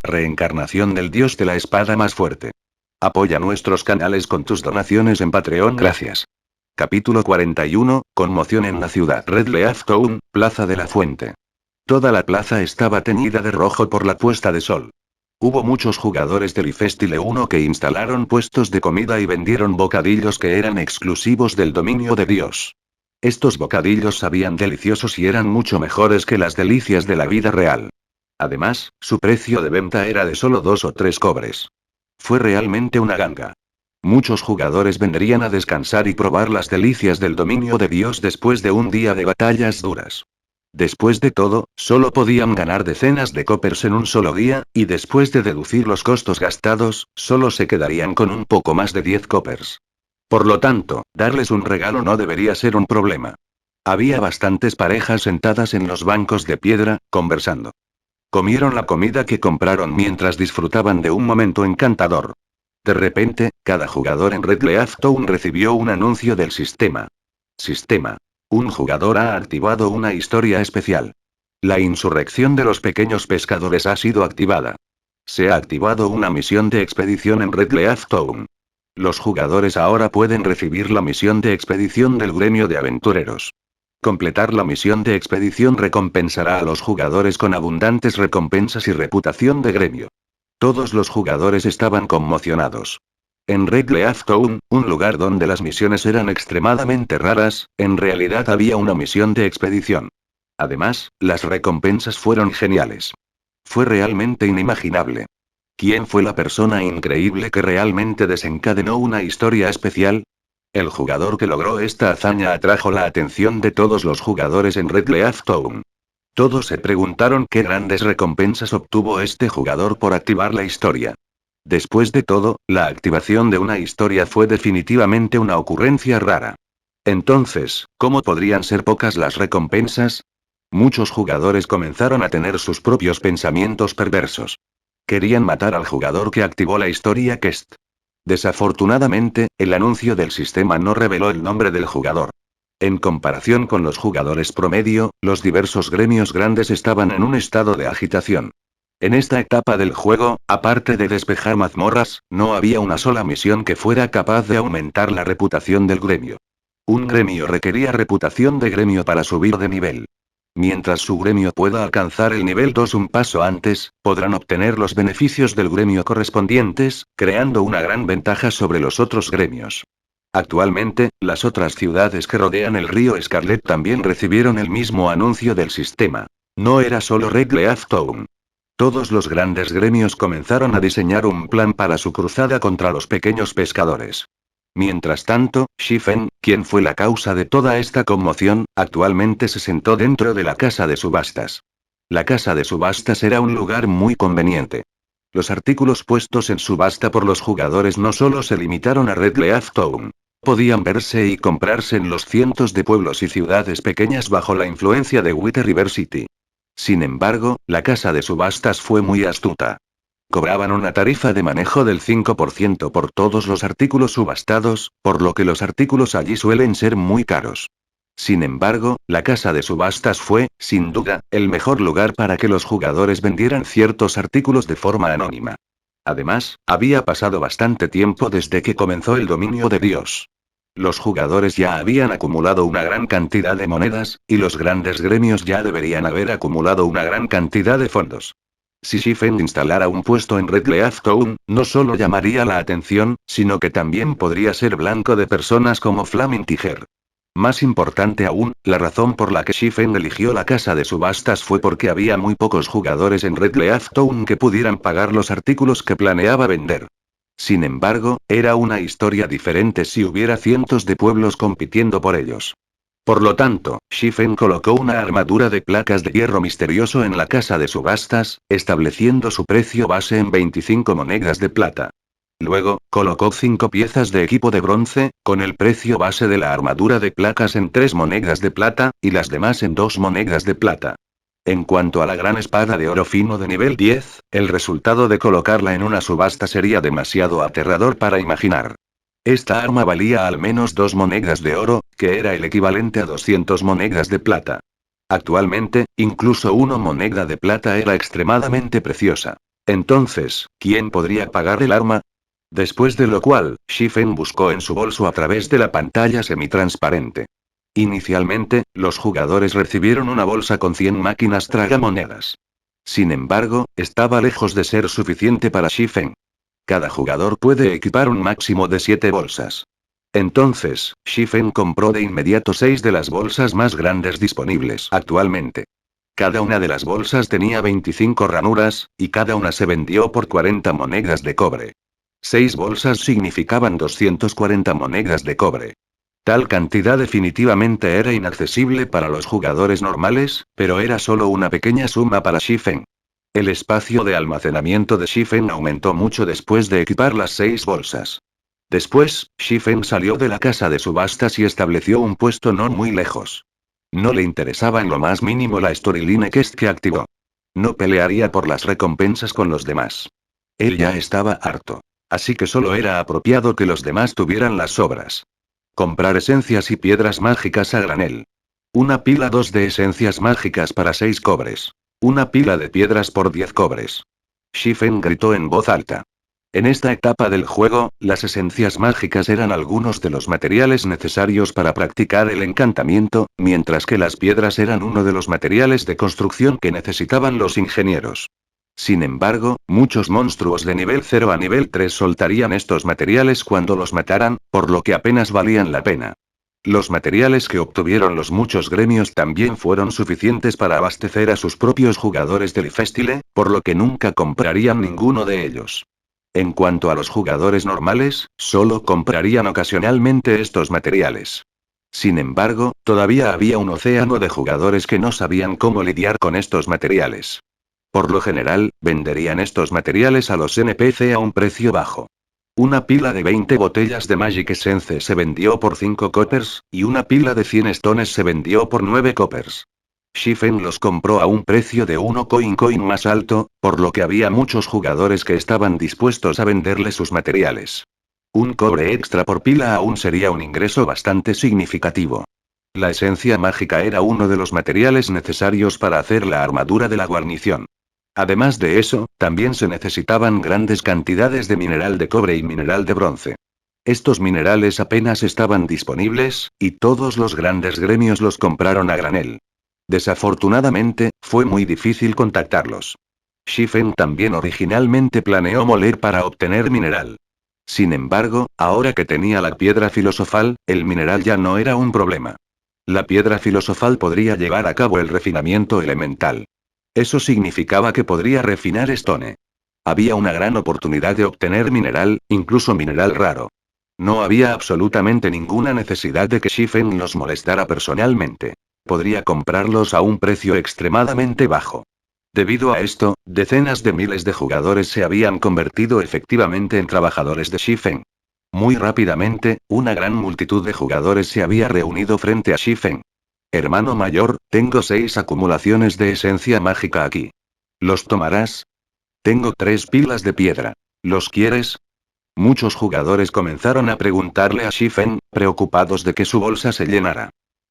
reencarnación del dios de la espada más fuerte. Apoya nuestros canales con tus donaciones en Patreon, gracias. Capítulo 41, Conmoción en la ciudad. Red Leaf Town, Plaza de la Fuente. Toda la plaza estaba teñida de rojo por la puesta de sol. Hubo muchos jugadores del Ifestile 1 que instalaron puestos de comida y vendieron bocadillos que eran exclusivos del dominio de Dios. Estos bocadillos sabían deliciosos y eran mucho mejores que las delicias de la vida real. Además, su precio de venta era de solo 2 o 3 cobres. Fue realmente una ganga. Muchos jugadores vendrían a descansar y probar las delicias del dominio de Dios después de un día de batallas duras. Después de todo, solo podían ganar decenas de coppers en un solo día, y después de deducir los costos gastados, solo se quedarían con un poco más de 10 coppers. Por lo tanto, darles un regalo no debería ser un problema. Había bastantes parejas sentadas en los bancos de piedra, conversando. Comieron la comida que compraron mientras disfrutaban de un momento encantador. De repente, cada jugador en Red Leaf Town recibió un anuncio del sistema. Sistema. Un jugador ha activado una historia especial. La insurrección de los pequeños pescadores ha sido activada. Se ha activado una misión de expedición en Red Leaf Town. Los jugadores ahora pueden recibir la misión de expedición del gremio de aventureros. Completar la misión de expedición recompensará a los jugadores con abundantes recompensas y reputación de gremio. Todos los jugadores estaban conmocionados. En Red Leaf Town, un lugar donde las misiones eran extremadamente raras, en realidad había una misión de expedición. Además, las recompensas fueron geniales. Fue realmente inimaginable. ¿Quién fue la persona increíble que realmente desencadenó una historia especial? El jugador que logró esta hazaña atrajo la atención de todos los jugadores en Red Leaf Town. Todos se preguntaron qué grandes recompensas obtuvo este jugador por activar la historia. Después de todo, la activación de una historia fue definitivamente una ocurrencia rara. Entonces, ¿cómo podrían ser pocas las recompensas? Muchos jugadores comenzaron a tener sus propios pensamientos perversos. Querían matar al jugador que activó la historia Quest. Desafortunadamente, el anuncio del sistema no reveló el nombre del jugador. En comparación con los jugadores promedio, los diversos gremios grandes estaban en un estado de agitación. En esta etapa del juego, aparte de despejar mazmorras, no había una sola misión que fuera capaz de aumentar la reputación del gremio. Un gremio requería reputación de gremio para subir de nivel. Mientras su gremio pueda alcanzar el nivel 2 un paso antes, podrán obtener los beneficios del gremio correspondientes, creando una gran ventaja sobre los otros gremios. Actualmente, las otras ciudades que rodean el río Scarlet también recibieron el mismo anuncio del sistema. No era solo Red Leaf Town. Todos los grandes gremios comenzaron a diseñar un plan para su cruzada contra los pequeños pescadores. Mientras tanto, Shifen, quien fue la causa de toda esta conmoción, actualmente se sentó dentro de la casa de subastas. La casa de subastas era un lugar muy conveniente. Los artículos puestos en subasta por los jugadores no solo se limitaron a Red Leaf Town. Podían verse y comprarse en los cientos de pueblos y ciudades pequeñas bajo la influencia de White River City. Sin embargo, la casa de subastas fue muy astuta. Cobraban una tarifa de manejo del 5% por todos los artículos subastados, por lo que los artículos allí suelen ser muy caros. Sin embargo, la casa de subastas fue, sin duda, el mejor lugar para que los jugadores vendieran ciertos artículos de forma anónima. Además, había pasado bastante tiempo desde que comenzó el dominio de Dios. Los jugadores ya habían acumulado una gran cantidad de monedas, y los grandes gremios ya deberían haber acumulado una gran cantidad de fondos. Si Shifen instalara un puesto en Red Leaf Town, no solo llamaría la atención, sino que también podría ser blanco de personas como Flaming Tiger. Más importante aún, la razón por la que Shifen eligió la casa de subastas fue porque había muy pocos jugadores en Red Leaf Town que pudieran pagar los artículos que planeaba vender. Sin embargo, era una historia diferente si hubiera cientos de pueblos compitiendo por ellos. Por lo tanto, Shifen colocó una armadura de placas de hierro misterioso en la casa de subastas, estableciendo su precio base en 25 monedas de plata. Luego, colocó 5 piezas de equipo de bronce, con el precio base de la armadura de placas en 3 monedas de plata, y las demás en 2 monedas de plata. En cuanto a la gran espada de oro fino de nivel 10, el resultado de colocarla en una subasta sería demasiado aterrador para imaginar. Esta arma valía al menos 2 monedas de oro, que era el equivalente a 200 monedas de plata. Actualmente, incluso 1 moneda de plata era extremadamente preciosa. Entonces, ¿quién podría pagar el arma? Después de lo cual, Shifen buscó en su bolso a través de la pantalla semitransparente. Inicialmente, los jugadores recibieron una bolsa con 100 máquinas tragamonedas. Sin embargo, estaba lejos de ser suficiente para Shifen. Cada jugador puede equipar un máximo de 7 bolsas. Entonces, Shifen compró de inmediato 6 de las bolsas más grandes disponibles actualmente. Cada una de las bolsas tenía 25 ranuras, y cada una se vendió por 40 monedas de cobre. 6 bolsas significaban 240 monedas de cobre. Tal cantidad definitivamente era inaccesible para los jugadores normales, pero era solo una pequeña suma para Shifen. El espacio de almacenamiento de Shifen aumentó mucho después de equipar las 6 bolsas. Después, Shifen salió de la casa de subastas y estableció un puesto no muy lejos. No le interesaba en lo más mínimo la storyline quest que activó. No pelearía por las recompensas con los demás. Él ya estaba harto. Así que solo era apropiado que los demás tuvieran las sobras. Comprar esencias y piedras mágicas a granel. Una pila 2 de esencias mágicas para 6 cobres. Una pila de piedras por 10 cobres. Shifen gritó en voz alta. En esta etapa del juego, las esencias mágicas eran algunos de los materiales necesarios para practicar el encantamiento, mientras que las piedras eran uno de los materiales de construcción que necesitaban los ingenieros. Sin embargo, muchos monstruos de nivel 0 a nivel 3 soltarían estos materiales cuando los mataran, por lo que apenas valían la pena. Los materiales que obtuvieron los muchos gremios también fueron suficientes para abastecer a sus propios jugadores del Festile, por lo que nunca comprarían ninguno de ellos. En cuanto a los jugadores normales, solo comprarían ocasionalmente estos materiales. Sin embargo, todavía había un océano de jugadores que no sabían cómo lidiar con estos materiales. Por lo general, venderían estos materiales a los NPC a un precio bajo. Una pila de 20 botellas de Magic Essence se vendió por 5 coppers, y una pila de 100 stones se vendió por 9 coppers. Shifen los compró a un precio de 1 coin más alto, por lo que había muchos jugadores que estaban dispuestos a venderle sus materiales. Un cobre extra por pila aún sería un ingreso bastante significativo. La esencia mágica era uno de los materiales necesarios para hacer la armadura de la guarnición. Además de eso, también se necesitaban grandes cantidades de mineral de cobre y mineral de bronce. Estos minerales apenas estaban disponibles, y todos los grandes gremios los compraron a granel. Desafortunadamente, fue muy difícil contactarlos. Shifen también originalmente planeó moler para obtener mineral. Sin embargo, ahora que tenía la piedra filosofal, el mineral ya no era un problema. La piedra filosofal podría llevar a cabo el refinamiento elemental. Eso significaba que podría refinar Stone. Había una gran oportunidad de obtener mineral, incluso mineral raro. No había absolutamente ninguna necesidad de que Shifen los molestara personalmente. Podría comprarlos a un precio extremadamente bajo. Debido a esto, decenas de miles de jugadores se habían convertido efectivamente en trabajadores de Shifen. Muy rápidamente, una gran multitud de jugadores se había reunido frente a Shifen. Hermano mayor, tengo 6 acumulaciones de esencia mágica aquí. ¿Los tomarás? Tengo 3 pilas de piedra. ¿Los quieres? Muchos jugadores comenzaron a preguntarle a Shifen, preocupados de que su bolsa se llenara.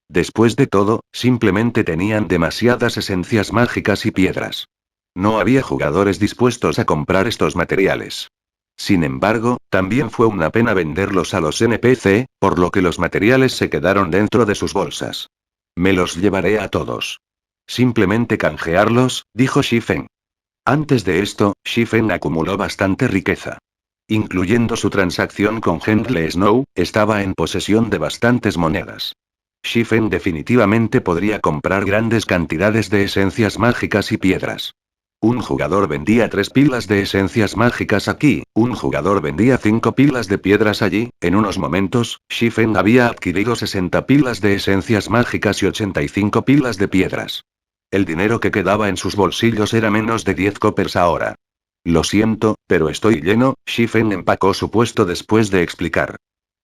Después de todo, simplemente tenían demasiadas esencias mágicas y piedras. No había jugadores dispuestos a comprar estos materiales. Sin embargo, también fue una pena venderlos a los NPC, por lo que los materiales se quedaron dentro de sus bolsas. Me los llevaré a todos. Simplemente canjearlos, dijo Shifen. Antes de esto, Shifen acumuló bastante riqueza. Incluyendo su transacción con Henry Snow, estaba en posesión de bastantes monedas. Shifen definitivamente podría comprar grandes cantidades de esencias mágicas y piedras. Un jugador vendía 3 pilas de esencias mágicas aquí, un jugador vendía 5 pilas de piedras allí. En unos momentos, Shifen había adquirido 60 pilas de esencias mágicas y 85 pilas de piedras. El dinero que quedaba en sus bolsillos era menos de 10 coppers ahora. Lo siento, pero estoy lleno. Shifen empacó su puesto después de explicar.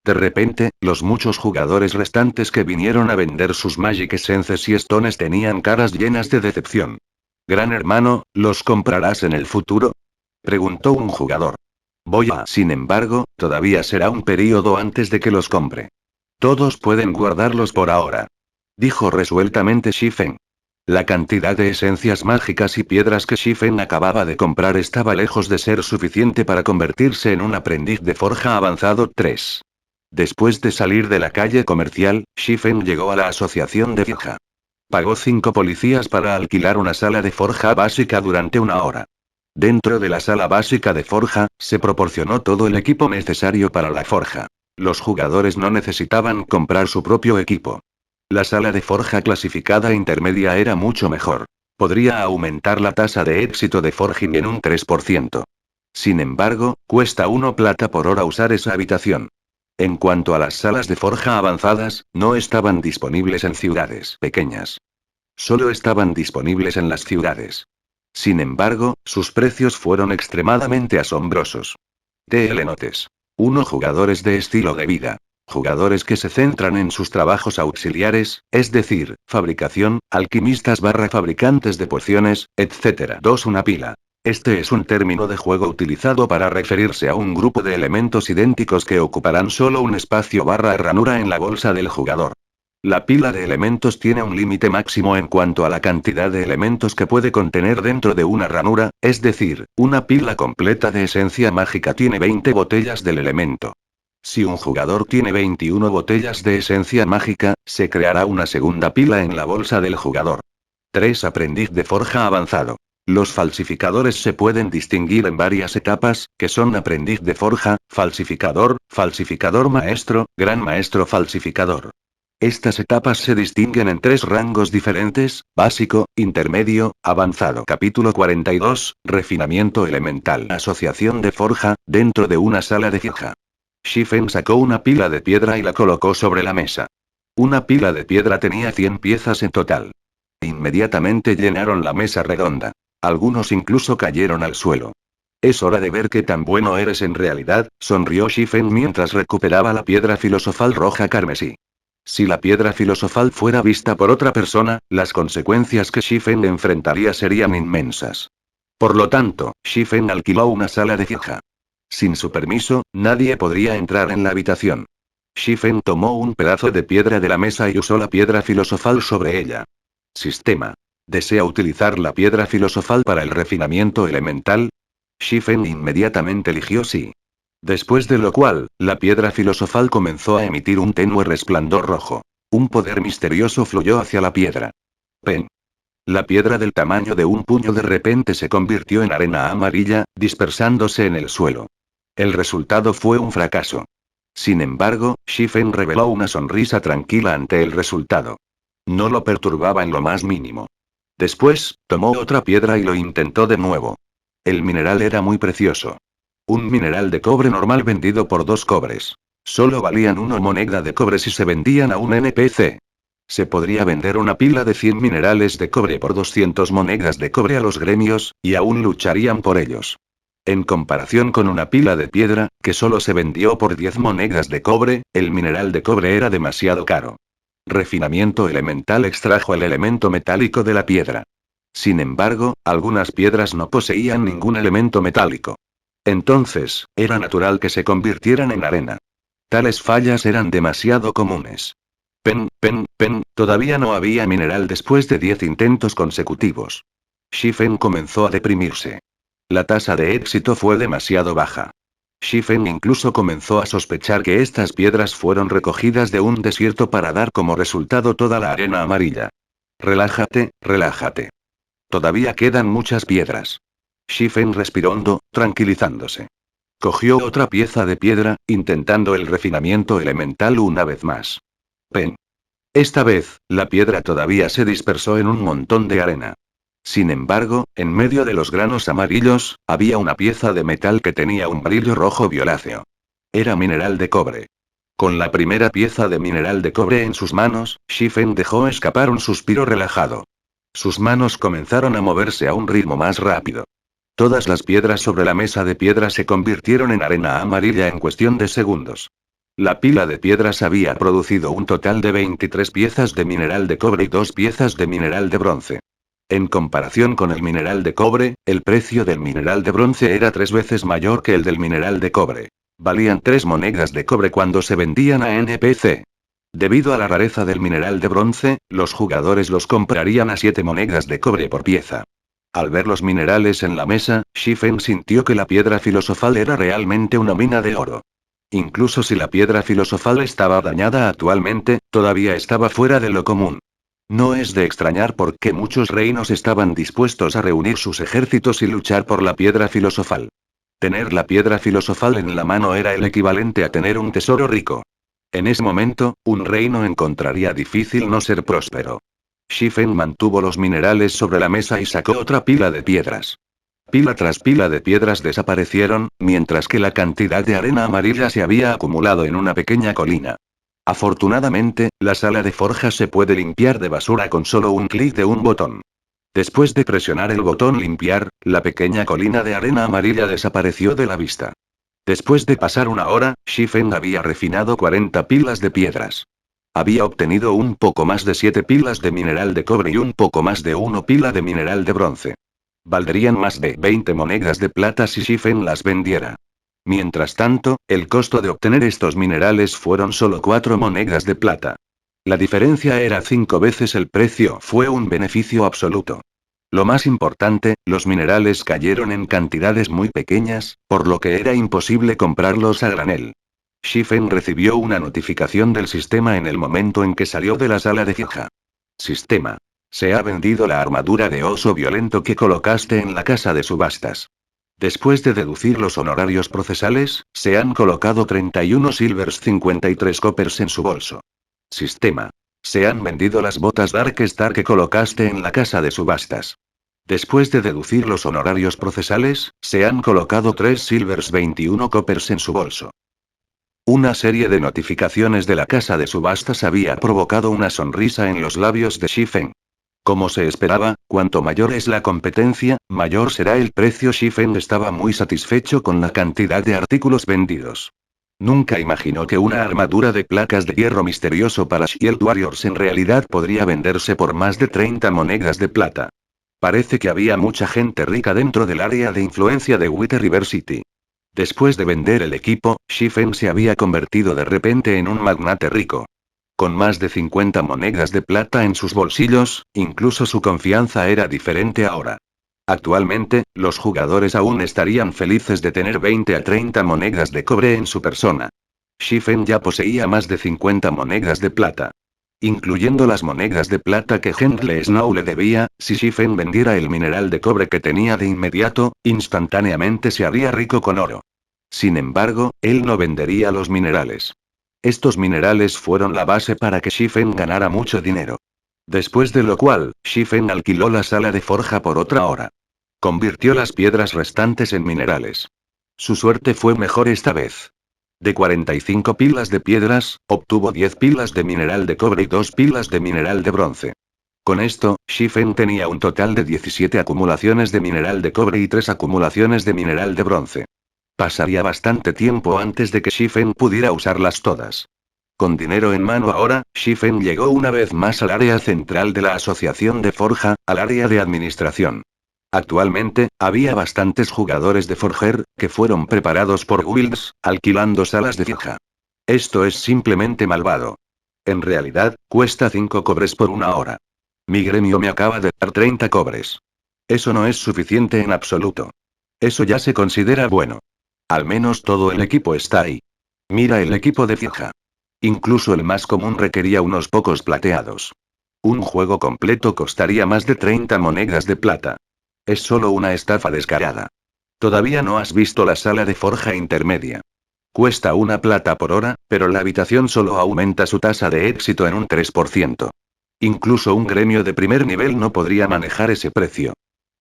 De repente, los muchos jugadores restantes que vinieron a vender sus Magic Essences y Stones tenían caras llenas de decepción. Gran hermano, ¿los comprarás en el futuro? Preguntó un jugador. Sin embargo, todavía será un período antes de que los compre. Todos pueden guardarlos por ahora. Dijo resueltamente Shifen. La cantidad de esencias mágicas y piedras que Shifen acababa de comprar estaba lejos de ser suficiente para convertirse en un aprendiz de forja avanzado 3. Después de salir de la calle comercial, Shifen llegó a la asociación de forja. Pagó 5 policías para alquilar una sala de forja básica durante una hora. Dentro de la sala básica de forja, se proporcionó todo el equipo necesario para la forja. Los jugadores no necesitaban comprar su propio equipo. La sala de forja clasificada intermedia era mucho mejor. Podría aumentar la tasa de éxito de forjing en un 3%. Sin embargo, cuesta 1 plata por hora usar esa habitación. En cuanto a las salas de forja avanzadas, no estaban disponibles en ciudades pequeñas. Solo estaban disponibles en las ciudades. Sin embargo, sus precios fueron extremadamente asombrosos. TL Notes. 1. Jugadores de estilo de vida. Jugadores que se centran en sus trabajos auxiliares, es decir, fabricación, alquimistas / fabricantes de pociones, etc. 2. Una pila. Este es un término de juego utilizado para referirse a un grupo de elementos idénticos que ocuparán solo un espacio / ranura en la bolsa del jugador. La pila de elementos tiene un límite máximo en cuanto a la cantidad de elementos que puede contener dentro de una ranura, es decir, una pila completa de esencia mágica tiene 20 botellas del elemento. Si un jugador tiene 21 botellas de esencia mágica, se creará una segunda pila en la bolsa del jugador. 3. Aprendiz de forja avanzado. Los falsificadores se pueden distinguir en varias etapas, que son aprendiz de forja, falsificador maestro, gran maestro falsificador. Estas etapas se distinguen en 3 rangos diferentes: básico, intermedio, avanzado. Capítulo 42, Refinamiento elemental. Asociación de forja, dentro de una sala de forja. Shifen sacó una pila de piedra y la colocó sobre la mesa. Una pila de piedra tenía 100 piezas en total. Inmediatamente llenaron la mesa redonda. Algunos incluso cayeron al suelo. Es hora de ver qué tan bueno eres en realidad, sonrió Shifen mientras recuperaba la piedra filosofal roja carmesí. Si la piedra filosofal fuera vista por otra persona, las consecuencias que Shifen enfrentaría serían inmensas. Por lo tanto, Shifen alquiló una sala de forja. Sin su permiso, nadie podría entrar en la habitación. Shifen tomó un pedazo de piedra de la mesa y usó la piedra filosofal sobre ella. Sistema. ¿Desea utilizar la piedra filosofal para el refinamiento elemental? Shifen inmediatamente eligió sí. Después de lo cual, la piedra filosofal comenzó a emitir un tenue resplandor rojo. Un poder misterioso fluyó hacia la piedra. Pen. La piedra del tamaño de un puño de repente se convirtió en arena amarilla, dispersándose en el suelo. El resultado fue un fracaso. Sin embargo, Shifen reveló una sonrisa tranquila ante el resultado. No lo perturbaba en lo más mínimo. Después, tomó otra piedra y lo intentó de nuevo. El mineral era muy precioso. Un mineral de cobre normal vendido por 2 cobres. Solo valían 1 moneda de cobre si se vendían a un NPC. Se podría vender una pila de 100 minerales de cobre por 200 monedas de cobre a los gremios, y aún lucharían por ellos. En comparación con una pila de piedra, que solo se vendió por 10 monedas de cobre, el mineral de cobre era demasiado caro. Refinamiento elemental extrajo el elemento metálico de la piedra. Sin embargo, algunas piedras no poseían ningún elemento metálico. Entonces, era natural que se convirtieran en arena. Tales fallas eran demasiado comunes. Todavía no había mineral después de 10 intentos consecutivos. Shifen comenzó a deprimirse. La tasa de éxito fue demasiado baja. Shifen incluso comenzó a sospechar que estas piedras fueron recogidas de un desierto para dar como resultado toda la arena amarilla. Relájate, relájate. Todavía quedan muchas piedras. Shifen respiró hondo, tranquilizándose. Cogió otra pieza de piedra, intentando el refinamiento elemental una vez más. Esta vez, la piedra todavía se dispersó en un montón de arena. Sin embargo, en medio de los granos amarillos, había una pieza de metal que tenía un brillo rojo violáceo. Era mineral de cobre. Con la primera pieza de mineral de cobre en sus manos, Shifen dejó escapar un suspiro relajado. Sus manos comenzaron a moverse a un ritmo más rápido. Todas las piedras sobre la mesa de piedra se convirtieron en arena amarilla en cuestión de segundos. La pila de piedras había producido un total de 23 piezas de mineral de cobre y 2 piezas de mineral de bronce. En comparación con el mineral de cobre, el precio del mineral de bronce era 3 veces mayor que el del mineral de cobre. Valían 3 monedas de cobre cuando se vendían a NPC. Debido a la rareza del mineral de bronce, los jugadores los comprarían a 7 monedas de cobre por pieza. Al ver los minerales en la mesa, Shifen sintió que la piedra filosofal era realmente una mina de oro. Incluso si la piedra filosofal estaba dañada actualmente, todavía estaba fuera de lo común. No es de extrañar por qué muchos reinos estaban dispuestos a reunir sus ejércitos y luchar por la piedra filosofal. Tener la piedra filosofal en la mano era el equivalente a tener un tesoro rico. En ese momento, un reino encontraría difícil no ser próspero. Shifen mantuvo los minerales sobre la mesa y sacó otra pila de piedras. Pila tras pila de piedras desaparecieron, mientras que la cantidad de arena amarilla se había acumulado en una pequeña colina. Afortunadamente, la sala de forja se puede limpiar de basura con solo un clic de un botón. Después de presionar el botón limpiar, la pequeña colina de arena amarilla desapareció de la vista. Después de pasar una hora, Shifen había refinado 40 pilas de piedras. Había obtenido un poco más de 7 pilas de mineral de cobre y un poco más de 1 pila de mineral de bronce. Valdrían más de 20 monedas de plata si Shifen las vendiera. Mientras tanto, el costo de obtener estos minerales fueron solo 4 monedas de plata. La diferencia era 5 veces el precio, fue un beneficio absoluto. Lo más importante, los minerales cayeron en cantidades muy pequeñas, por lo que era imposible comprarlos a granel. Shifen recibió una notificación del sistema en el momento en que salió de la sala de fija. Sistema. Se ha vendido la armadura de oso violento que colocaste en la casa de subastas. Después de deducir los honorarios procesales, se han colocado 31 silvers 53 coppers en su bolso. Sistema. Se han vendido las botas Darkstar que colocaste en la casa de subastas. Después de deducir los honorarios procesales, se han colocado 3 silvers 21 coppers en su bolso. Una serie de notificaciones de la casa de subastas había provocado una sonrisa en los labios de Shifen. Como se esperaba, cuanto mayor es la competencia, mayor será el precio. Shifen estaba muy satisfecho con la cantidad de artículos vendidos. Nunca imaginó que una armadura de placas de hierro misterioso para Shield Warriors en realidad podría venderse por más de 30 monedas de plata. Parece que había mucha gente rica dentro del área de influencia de Wither River City. Después de vender el equipo, Shifen se había convertido de repente en un magnate rico. Con más de 50 monedas de plata en sus bolsillos, incluso su confianza era diferente ahora. Actualmente, los jugadores aún estarían felices de tener 20 a 30 monedas de cobre en su persona. Shifen ya poseía más de 50 monedas de plata. Incluyendo las monedas de plata que Henry Snow le debía, si Shifen vendiera el mineral de cobre que tenía de inmediato, instantáneamente se haría rico con oro. Sin embargo, él no vendería los minerales. Estos minerales fueron la base para que Shifen ganara mucho dinero. Después de lo cual, Shifen alquiló la sala de forja por otra hora. Convirtió las piedras restantes en minerales. Su suerte fue mejor esta vez. De 45 pilas de piedras, obtuvo 10 pilas de mineral de cobre y 2 pilas de mineral de bronce. Con esto, Shifen tenía un total de 17 acumulaciones de mineral de cobre y 3 acumulaciones de mineral de bronce. Pasaría bastante tiempo antes de que Shifen pudiera usarlas todas. Con dinero en mano ahora, Shifen llegó una vez más al área central de la asociación de forja, al área de administración. Actualmente, había bastantes jugadores de Forger, que fueron preparados por guilds, alquilando salas de fija. Esto es simplemente malvado. En realidad, cuesta 5 cobres por una hora. Mi gremio me acaba de dar 30 cobres. Eso no es suficiente en absoluto. Eso ya se considera bueno. Al menos todo el equipo está ahí. Mira el equipo de fija. Incluso el más común requería unos pocos plateados. Un juego completo costaría más de 30 monedas de plata. Es solo una estafa descarada. Todavía no has visto la sala de forja intermedia. Cuesta una plata por hora, pero la habitación solo aumenta su tasa de éxito en un 3%. Incluso un gremio de primer nivel no podría manejar ese precio.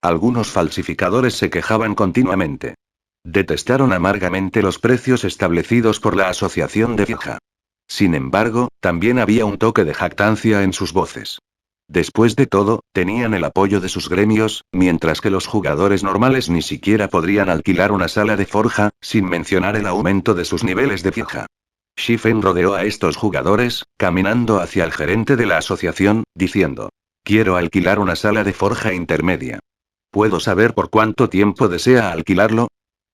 Algunos falsificadores se quejaban continuamente. Detestaron amargamente los precios establecidos por la asociación de fija. Sin embargo, también había un toque de jactancia en sus voces. Después de todo, tenían el apoyo de sus gremios, mientras que los jugadores normales ni siquiera podrían alquilar una sala de forja, sin mencionar el aumento de sus niveles de fija. Shifen rodeó a estos jugadores, caminando hacia el gerente de la asociación, diciendo: «Quiero alquilar una sala de forja intermedia. ¿Puedo saber por cuánto tiempo desea alquilarlo?»,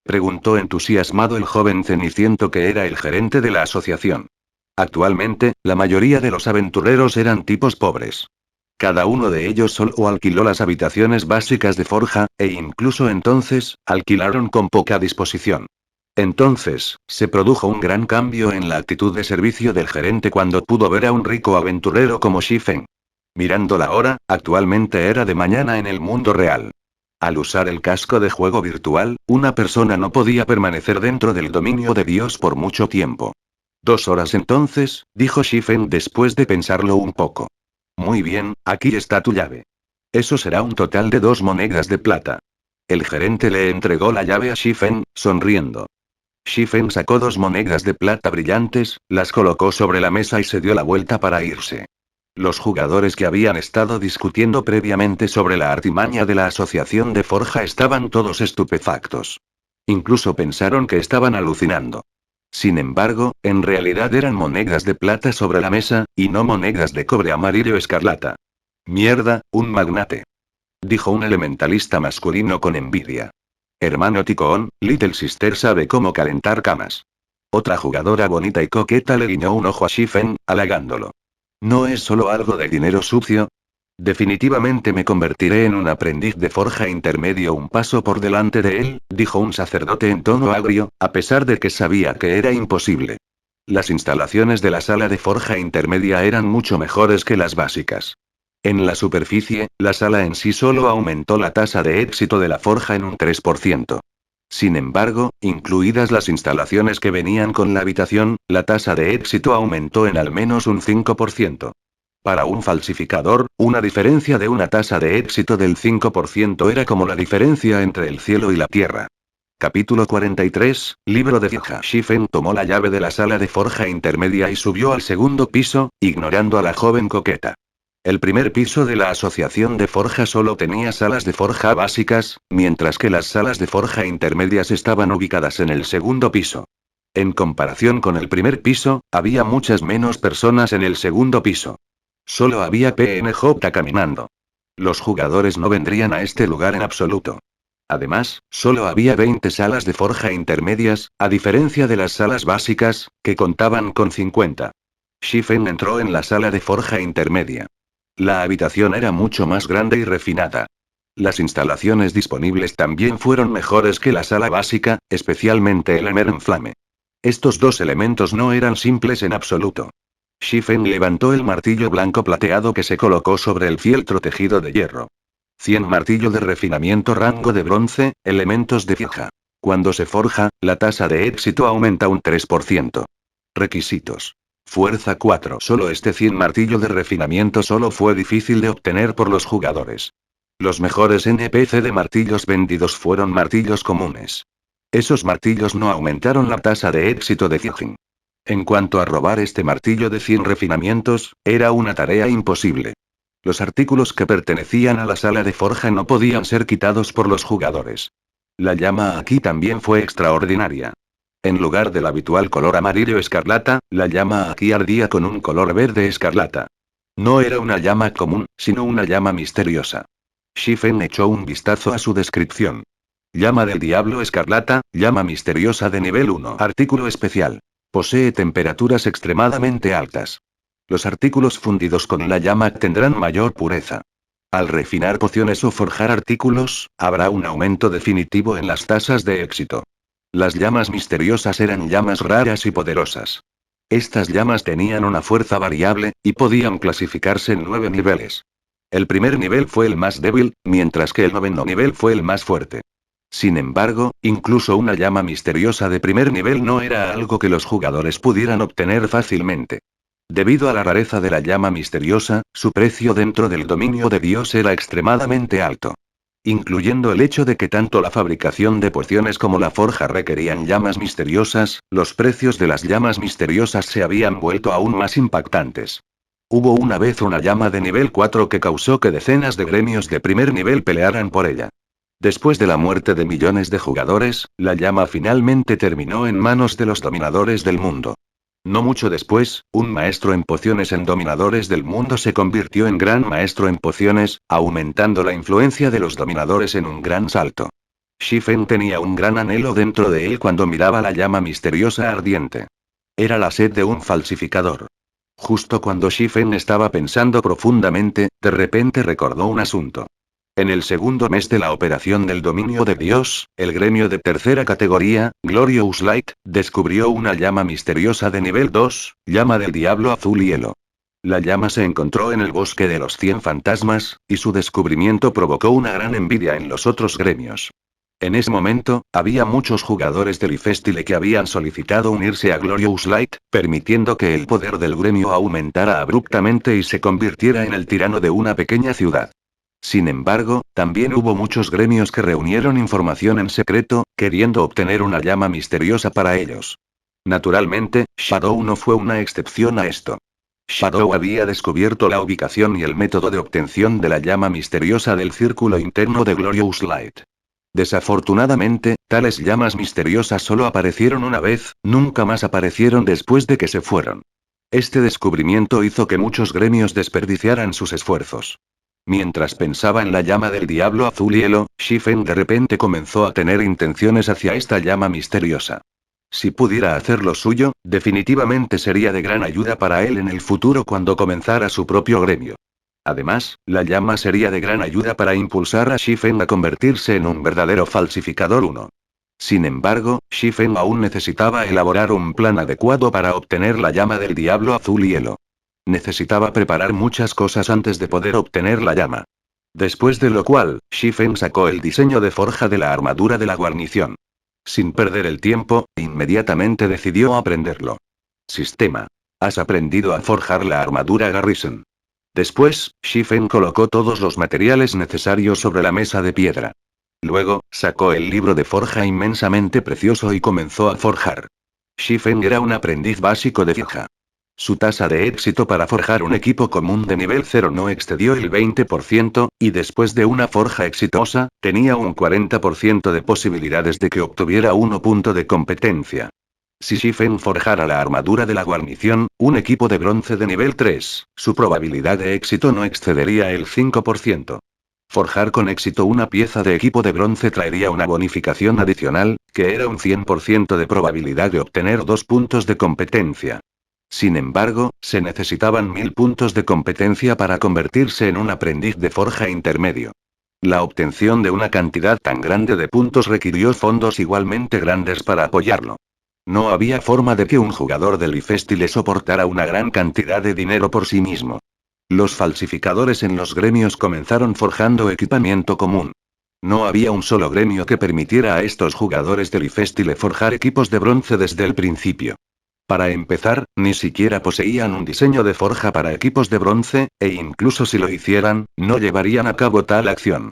preguntó entusiasmado el joven ceniciento que era el gerente de la asociación. Actualmente, la mayoría de los aventureros eran tipos pobres. Cada uno de ellos solo alquiló las habitaciones básicas de forja, e incluso entonces, alquilaron con poca disposición. Entonces, se produjo un gran cambio en la actitud de servicio del gerente cuando pudo ver a un rico aventurero como Shifeng. Mirando la hora, actualmente era de mañana en el mundo real. Al usar el casco de juego virtual, una persona no podía permanecer dentro del dominio de Dios por mucho tiempo. 2 horas entonces, dijo Shifeng después de pensarlo un poco. Muy bien, aquí está tu llave. Eso será un total de 2 monedas de plata. El gerente le entregó la llave a Shifeng, sonriendo. Shifeng sacó 2 monedas de plata brillantes, las colocó sobre la mesa y se dio la vuelta para irse. Los jugadores que habían estado discutiendo previamente sobre la artimaña de la asociación de forja estaban todos estupefactos. Incluso pensaron que estaban alucinando. Sin embargo, en realidad eran monedas de plata sobre la mesa, y no monedas de cobre amarillo escarlata. Mierda, un magnate. Dijo un elementalista masculino con envidia. Hermano Ticoón, Little Sister sabe cómo calentar camas. Otra jugadora bonita y coqueta le guiñó un ojo a Shifeng, halagándolo. ¿No es solo algo de dinero sucio? Definitivamente me convertiré en un aprendiz de forja intermedio un paso por delante de él, dijo un sacerdote en tono agrio, a pesar de que sabía que era imposible. Las instalaciones de la sala de forja intermedia eran mucho mejores que las básicas. En la superficie, la sala en sí solo aumentó la tasa de éxito de la forja en un 3%. Sin embargo, incluidas las instalaciones que venían con la habitación, la tasa de éxito aumentó en al menos un 5%. Para un falsificador, una diferencia de una tasa de éxito del 5% era como la diferencia entre el cielo y la tierra. Capítulo 43, Libro de Forja. Shifeng tomó la llave de la sala de forja intermedia y subió al segundo piso, ignorando a la joven coqueta. El primer piso de la asociación de forja solo tenía salas de forja básicas, mientras que las salas de forja intermedias estaban ubicadas en el segundo piso. En comparación con el primer piso, había muchas menos personas en el segundo piso. Solo había PNJ caminando. Los jugadores no vendrían a este lugar en absoluto. Además, solo había 20 salas de forja intermedias, a diferencia de las salas básicas, que contaban con 50. Shifeng entró en la sala de forja intermedia. La habitación era mucho más grande y refinada. Las instalaciones disponibles también fueron mejores que la sala básica, especialmente el Emerenflame. Estos dos elementos no eran simples en absoluto. Shifeng levantó el martillo blanco plateado que se colocó sobre el fieltro tejido de hierro. 100 martillo de refinamiento rango de bronce, elementos de fija. Cuando se forja, la tasa de éxito aumenta un 3%. Requisitos. Fuerza 4. Solo este 100 martillo de refinamiento solo fue difícil de obtener por los jugadores. Los mejores NPC de martillos vendidos fueron martillos comunes. Esos martillos no aumentaron la tasa de éxito de Shifeng. En cuanto a robar este martillo de 100 refinamientos, era una tarea imposible. Los artículos que pertenecían a la sala de forja no podían ser quitados por los jugadores. La llama aquí también fue extraordinaria. En lugar del habitual color amarillo escarlata, la llama aquí ardía con un color verde escarlata. No era una llama común, sino una llama misteriosa. Shifeng echó un vistazo a su descripción. Llama del diablo escarlata, llama misteriosa de nivel 1. Artículo especial. Posee temperaturas extremadamente altas. Los artículos fundidos con la llama tendrán mayor pureza. Al refinar pociones o forjar artículos, habrá un aumento definitivo en las tasas de éxito. Las llamas misteriosas eran llamas raras y poderosas. Estas llamas tenían una fuerza variable, y podían clasificarse en 9 niveles. El primer nivel fue el más débil, mientras que el 9º nivel fue el más fuerte. Sin embargo, incluso una llama misteriosa de primer nivel no era algo que los jugadores pudieran obtener fácilmente. Debido a la rareza de la llama misteriosa, su precio dentro del dominio de Dios era extremadamente alto. Incluyendo el hecho de que tanto la fabricación de pociones como la forja requerían llamas misteriosas, los precios de las llamas misteriosas se habían vuelto aún más impactantes. Hubo una vez una llama de nivel 4 que causó que decenas de gremios de primer nivel pelearan por ella. Después de la muerte de millones de jugadores, la llama finalmente terminó en manos de los dominadores del mundo. No mucho después, un maestro en pociones en dominadores del mundo se convirtió en gran maestro en pociones, aumentando la influencia de los dominadores en un gran salto. Shifeng tenía un gran anhelo dentro de él cuando miraba la llama misteriosa ardiente. Era la sed de un falsificador. Justo cuando Shifen estaba pensando profundamente, de repente recordó un asunto. En el segundo mes de la operación del dominio de Dios, el gremio de tercera categoría, Glorious Light, descubrió una llama misteriosa de nivel 2, llama del diablo azul hielo. La llama se encontró en el bosque de los 100 fantasmas, y su descubrimiento provocó una gran envidia en los otros gremios. En ese momento, había muchos jugadores del Ifestile que habían solicitado unirse a Glorious Light, permitiendo que el poder del gremio aumentara abruptamente y se convirtiera en el tirano de una pequeña ciudad. Sin embargo, también hubo muchos gremios que reunieron información en secreto, queriendo obtener una llama misteriosa para ellos. Naturalmente, Shadow no fue una excepción a esto. Shadow había descubierto la ubicación y el método de obtención de la llama misteriosa del círculo interno de Glorious Light. Desafortunadamente, tales llamas misteriosas solo aparecieron una vez, nunca más aparecieron después de que se fueron. Este descubrimiento hizo que muchos gremios desperdiciaran sus esfuerzos. Mientras pensaba en la llama del diablo azul hielo, Shifen de repente comenzó a tener intenciones hacia esta llama misteriosa. Si pudiera hacer lo suyo, definitivamente sería de gran ayuda para él en el futuro cuando comenzara su propio gremio. Además, la llama sería de gran ayuda para impulsar a Shifen a convertirse en un verdadero falsificador 1. Sin embargo, Shifen aún necesitaba elaborar un plan adecuado para obtener la llama del diablo azul hielo. Necesitaba preparar muchas cosas antes de poder obtener la llama. Después de lo cual, Shifen sacó el diseño de forja de la armadura de la guarnición. Sin perder el tiempo, inmediatamente decidió aprenderlo. Sistema. Has aprendido a forjar la armadura Garrison. Después, Shifen colocó todos los materiales necesarios sobre la mesa de piedra. Luego, sacó el libro de forja inmensamente precioso y comenzó a forjar. Shifen era un aprendiz básico de forja. Su tasa de éxito para forjar un equipo común de nivel 0 no excedió el 20%, y después de una forja exitosa, tenía un 40% de posibilidades de que obtuviera 1 punto de competencia. Si Shifen forjara la armadura de la guarnición, un equipo de bronce de nivel 3, su probabilidad de éxito no excedería el 5%. Forjar con éxito una pieza de equipo de bronce traería una bonificación adicional, que era un 100% de probabilidad de obtener 2 puntos de competencia. Sin embargo, se necesitaban 1000 puntos de competencia para convertirse en un aprendiz de forja intermedio. La obtención de una cantidad tan grande de puntos requirió fondos igualmente grandes para apoyarlo. No había forma de que un jugador del Ifestile soportara una gran cantidad de dinero por sí mismo. Los falsificadores en los gremios comenzaron forjando equipamiento común. No había un solo gremio que permitiera a estos jugadores del Ifestile forjar equipos de bronce desde el principio. Para empezar, ni siquiera poseían un diseño de forja para equipos de bronce, e incluso si lo hicieran, no llevarían a cabo tal acción.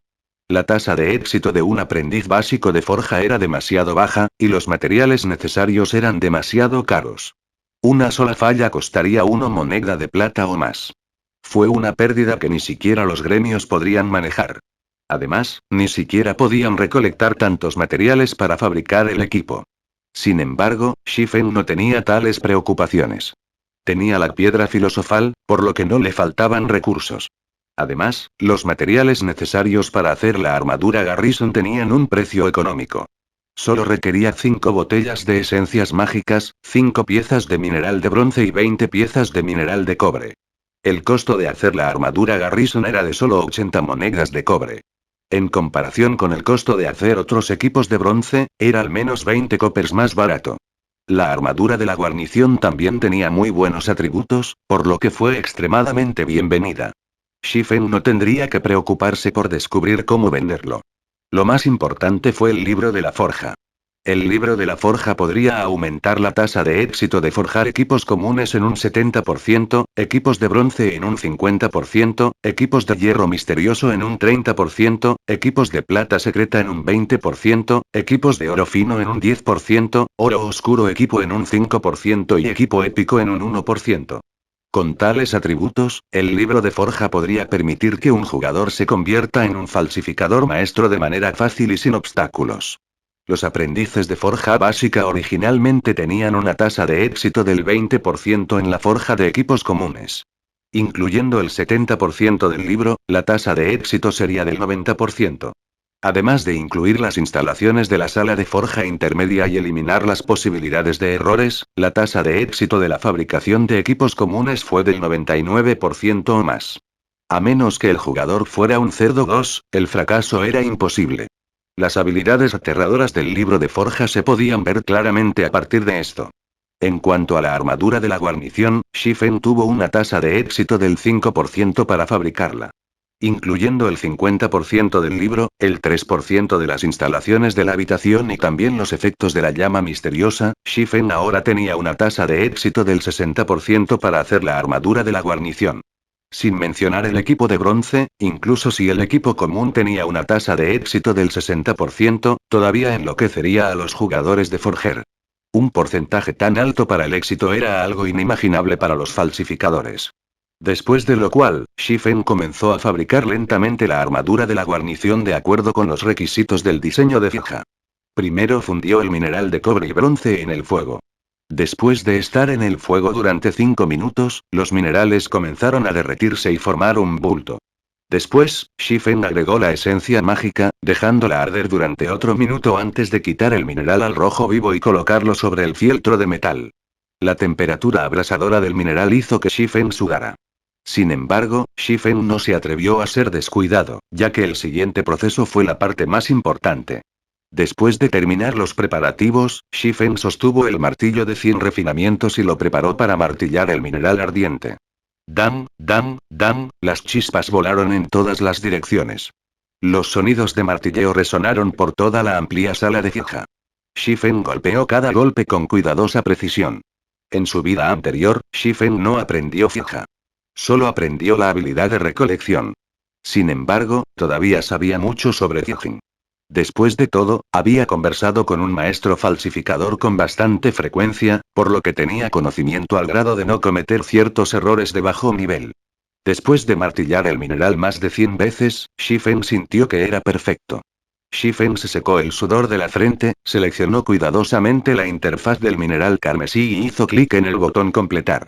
La tasa de éxito de un aprendiz básico de forja era demasiado baja, y los materiales necesarios eran demasiado caros. Una sola falla costaría 1 moneda de plata o más. Fue una pérdida que ni siquiera los gremios podrían manejar. Además, ni siquiera podían recolectar tantos materiales para fabricar el equipo. Sin embargo, Shifen no tenía tales preocupaciones. Tenía la piedra filosofal, por lo que no le faltaban recursos. Además, los materiales necesarios para hacer la armadura Garrison tenían un precio económico. Solo requería 5 botellas de esencias mágicas, 5 piezas de mineral de bronce y 20 piezas de mineral de cobre. El costo de hacer la armadura Garrison era de solo 80 monedas de cobre. En comparación con el costo de hacer otros equipos de bronce, era al menos 20 coppers más barato. La armadura de la guarnición también tenía muy buenos atributos, por lo que fue extremadamente bienvenida. Shifen no tendría que preocuparse por descubrir cómo venderlo. Lo más importante fue el libro de la forja. El libro de la forja podría aumentar la tasa de éxito de forjar equipos comunes en un 70%, equipos de bronce en un 50%, equipos de hierro misterioso en un 30%, equipos de plata secreta en un 20%, equipos de oro fino en un 10%, oro oscuro equipo en un 5% y equipo épico en un 1%. Con tales atributos, el libro de forja podría permitir que un jugador se convierta en un falsificador maestro de manera fácil y sin obstáculos. Los aprendices de forja básica originalmente tenían una tasa de éxito del 20% en la forja de equipos comunes. Incluyendo el 70% del libro, la tasa de éxito sería del 90%. Además de incluir las instalaciones de la sala de forja intermedia y eliminar las posibilidades de errores, la tasa de éxito de la fabricación de equipos comunes fue del 99% o más. A menos que el jugador fuera un cerdo 2, el fracaso era imposible. Las habilidades aterradoras del libro de forja se podían ver claramente a partir de esto. En cuanto a la armadura de la guarnición, Shifen tuvo una tasa de éxito del 5% para fabricarla. Incluyendo el 50% del libro, el 3% de las instalaciones de la habitación y también los efectos de la llama misteriosa, Shifen ahora tenía una tasa de éxito del 60% para hacer la armadura de la guarnición. Sin mencionar el equipo de bronce, incluso si el equipo común tenía una tasa de éxito del 60%, todavía enloquecería a los jugadores de Forger. Un porcentaje tan alto para el éxito era algo inimaginable para los falsificadores. Después de lo cual, Shifen comenzó a fabricar lentamente la armadura de la guarnición de acuerdo con los requisitos del diseño de fija. Primero fundió el mineral de cobre y bronce en el fuego. Después de estar en el fuego durante 5 minutos, los minerales comenzaron a derretirse y formar un bulto. Después, Shifen agregó la esencia mágica, dejándola arder durante otro minuto antes de quitar el mineral al rojo vivo y colocarlo sobre el fieltro de metal. La temperatura abrasadora del mineral hizo que Shifen sudara. Sin embargo, Shifen no se atrevió a ser descuidado, ya que el siguiente proceso fue la parte más importante. Después de terminar los preparativos, Shifen sostuvo el martillo de 100 refinamientos y lo preparó para martillar el mineral ardiente. ¡Dam, dam, dam! Las chispas volaron en todas las direcciones. Los sonidos de martilleo resonaron por toda la amplia sala de fija. Shifen golpeó cada golpe con cuidadosa precisión. En su vida anterior, Shifen no aprendió fija. Solo aprendió la habilidad de recolección. Sin embargo, todavía sabía mucho sobre Fijin. Después de todo, había conversado con un maestro falsificador con bastante frecuencia, por lo que tenía conocimiento al grado de no cometer ciertos errores de bajo nivel. Después de martillar el mineral más de 100 veces, Shifen sintió que era perfecto. Shifen se secó el sudor de la frente, seleccionó cuidadosamente la interfaz del mineral carmesí y hizo clic en el botón completar.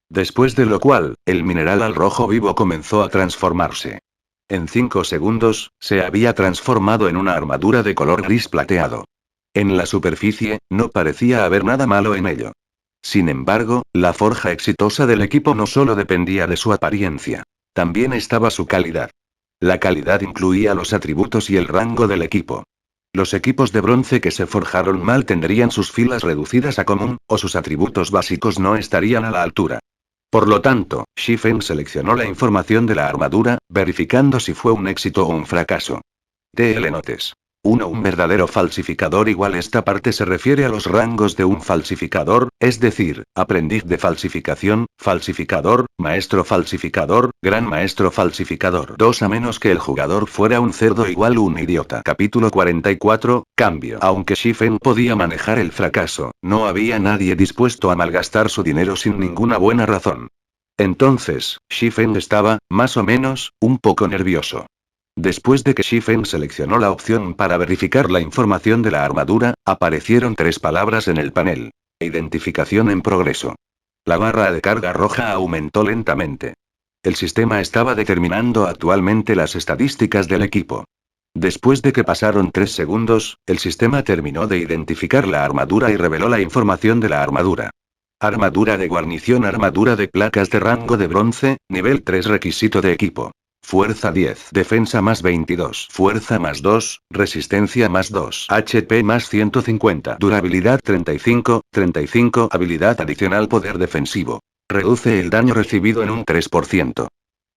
Después de lo cual, el mineral al rojo vivo comenzó a transformarse. En 5 segundos, se había transformado en una armadura de color gris plateado. En la superficie, no parecía haber nada malo en ello. Sin embargo, la forja exitosa del equipo no solo dependía de su apariencia. También estaba su calidad. La calidad incluía los atributos y el rango del equipo. Los equipos de bronce que se forjaron mal tendrían sus filas reducidas a común, o sus atributos básicos no estarían a la altura. Por lo tanto, Shifen seleccionó la información de la armadura, verificando si fue un éxito o un fracaso. TL Notes. 1. Un verdadero falsificador. Igual esta parte se refiere a los rangos de un falsificador, es decir, aprendiz de falsificación, falsificador, maestro falsificador, gran maestro falsificador. 2. A menos que el jugador fuera un cerdo igual un idiota. Capítulo 44, cambio. Aunque Shifen podía manejar el fracaso, no había nadie dispuesto a malgastar su dinero sin ninguna buena razón. Entonces, Shifen estaba, más o menos, un poco nervioso. Después de que Shifen seleccionó la opción para verificar la información de la armadura, aparecieron 3 palabras en el panel. Identificación en progreso. La barra de carga roja aumentó lentamente. El sistema estaba determinando actualmente las estadísticas del equipo. Después de que pasaron 3 segundos, el sistema terminó de identificar la armadura y reveló la información de la armadura. Armadura de guarnición. Armadura de placas de rango de bronce, nivel 3. Requisito de equipo. Fuerza 10, defensa más 22, fuerza más 2, resistencia más 2, HP más 150, durabilidad 35, habilidad adicional poder defensivo. Reduce el daño recibido en un 3%.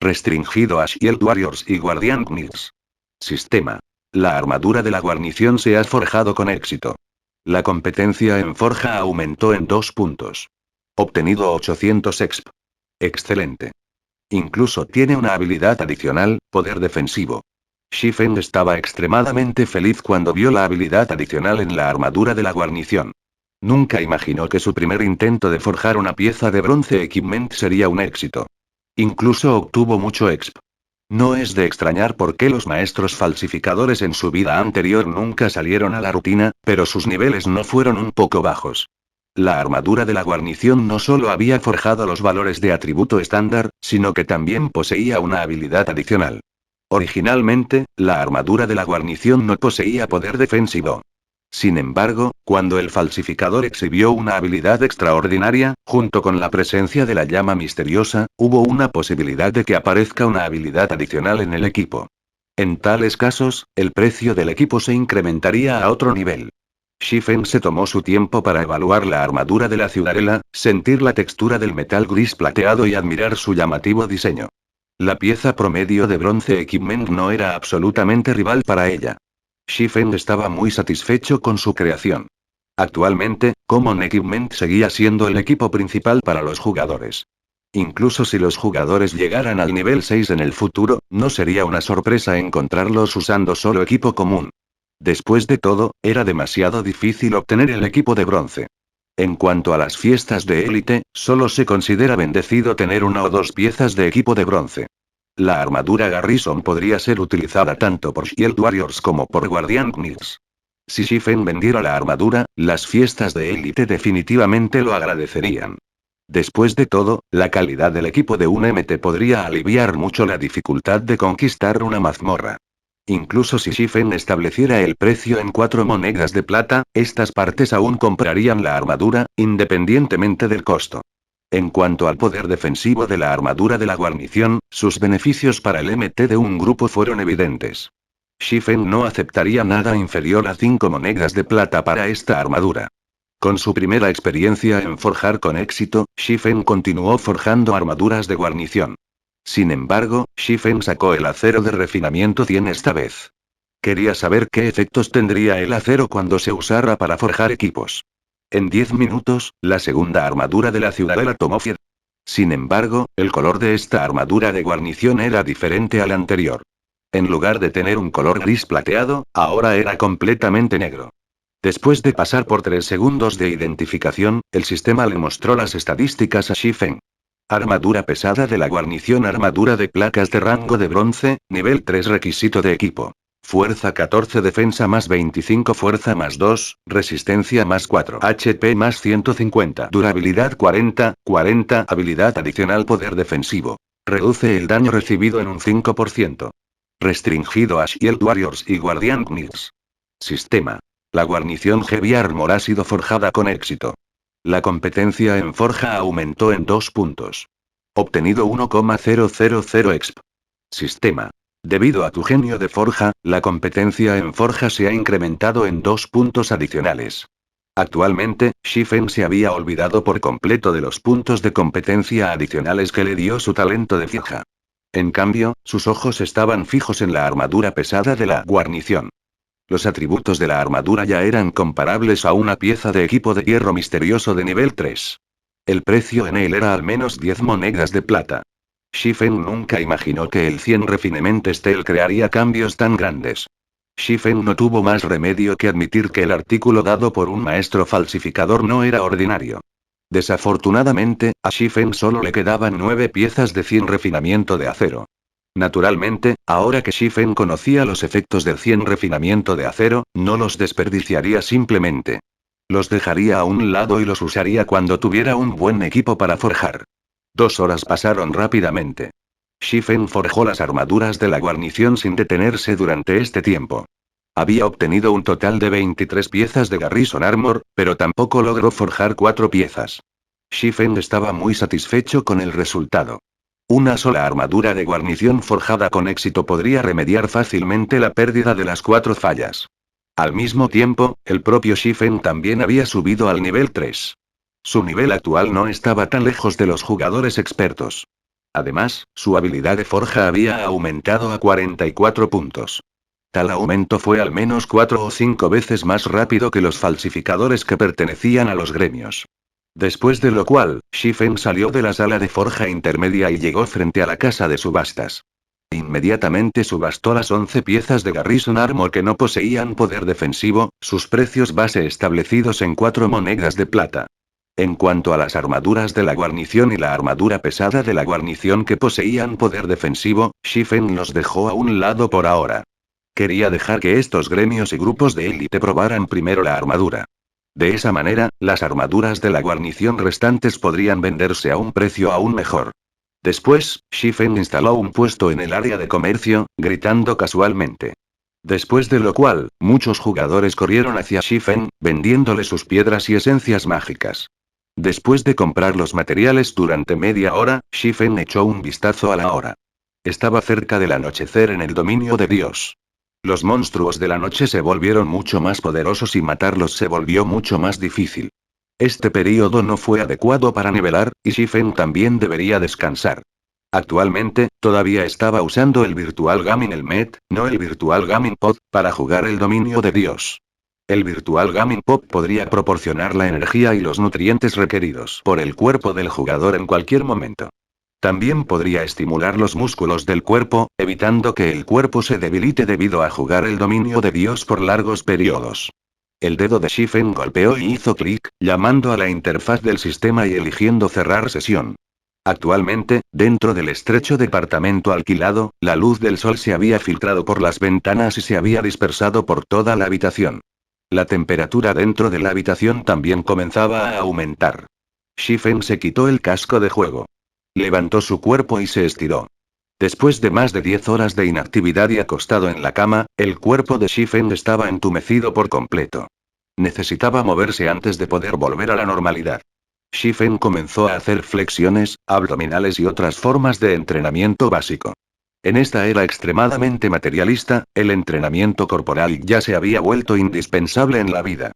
Restringido a Shield Warriors y Guardian Knights. Sistema. La armadura de la guarnición se ha forjado con éxito. La competencia en forja aumentó en 2 puntos. Obtenido 800 exp. Excelente. Incluso tiene una habilidad adicional, poder defensivo. Shifen estaba extremadamente feliz cuando vio la habilidad adicional en la armadura de la guarnición. Nunca imaginó que su primer intento de forjar una pieza de bronce equipment sería un éxito. Incluso obtuvo mucho exp. No es de extrañar por qué los maestros falsificadores en su vida anterior nunca salieron a la rutina, pero sus niveles no fueron un poco bajos. La armadura de la guarnición no solo había forjado los valores de atributo estándar, sino que también poseía una habilidad adicional. Originalmente, la armadura de la guarnición no poseía poder defensivo. Sin embargo, cuando el falsificador exhibió una habilidad extraordinaria, junto con la presencia de la llama misteriosa, hubo una posibilidad de que aparezca una habilidad adicional en el equipo. En tales casos, el precio del equipo se incrementaría a otro nivel. Shifen se tomó su tiempo para evaluar la armadura de la ciudadela, sentir la textura del metal gris plateado y admirar su llamativo diseño. La pieza promedio de bronce Equipment no era absolutamente rival para ella. Shifen estaba muy satisfecho con su creación. Actualmente, Common Equipment seguía siendo el equipo principal para los jugadores. Incluso si los jugadores llegaran al nivel 6 en el futuro, no sería una sorpresa encontrarlos usando solo equipo común. Después de todo, era demasiado difícil obtener el equipo de bronce. En cuanto a las fiestas de élite, solo se considera bendecido tener una o dos piezas de equipo de bronce. La armadura Garrison podría ser utilizada tanto por Shield Warriors como por Guardian Knights. Si Shifen vendiera la armadura, las fiestas de élite definitivamente lo agradecerían. Después de todo, la calidad del equipo de un MT podría aliviar mucho la dificultad de conquistar una mazmorra. Incluso si Shifen estableciera el precio en 4 monedas de plata, estas partes aún comprarían la armadura, independientemente del costo. En cuanto al poder defensivo de la armadura de la guarnición, sus beneficios para el MT de un grupo fueron evidentes. Shifen no aceptaría nada inferior a 5 monedas de plata para esta armadura. Con su primera experiencia en forjar con éxito, Shifen continuó forjando armaduras de guarnición. Sin embargo, Shifen sacó el acero de refinamiento 100 esta vez. Quería saber qué efectos tendría el acero cuando se usara para forjar equipos. En 10 minutos, la segunda armadura de la ciudadela tomó fiebre. Sin embargo, el color de esta armadura de guarnición era diferente al anterior. En lugar de tener un color gris plateado, ahora era completamente negro. Después de pasar por 3 segundos de identificación, el sistema le mostró las estadísticas a Shifen. Armadura pesada de la guarnición, armadura de placas de rango de bronce, nivel 3, requisito de equipo. Fuerza 14, defensa más 25, fuerza más 2, resistencia más 4, HP más 150, durabilidad 40, habilidad adicional, poder defensivo. Reduce el daño recibido en un 5%. Restringido a Shield Warriors y Guardian Knights. Sistema. La guarnición Heavy Armor ha sido forjada con éxito. La competencia en forja aumentó en 2 puntos. Obtenido 1,000 exp. Sistema. Debido a tu genio de forja, la competencia en forja se ha incrementado en 2 puntos adicionales. Actualmente, Shifen se había olvidado por completo de los puntos de competencia adicionales que le dio su talento de forja. En cambio, sus ojos estaban fijos en la armadura pesada de la guarnición. Los atributos de la armadura ya eran comparables a una pieza de equipo de hierro misterioso de nivel 3. El precio en él era al menos 10 monedas de plata. Shifen nunca imaginó que el 100 Refinement Steel crearía cambios tan grandes. Shifen no tuvo más remedio que admitir que el artículo dado por un maestro falsificador no era ordinario. Desafortunadamente, a Shifen solo le quedaban 9 piezas de 100 refinamiento de acero. Naturalmente, ahora que Shifen conocía los efectos del 100 refinamiento de acero, no los desperdiciaría simplemente. Los dejaría a un lado y los usaría cuando tuviera un buen equipo para forjar. 2 horas pasaron rápidamente. Shifen forjó las armaduras de la guarnición sin detenerse durante este tiempo. Había obtenido un total de 23 piezas de Garrison Armor, pero tampoco logró forjar 4 piezas. Shifen estaba muy satisfecho con el resultado. Una sola armadura de guarnición forjada con éxito podría remediar fácilmente la pérdida de las 4 fallas. Al mismo tiempo, el propio Shifen también había subido al nivel 3. Su nivel actual no estaba tan lejos de los jugadores expertos. Además, su habilidad de forja había aumentado a 44 puntos. Tal aumento fue al menos 4 o 5 veces más rápido que los falsificadores que pertenecían a los gremios. Después de lo cual, Shifen salió de la sala de forja intermedia y llegó frente a la casa de subastas. Inmediatamente subastó las 11 piezas de Garrison Armor que no poseían poder defensivo, sus precios base establecidos en 4 monedas de plata. En cuanto a las armaduras de la guarnición y la armadura pesada de la guarnición que poseían poder defensivo, Shifen los dejó a un lado por ahora. Quería dejar que estos gremios y grupos de élite probaran primero la armadura. De esa manera, las armaduras de la guarnición restantes podrían venderse a un precio aún mejor. Después, Shifen instaló un puesto en el área de comercio, gritando casualmente. Después de lo cual, muchos jugadores corrieron hacia Shifen, vendiéndole sus piedras y esencias mágicas. Después de comprar los materiales durante media hora, Shifen echó un vistazo a la hora. Estaba cerca del anochecer en el dominio de Dios. Los monstruos de la noche se volvieron mucho más poderosos y matarlos se volvió mucho más difícil. Este período no fue adecuado para nivelar, y Shifen también debería descansar. Actualmente, todavía estaba usando el Virtual Gaming Helmet, no el Virtual Gaming Pod, para jugar el dominio de Dios. El Virtual Gaming Pod podría proporcionar la energía y los nutrientes requeridos por el cuerpo del jugador en cualquier momento. También podría estimular los músculos del cuerpo, evitando que el cuerpo se debilite debido a jugar el dominio de Dios por largos periodos. El dedo de Shifen golpeó y hizo clic, llamando a la interfaz del sistema y eligiendo cerrar sesión. Actualmente, dentro del estrecho departamento alquilado, la luz del sol se había filtrado por las ventanas y se había dispersado por toda la habitación. La temperatura dentro de la habitación también comenzaba a aumentar. Shifen se quitó el casco de juego. Levantó su cuerpo y se estiró. Después de más de 10 horas de inactividad y acostado en la cama, el cuerpo de Shifen estaba entumecido por completo. Necesitaba moverse antes de poder volver a la normalidad. Shifen comenzó a hacer flexiones, abdominales y otras formas de entrenamiento básico. En esta era extremadamente materialista, el entrenamiento corporal ya se había vuelto indispensable en la vida.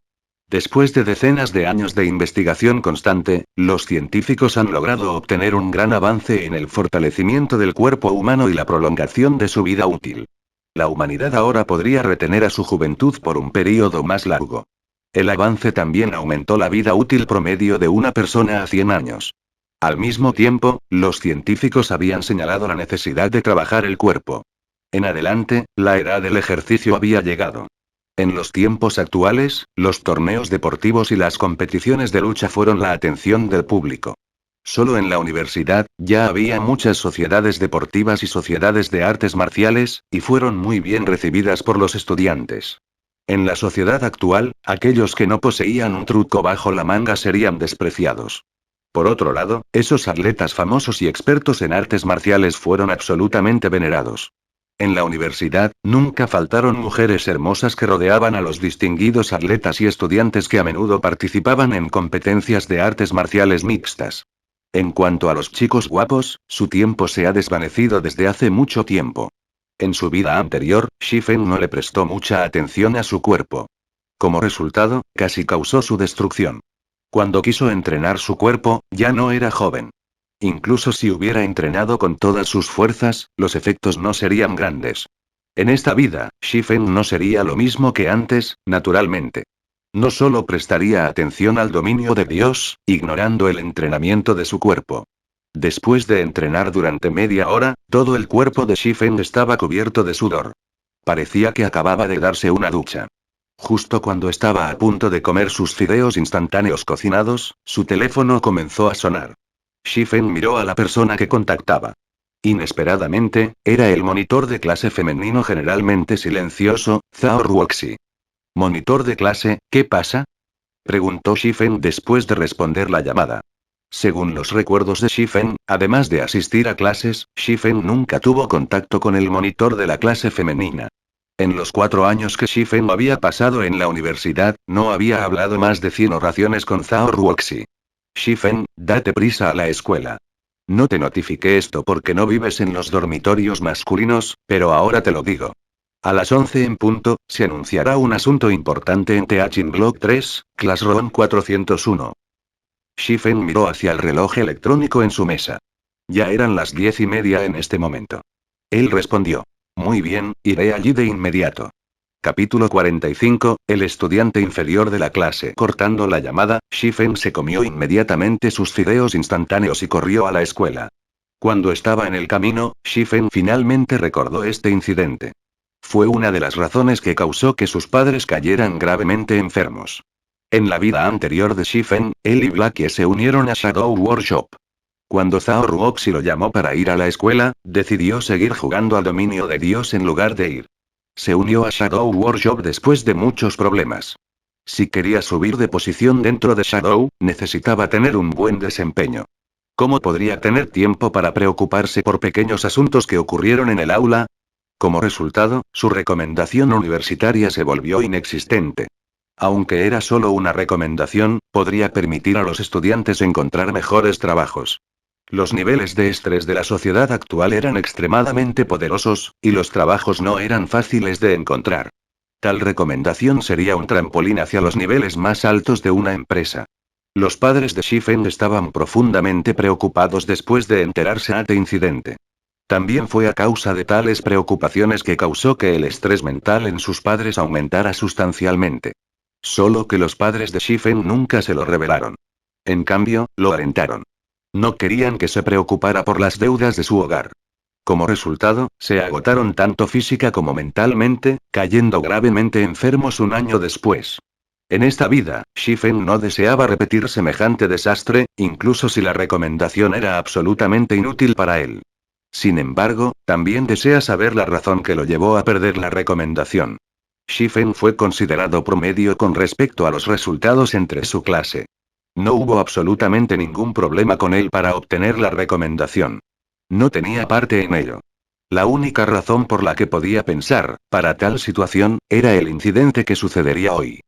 Después de decenas de años de investigación constante, los científicos han logrado obtener un gran avance en el fortalecimiento del cuerpo humano y la prolongación de su vida útil. La humanidad ahora podría retener a su juventud por un período más largo. El avance también aumentó la vida útil promedio de una persona a 100 años. Al mismo tiempo, los científicos habían señalado la necesidad de trabajar el cuerpo. En adelante, la era del ejercicio había llegado. En los tiempos actuales, los torneos deportivos y las competiciones de lucha fueron la atención del público. Solo en la universidad, ya había muchas sociedades deportivas y sociedades de artes marciales, y fueron muy bien recibidas por los estudiantes. En la sociedad actual, aquellos que no poseían un truco bajo la manga serían despreciados. Por otro lado, esos atletas famosos y expertos en artes marciales fueron absolutamente venerados. En la universidad, nunca faltaron mujeres hermosas que rodeaban a los distinguidos atletas y estudiantes que a menudo participaban en competencias de artes marciales mixtas. En cuanto a los chicos guapos, su tiempo se ha desvanecido desde hace mucho tiempo. En su vida anterior, Shifen no le prestó mucha atención a su cuerpo. Como resultado, casi causó su destrucción. Cuando quiso entrenar su cuerpo, ya no era joven. Incluso si hubiera entrenado con todas sus fuerzas, los efectos no serían grandes. En esta vida, Shifen no sería lo mismo que antes, naturalmente. No solo prestaría atención al dominio de Dios, ignorando el entrenamiento de su cuerpo. Después de entrenar durante media hora, todo el cuerpo de Shifen estaba cubierto de sudor. Parecía que acababa de darse una ducha. Justo cuando estaba a punto de comer sus fideos instantáneos cocinados, su teléfono comenzó a sonar. Shifen miró a la persona que contactaba. Inesperadamente, era el monitor de clase femenino generalmente silencioso, Zhao Ruoxi. ¿Monitor de clase, qué pasa? Preguntó Shifen después de responder la llamada. Según los recuerdos de Shifen, además de asistir a clases, Shifen nunca tuvo contacto con el monitor de la clase femenina. En los 4 años que Shifen había pasado en la universidad, no había hablado más de 100 oraciones con Zhao Ruoxi. Shifen, date prisa a la escuela. No te notifiqué esto porque no vives en los dormitorios masculinos, pero ahora te lo digo. A las 11 en punto, se anunciará un asunto importante en Teaching Block 3, Classroom 401. Shifen miró hacia el reloj electrónico en su mesa. Ya eran las 10:30 en este momento. Él respondió. Muy bien, iré allí de inmediato. Capítulo 45, el estudiante inferior de la clase. Cortando la llamada, Shifen se comió inmediatamente sus fideos instantáneos y corrió a la escuela. Cuando estaba en el camino, Shifen finalmente recordó este incidente. Fue una de las razones que causó que sus padres cayeran gravemente enfermos. En la vida anterior de Shifen, él y Blackie se unieron a Shadow Workshop. Cuando Zhao Ruoxi lo llamó para ir a la escuela, decidió seguir jugando al dominio de Dios en lugar de ir. Se unió a Shadow Workshop después de muchos problemas. Si quería subir de posición dentro de Shadow, necesitaba tener un buen desempeño. ¿Cómo podría tener tiempo para preocuparse por pequeños asuntos que ocurrieron en el aula? Como resultado, su recomendación universitaria se volvió inexistente. Aunque era solo una recomendación, podría permitir a los estudiantes encontrar mejores trabajos. Los niveles de estrés de la sociedad actual eran extremadamente poderosos, y los trabajos no eran fáciles de encontrar. Tal recomendación sería un trampolín hacia los niveles más altos de una empresa. Los padres de Shifen estaban profundamente preocupados después de enterarse de este incidente. También fue a causa de tales preocupaciones que causó que el estrés mental en sus padres aumentara sustancialmente. Solo que los padres de Shifen nunca se lo revelaron. En cambio, lo alentaron. No querían que se preocupara por las deudas de su hogar. Como resultado, se agotaron tanto física como mentalmente, cayendo gravemente enfermos un año después. En esta vida, Shifen no deseaba repetir semejante desastre, incluso si la recomendación era absolutamente inútil para él. Sin embargo, también desea saber la razón que lo llevó a perder la recomendación. Shifen fue considerado promedio con respecto a los resultados entre su clase. No hubo absolutamente ningún problema con él para obtener la recomendación. No tenía parte en ello. La única razón por la que podía pensar, para tal situación, era el incidente que sucedería hoy.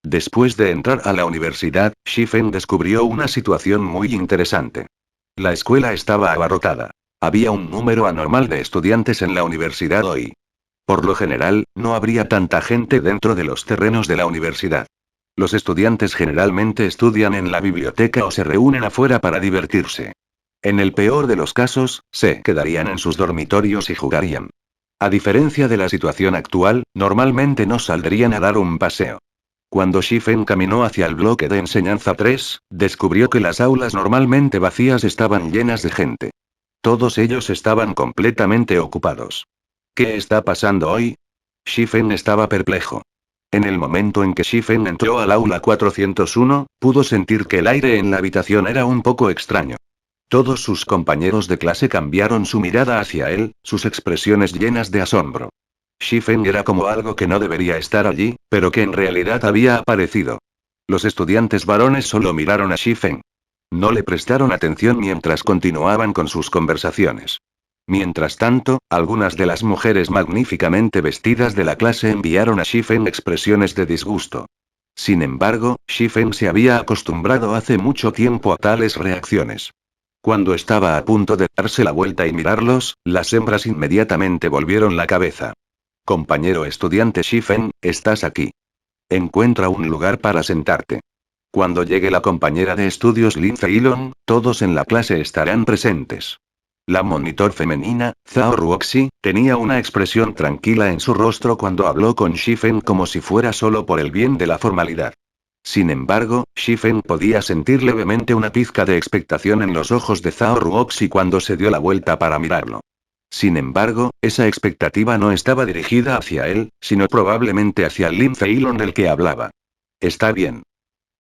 Después de entrar a la universidad, Shifen descubrió una situación muy interesante. La escuela estaba abarrotada. Había un número anormal de estudiantes en la universidad hoy. Por lo general, no habría tanta gente dentro de los terrenos de la universidad. Los estudiantes generalmente estudian en la biblioteca o se reúnen afuera para divertirse. En el peor de los casos, se quedarían en sus dormitorios y jugarían. A diferencia de la situación actual, normalmente no saldrían a dar un paseo. Cuando Shifen caminó hacia el bloque de enseñanza 3, descubrió que las aulas normalmente vacías estaban llenas de gente. Todos ellos estaban completamente ocupados. ¿Qué está pasando hoy? Shifen estaba perplejo. En el momento en que Shifen entró al aula 401, pudo sentir que el aire en la habitación era un poco extraño. Todos sus compañeros de clase cambiaron su mirada hacia él, sus expresiones llenas de asombro. Shifen era como algo que no debería estar allí, pero que en realidad había aparecido. Los estudiantes varones solo miraron a Shifen. No le prestaron atención mientras continuaban con sus conversaciones. Mientras tanto, algunas de las mujeres magníficamente vestidas de la clase enviaron a Shifen expresiones de disgusto. Sin embargo, Shifen se había acostumbrado hace mucho tiempo a tales reacciones. Cuando estaba a punto de darse la vuelta y mirarlos, las hembras inmediatamente volvieron la cabeza. Compañero estudiante Shifen, estás aquí. Encuentra un lugar para sentarte. Cuando llegue la compañera de estudios Lindsay Elon, todos en la clase estarán presentes. La monitor femenina, Zhao Ruoxi, tenía una expresión tranquila en su rostro cuando habló con Shifen como si fuera solo por el bien de la formalidad. Sin embargo, Shifen podía sentir levemente una pizca de expectación en los ojos de Zhao Ruoxi cuando se dio la vuelta para mirarlo. Sin embargo, esa expectativa no estaba dirigida hacia él, sino probablemente hacia Lindsay Elon del que hablaba. Está bien.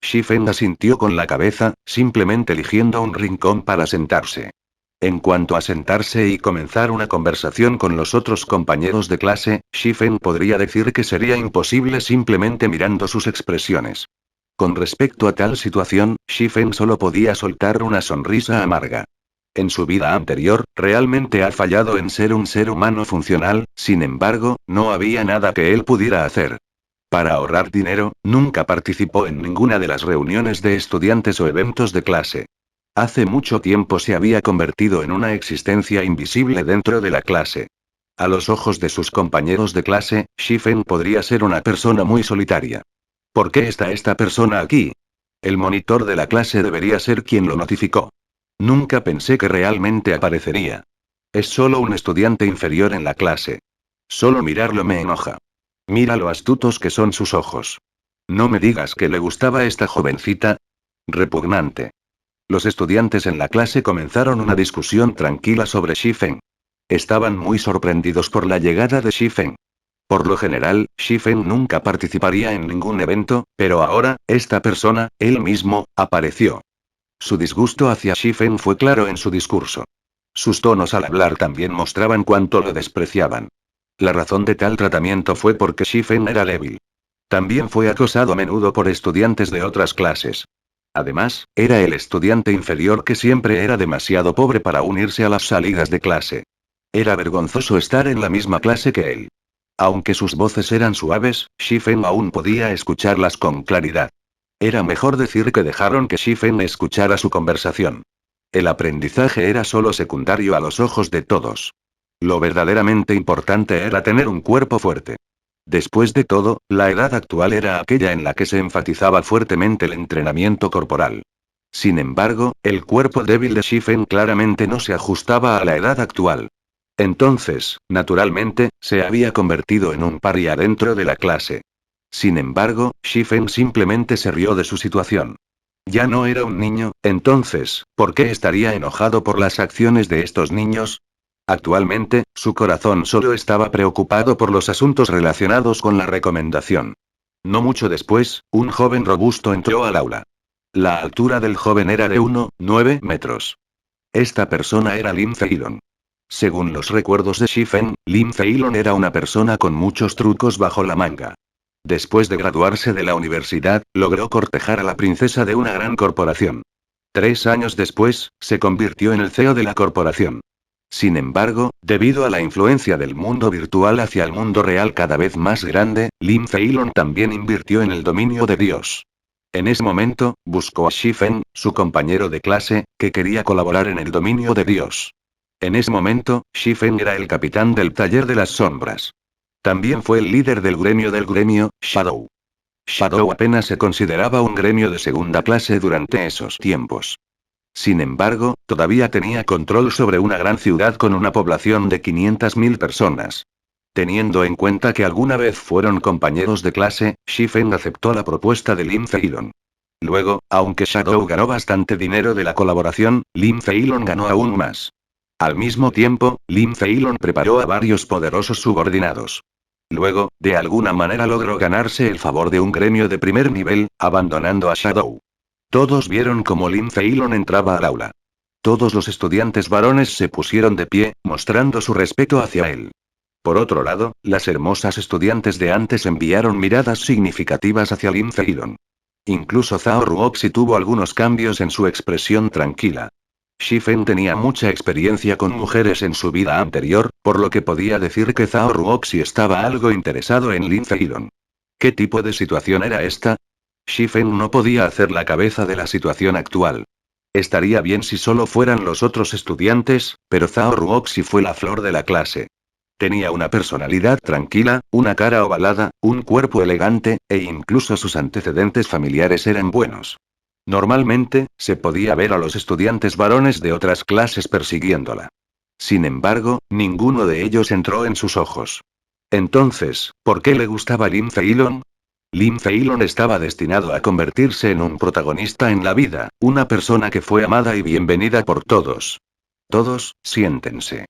Shifen asintió con la cabeza, simplemente eligiendo un rincón para sentarse. En cuanto a sentarse y comenzar una conversación con los otros compañeros de clase, Shifen podría decir que sería imposible simplemente mirando sus expresiones. Con respecto a tal situación, Shifen solo podía soltar una sonrisa amarga. En su vida anterior, realmente ha fallado en ser un ser humano funcional, sin embargo, no había nada que él pudiera hacer. Para ahorrar dinero, nunca participó en ninguna de las reuniones de estudiantes o eventos de clase. Hace mucho tiempo se había convertido en una existencia invisible dentro de la clase. A los ojos de sus compañeros de clase, Shifen podría ser una persona muy solitaria. ¿Por qué está esta persona aquí? El monitor de la clase debería ser quien lo notificó. Nunca pensé que realmente aparecería. Es solo un estudiante inferior en la clase. Solo mirarlo me enoja. Mira lo astutos que son sus ojos. No me digas que le gustaba esta jovencita. Repugnante. Los estudiantes en la clase comenzaron una discusión tranquila sobre Shifen. Estaban muy sorprendidos por la llegada de Shifen. Por lo general, Shifen nunca participaría en ningún evento, pero ahora, esta persona, él mismo, apareció. Su disgusto hacia Shifen fue claro en su discurso. Sus tonos al hablar también mostraban cuánto lo despreciaban. La razón de tal tratamiento fue porque Shifen era débil. También fue acosado a menudo por estudiantes de otras clases. Además, era el estudiante inferior que siempre era demasiado pobre para unirse a las salidas de clase. Era vergonzoso estar en la misma clase que él. Aunque sus voces eran suaves, Shifen aún podía escucharlas con claridad. Era mejor decir que dejaron que Shifen escuchara su conversación. El aprendizaje era solo secundario a los ojos de todos. Lo verdaderamente importante era tener un cuerpo fuerte. Después de todo, la edad actual era aquella en la que se enfatizaba fuertemente el entrenamiento corporal. Sin embargo, el cuerpo débil de Shifen claramente no se ajustaba a la edad actual. Entonces, naturalmente, se había convertido en un paria dentro de la clase. Sin embargo, Shifen simplemente se rió de su situación. Ya no era un niño, entonces, ¿por qué estaría enojado por las acciones de estos niños? Actualmente, su corazón solo estaba preocupado por los asuntos relacionados con la recomendación. No mucho después, un joven robusto entró al aula. La altura del joven era de 1,9 metros. Esta persona era Lin Feilong. Según los recuerdos de Shifen, Lin Feilong era una persona con muchos trucos bajo la manga. Después de graduarse de la universidad, logró cortejar a la princesa de una gran corporación. 3 años después, se convirtió en el CEO de la corporación. Sin embargo, debido a la influencia del mundo virtual hacia el mundo real cada vez más grande, Lin Feilong también invirtió en el dominio de Dios. En ese momento, buscó a Shifen, su compañero de clase, que quería colaborar en el dominio de Dios. En ese momento, Shifen era el capitán del taller de las sombras. También fue el líder del gremio, Shadow. Shadow apenas se consideraba un gremio de segunda clase durante esos tiempos. Sin embargo, todavía tenía control sobre una gran ciudad con una población de 500.000 personas. Teniendo en cuenta que alguna vez fueron compañeros de clase, Shifen aceptó la propuesta de Lin Feilong. Luego, aunque Shadow ganó bastante dinero de la colaboración, Lin Feilong ganó aún más. Al mismo tiempo, Lin Feilong preparó a varios poderosos subordinados. Luego, de alguna manera logró ganarse el favor de un gremio de primer nivel, abandonando a Shadow. Todos vieron cómo Lin Feilong entraba al aula. Todos los estudiantes varones se pusieron de pie, mostrando su respeto hacia él. Por otro lado, las hermosas estudiantes de antes enviaron miradas significativas hacia Lin Feilong. Incluso Zhao Ruoxi tuvo algunos cambios en su expresión tranquila. Shifen tenía mucha experiencia con mujeres en su vida anterior, por lo que podía decir que Zhao Ruoxi estaba algo interesado en Lin Feilong. ¿Qué tipo de situación era esta? Shifen no podía hacer la cabeza de la situación actual. Estaría bien si solo fueran los otros estudiantes, pero Zhao Ruoxi fue la flor de la clase. Tenía una personalidad tranquila, una cara ovalada, un cuerpo elegante, e incluso sus antecedentes familiares eran buenos. Normalmente, se podía ver a los estudiantes varones de otras clases persiguiéndola. Sin embargo, ninguno de ellos entró en sus ojos. Entonces, ¿por qué le gustaba Lin Feilong? Lin Feilong estaba destinado a convertirse en un protagonista en la vida, una persona que fue amada y bienvenida por todos. Todos, siéntense.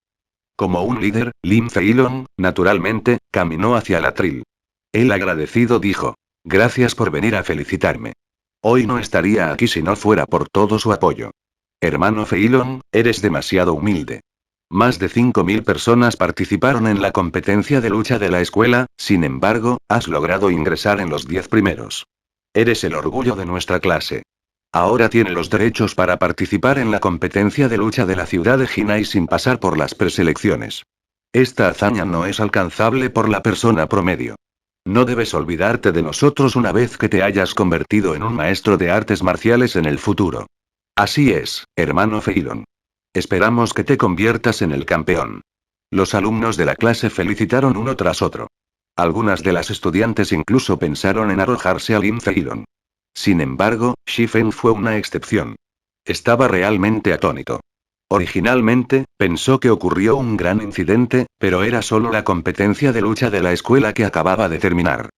Como un líder, Lin Feilong, naturalmente, caminó hacia el atril. El agradecido dijo: gracias por venir a felicitarme. Hoy no estaría aquí si no fuera por todo su apoyo. Hermano Feilong, eres demasiado humilde. Más de 5.000 personas participaron en la competencia de lucha de la escuela, sin embargo, has logrado ingresar en los 10 primeros. Eres el orgullo de nuestra clase. Ahora tiene los derechos para participar en la competencia de lucha de la ciudad de Jinai sin pasar por las preselecciones. Esta hazaña no es alcanzable por la persona promedio. No debes olvidarte de nosotros una vez que te hayas convertido en un maestro de artes marciales en el futuro. Así es, hermano Feilong. Esperamos que te conviertas en el campeón. Los alumnos de la clase felicitaron uno tras otro. Algunas de las estudiantes incluso pensaron en arrojarse a Lin Feilong. Sin embargo, Shifen fue una excepción. Estaba realmente atónito. Originalmente, pensó que ocurrió un gran incidente, pero era solo la competencia de lucha de la escuela que acababa de terminar.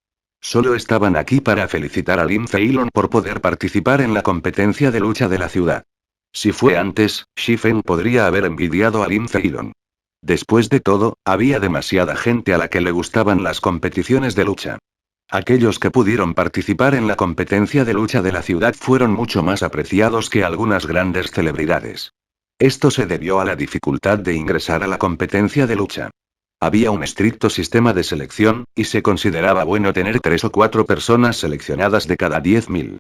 Solo estaban aquí para felicitar a Lin Feilong por poder participar en la competencia de lucha de la ciudad. Si fue antes, Shifen podría haber envidiado a Lin Feilong. Después de todo, había demasiada gente a la que le gustaban las competiciones de lucha. Aquellos que pudieron participar en la competencia de lucha de la ciudad fueron mucho más apreciados que algunas grandes celebridades. Esto se debió a la dificultad de ingresar a la competencia de lucha. Había un estricto sistema de selección, y se consideraba bueno tener 3 o 4 personas seleccionadas de cada 10.000.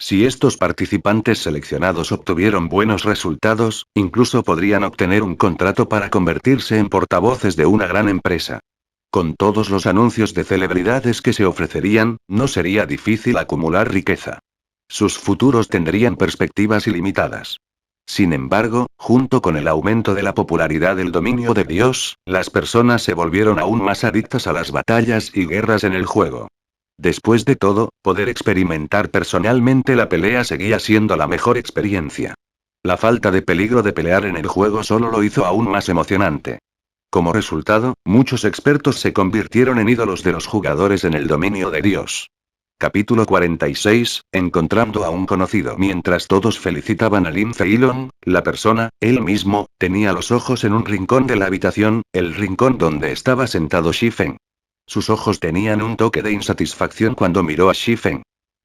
Si estos participantes seleccionados obtuvieron buenos resultados, incluso podrían obtener un contrato para convertirse en portavoces de una gran empresa. Con todos los anuncios de celebridades que se ofrecerían, no sería difícil acumular riqueza. Sus futuros tendrían perspectivas ilimitadas. Sin embargo, junto con el aumento de la popularidad del dominio de Dios, las personas se volvieron aún más adictas a las batallas y guerras en el juego. Después de todo, poder experimentar personalmente la pelea seguía siendo la mejor experiencia. La falta de peligro de pelear en el juego solo lo hizo aún más emocionante. Como resultado, muchos expertos se convirtieron en ídolos de los jugadores en el dominio de Dios. Capítulo 46, encontrando a un conocido. Mientras todos felicitaban a Lin Feilong, la persona, él mismo, tenía los ojos en un rincón de la habitación, el rincón donde estaba sentado Shifeng. Sus ojos tenían un toque de insatisfacción cuando miró a Shifeng.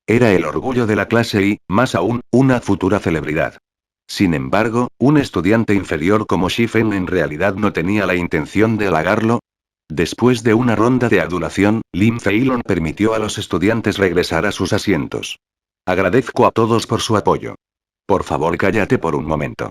Era el orgullo de la clase y, más aún, una futura celebridad. Sin embargo, un estudiante inferior como Shifeng en realidad no tenía la intención de halagarlo. Después de una ronda de adulación, Lin Feilong permitió a los estudiantes regresar a sus asientos. Agradezco a todos por su apoyo. Por favor, cállate por un momento.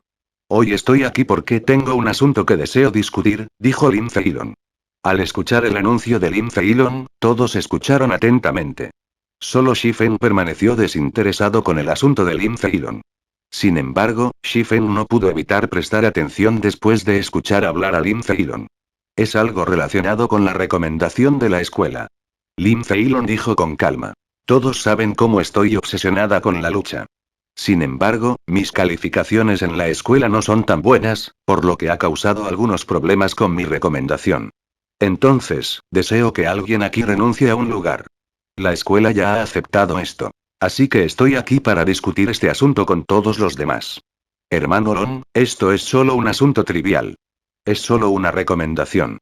Hoy estoy aquí porque tengo un asunto que deseo discutir, dijo Lin Feilong. Al escuchar el anuncio de Lin Feilong, todos escucharon atentamente. Solo Shifeng permaneció desinteresado con el asunto de Lin Feilong. Sin embargo, Shifeng no pudo evitar prestar atención después de escuchar hablar a Lin Feilong. Es algo relacionado con la recomendación de la escuela. Lin Feilong dijo con calma. Todos saben cómo estoy obsesionada con la lucha. Sin embargo, mis calificaciones en la escuela no son tan buenas, por lo que ha causado algunos problemas con mi recomendación. Entonces, deseo que alguien aquí renuncie a un lugar. La escuela ya ha aceptado esto. Así que estoy aquí para discutir este asunto con todos los demás. Hermano Lon, esto es solo un asunto trivial. Es solo una recomendación.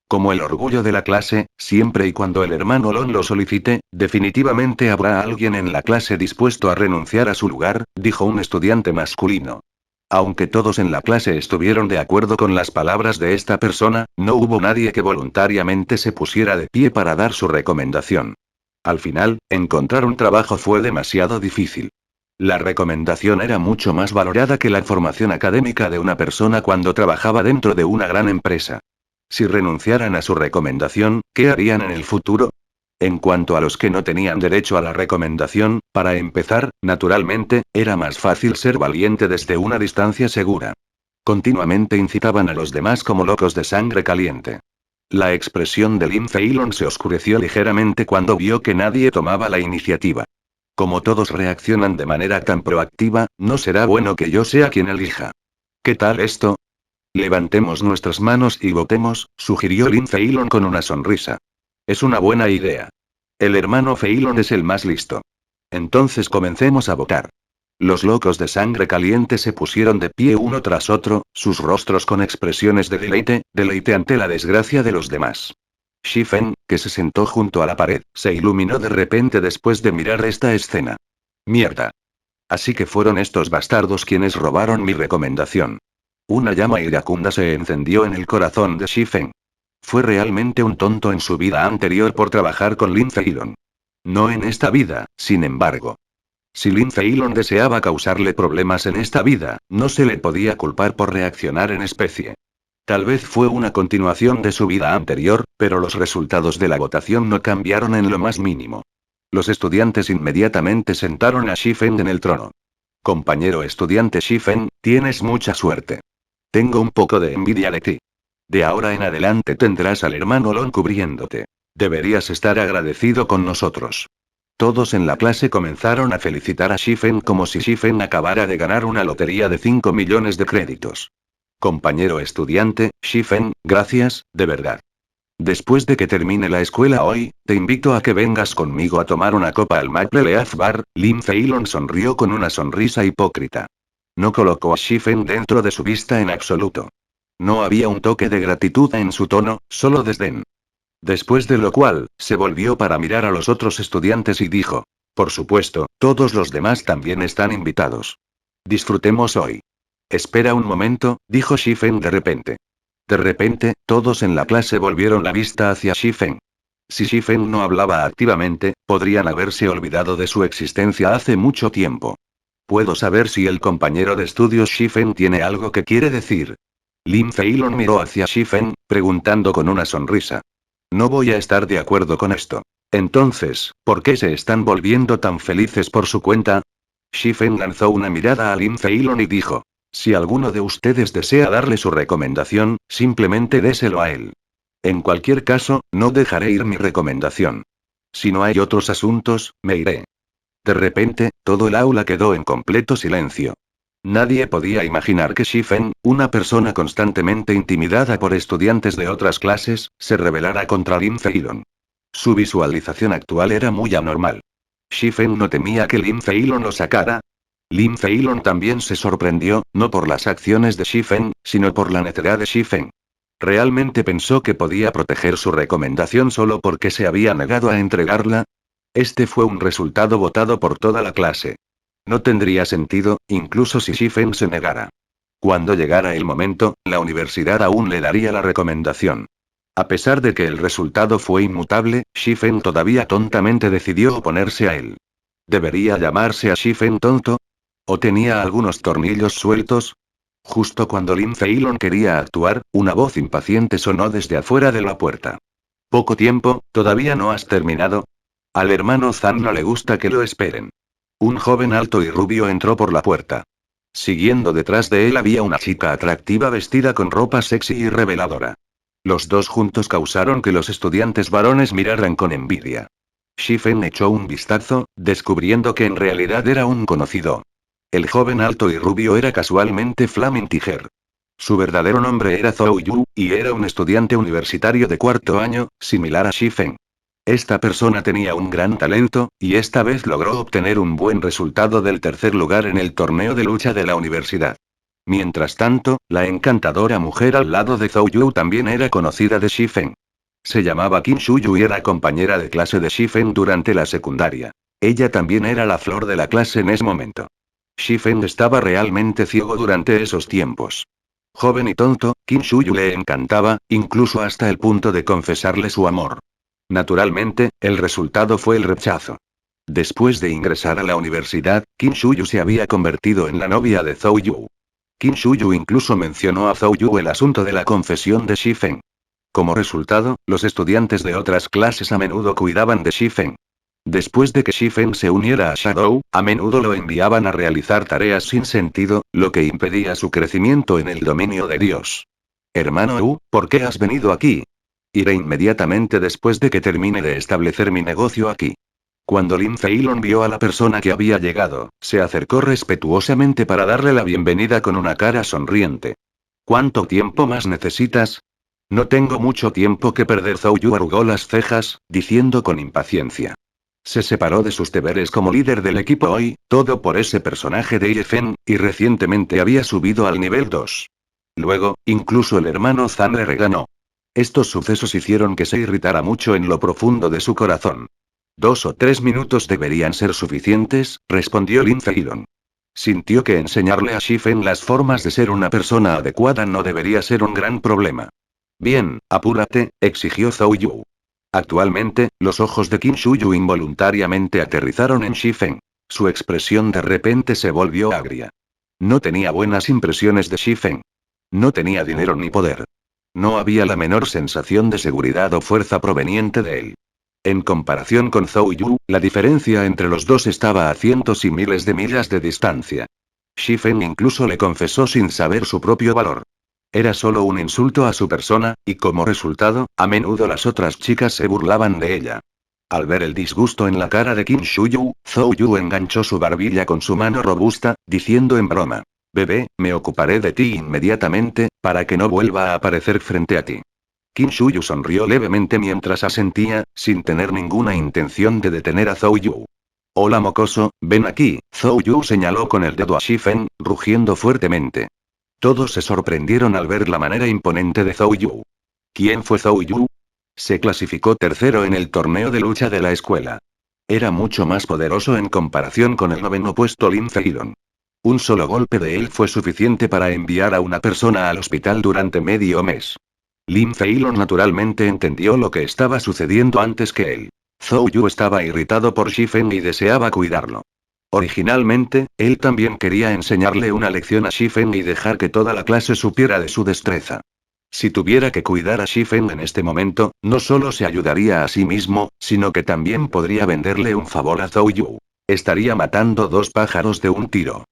Como el orgullo de la clase, siempre y cuando el hermano Lon lo solicite, definitivamente habrá alguien en la clase dispuesto a renunciar a su lugar, dijo un estudiante masculino. Aunque todos en la clase estuvieron de acuerdo con las palabras de esta persona, no hubo nadie que voluntariamente se pusiera de pie para dar su recomendación. Al final, encontrar un trabajo fue demasiado difícil. La recomendación era mucho más valorada que la formación académica de una persona cuando trabajaba dentro de una gran empresa. Si renunciaran a su recomendación, ¿qué harían en el futuro? En cuanto a los que no tenían derecho a la recomendación, para empezar, naturalmente, era más fácil ser valiente desde una distancia segura. Continuamente incitaban a los demás como locos de sangre caliente. La expresión de Lin Feilong se oscureció ligeramente cuando vio que nadie tomaba la iniciativa. Como todos reaccionan de manera tan proactiva, no será bueno que yo sea quien elija. ¿Qué tal esto? Levantemos nuestras manos y votemos, sugirió Lin Feilong con una sonrisa. Es una buena idea. El hermano Feilong es el más listo. Entonces comencemos a votar. Los locos de sangre caliente se pusieron de pie uno tras otro, sus rostros con expresiones de deleite ante la desgracia de los demás. Shifeng, que se sentó junto a la pared, se iluminó de repente después de mirar esta escena. Mierda. Así que fueron estos bastardos quienes robaron mi recomendación. Una llama iracunda se encendió en el corazón de Shifeng. Fue realmente un tonto en su vida anterior por trabajar con Lin Feilong. No en esta vida, sin embargo. Si Lin Feilong deseaba causarle problemas en esta vida, no se le podía culpar por reaccionar en especie. Tal vez fue una continuación de su vida anterior, pero los resultados de la votación no cambiaron en lo más mínimo. Los estudiantes inmediatamente sentaron a Shifeng en el trono. Compañero estudiante Shifeng, tienes mucha suerte. Tengo un poco de envidia de ti. De ahora en adelante tendrás al hermano Lon cubriéndote. Deberías estar agradecido con nosotros. Todos en la clase comenzaron a felicitar a Shifeng como si Shifeng acabara de ganar una lotería de 5 millones de créditos. Compañero estudiante, Shifeng, gracias, de verdad. Después de que termine la escuela hoy, te invito a que vengas conmigo a tomar una copa al Maple Leaf Bar. Lin Feilong sonrió con una sonrisa hipócrita. No colocó a Shifeng dentro de su vista en absoluto. No había un toque de gratitud en su tono, solo desdén. Después de lo cual, se volvió para mirar a los otros estudiantes y dijo: por supuesto, todos los demás también están invitados. Disfrutemos hoy. Espera un momento, dijo Shifeng de repente. De repente, todos en la clase volvieron la vista hacia Shifeng. Si Shifen no hablaba activamente, podrían haberse olvidado de su existencia hace mucho tiempo. ¿Puedo saber si el compañero de estudios Shifen tiene algo que quiere decir? Lin Feilong miró hacia Shifen, preguntando con una sonrisa. No voy a estar de acuerdo con esto. Entonces, ¿por qué se están volviendo tan felices por su cuenta? Shifen lanzó una mirada a Lin Feilong y dijo. Si alguno de ustedes desea darle su recomendación, simplemente déselo a él. En cualquier caso, no dejaré ir mi recomendación. Si no hay otros asuntos, me iré. De repente, todo el aula quedó en completo silencio. Nadie podía imaginar que Shifen, una persona constantemente intimidada por estudiantes de otras clases, se rebelara contra Lin Feilong. Su visualización actual era muy anormal. Shifen no temía que Lin Feilong lo sacara. Lin Feilong también se sorprendió, no por las acciones de Shifen, sino por la necedad de Shifen. ¿Realmente pensó que podía proteger su recomendación solo porque se había negado a entregarla? Este fue un resultado votado por toda la clase. No tendría sentido, incluso si Shifen se negara. Cuando llegara el momento, la universidad aún le daría la recomendación. A pesar de que el resultado fue inmutable, Shifen todavía tontamente decidió oponerse a él. ¿Debería llamarse a Shifen tonto? ¿O tenía algunos tornillos sueltos? Justo cuando Lin Feilong quería actuar, una voz impaciente sonó desde afuera de la puerta. Poco tiempo, ¿todavía no has terminado? Al hermano Zhang no le gusta que lo esperen. Un joven alto y rubio entró por la puerta. Siguiendo detrás de él había una chica atractiva vestida con ropa sexy y reveladora. Los dos juntos causaron que los estudiantes varones miraran con envidia. Shifen echó un vistazo, descubriendo que en realidad era un conocido. El joven alto y rubio era casualmente Flaming Tiger. Su verdadero nombre era Zhou Yu, y era un estudiante universitario de cuarto año, similar a Shifen. Esta persona tenía un gran talento, y esta vez logró obtener un buen resultado del tercer lugar en el torneo de lucha de la universidad. Mientras tanto, la encantadora mujer al lado de Zhou Yu también era conocida de Shifen. Se llamaba Qin Shuyu y era compañera de clase de Shifen durante la secundaria. Ella también era la flor de la clase en ese momento. Shifen estaba realmente ciego durante esos tiempos. Joven y tonto, Qin Shuyu le encantaba, incluso hasta el punto de confesarle su amor. Naturalmente, el resultado fue el rechazo. Después de ingresar a la universidad, Qin Shuyu se había convertido en la novia de Zhou Yu. Qin Shuyu incluso mencionó a Zhou Yu el asunto de la confesión de Shifen. Como resultado, los estudiantes de otras clases a menudo cuidaban de Shifen. Después de que Shifen se uniera a Shadow, a menudo lo enviaban a realizar tareas sin sentido, lo que impedía su crecimiento en el dominio de Dios. Hermano Wu, ¿por qué has venido aquí? Iré inmediatamente después de que termine de establecer mi negocio aquí. Cuando Lin Feilong vio a la persona que había llegado, se acercó respetuosamente para darle la bienvenida con una cara sonriente. ¿Cuánto tiempo más necesitas? No tengo mucho tiempo que perder. Zhou Yu arrugó las cejas, diciendo con impaciencia. Se separó de sus deberes como líder del equipo hoy, todo por ese personaje de Yefen, y recientemente había subido al nivel 2. Luego, incluso el hermano Zhang le regañó. Estos sucesos hicieron que se irritara mucho en lo profundo de su corazón. 2 o 3 minutos deberían ser suficientes, respondió Lin Feilong. Sintió que enseñarle a Shifen las formas de ser una persona adecuada no debería ser un gran problema. Bien, apúrate, exigió Zhou Yu. Actualmente, los ojos de Qin Shuyu involuntariamente aterrizaron en Shifen. Su expresión de repente se volvió agria. No tenía buenas impresiones de Shifen. No tenía dinero ni poder. No había la menor sensación de seguridad o fuerza proveniente de él. En comparación con Zhou Yu, la diferencia entre los dos estaba a cientos y miles de millas de distancia. Shifen incluso le confesó sin saber su propio valor. Era solo un insulto a su persona, y como resultado, a menudo las otras chicas se burlaban de ella. Al ver el disgusto en la cara de Qin Shuyu, Zhou Yu enganchó su barbilla con su mano robusta, diciendo en broma. Bebé, me ocuparé de ti inmediatamente, para que no vuelva a aparecer frente a ti. Qin Shuyu sonrió levemente mientras asentía, sin tener ninguna intención de detener a Zhou Yu. Hola mocoso, ven aquí, Zhou Yu señaló con el dedo a Shifen, rugiendo fuertemente. Todos se sorprendieron al ver la manera imponente de Zhou Yu. ¿Quién fue Zhou Yu? Se clasificó tercero en el torneo de lucha de la escuela. Era mucho más poderoso en comparación con el noveno puesto Lin Feilong. Un solo golpe de él fue suficiente para enviar a una persona al hospital durante medio mes. Lin Feilong naturalmente entendió lo que estaba sucediendo antes que él. Zhou Yu estaba irritado por Shifen y deseaba cuidarlo. Originalmente, él también quería enseñarle una lección a Shifen y dejar que toda la clase supiera de su destreza. Si tuviera que cuidar a Shifen en este momento, no solo se ayudaría a sí mismo, sino que también podría venderle un favor a Zhou Yu. Estaría matando dos pájaros de un tiro.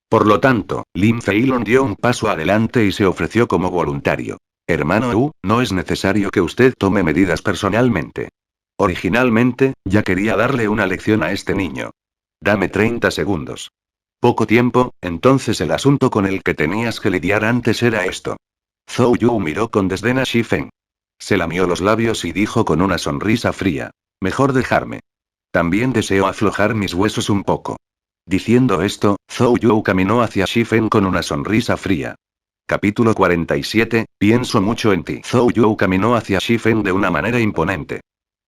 Por lo tanto, Lin Feilong dio un paso adelante y se ofreció como voluntario. Hermano Wu, no es necesario que usted tome medidas personalmente. Originalmente, ya quería darle una lección a este niño. Dame 30 segundos. Poco tiempo, entonces el asunto con el que tenías que lidiar antes era esto. Zhou Yu miró con desdén a Shifen. Se lamió los labios y dijo con una sonrisa fría. Mejor dejarme. También deseo aflojar mis huesos un poco. Diciendo esto, Zhou Yu caminó hacia Shifen con una sonrisa fría. Capítulo 47, pienso mucho en ti. Zhou Yu caminó hacia Shifen de una manera imponente.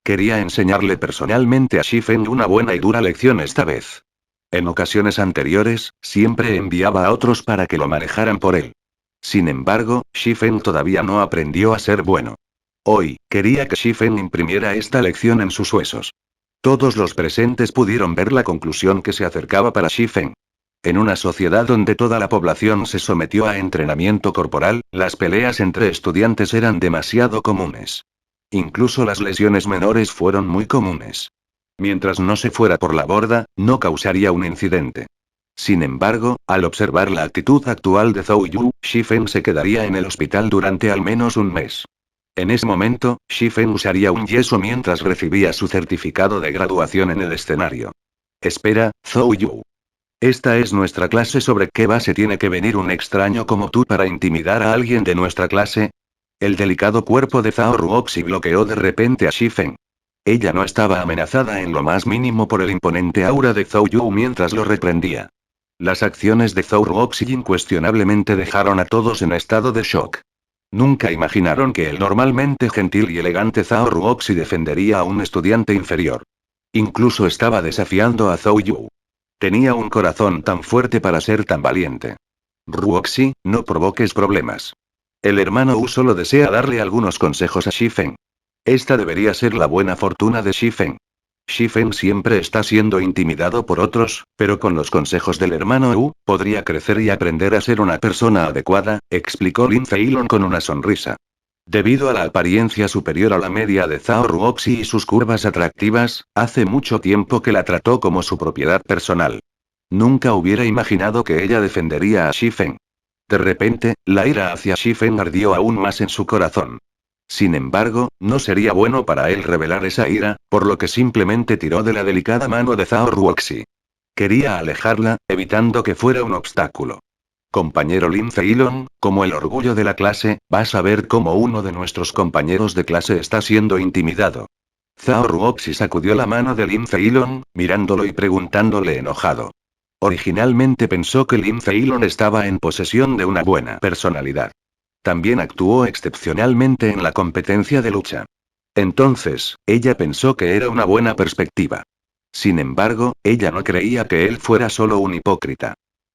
Quería enseñarle personalmente a Shifen una buena y dura lección esta vez. En ocasiones anteriores, siempre enviaba a otros para que lo manejaran por él. Sin embargo, Shifen todavía no aprendió a ser bueno. Hoy, quería que Shifen imprimiera esta lección en sus huesos. Todos los presentes pudieron ver la conclusión que se acercaba para Shifen. En una sociedad donde toda la población se sometió a entrenamiento corporal, las peleas entre estudiantes eran demasiado comunes. Incluso las lesiones menores fueron muy comunes. Mientras no se fuera por la borda, no causaría un incidente. Sin embargo, al observar la actitud actual de Zhou Yu, Shifen se quedaría en el hospital durante al menos un mes. En ese momento, Shifen usaría un yeso mientras recibía su certificado de graduación en el escenario. Espera, Zhou Yu. Esta es nuestra clase. ¿Sobre qué base tiene que venir un extraño como tú para intimidar a alguien de nuestra clase? El delicado cuerpo de Zhao Ruoxi bloqueó de repente a Shifen. Ella no estaba amenazada en lo más mínimo por el imponente aura de Zhou Yu mientras lo reprendía. Las acciones de Zhao Ruoxi incuestionablemente dejaron a todos en estado de shock. Nunca imaginaron que el normalmente gentil y elegante Zhao Ruoxi defendería a un estudiante inferior. Incluso estaba desafiando a Zhou Yu. Tenía un corazón tan fuerte para ser tan valiente. Ruoxi, no provoques problemas. El hermano Wu solo desea darle algunos consejos a Shifen. Esta debería ser la buena fortuna de Shifen. Shifen siempre está siendo intimidado por otros, pero con los consejos del hermano Wu, podría crecer y aprender a ser una persona adecuada, explicó Lin Feilong con una sonrisa. Debido a la apariencia superior a la media de Zhao Ruoxi y sus curvas atractivas, hace mucho tiempo que la trató como su propiedad personal. Nunca hubiera imaginado que ella defendería a Shifen. De repente, la ira hacia Shifen ardió aún más en su corazón. Sin embargo, no sería bueno para él revelar esa ira, por lo que simplemente tiró de la delicada mano de Zhao Ruoxi. Quería alejarla, evitando que fuera un obstáculo. Compañero Lin Feilong, como el orgullo de la clase, vas a ver cómo uno de nuestros compañeros de clase está siendo intimidado. Zhao Ruoxi sacudió la mano de Lin Feilong, mirándolo y preguntándole enojado. Originalmente pensó que Lin Feilong estaba en posesión de una buena personalidad. También actuó excepcionalmente en la competencia de lucha. Entonces, ella pensó que era una buena perspectiva. Sin embargo, ella no creía que él fuera solo un hipócrita.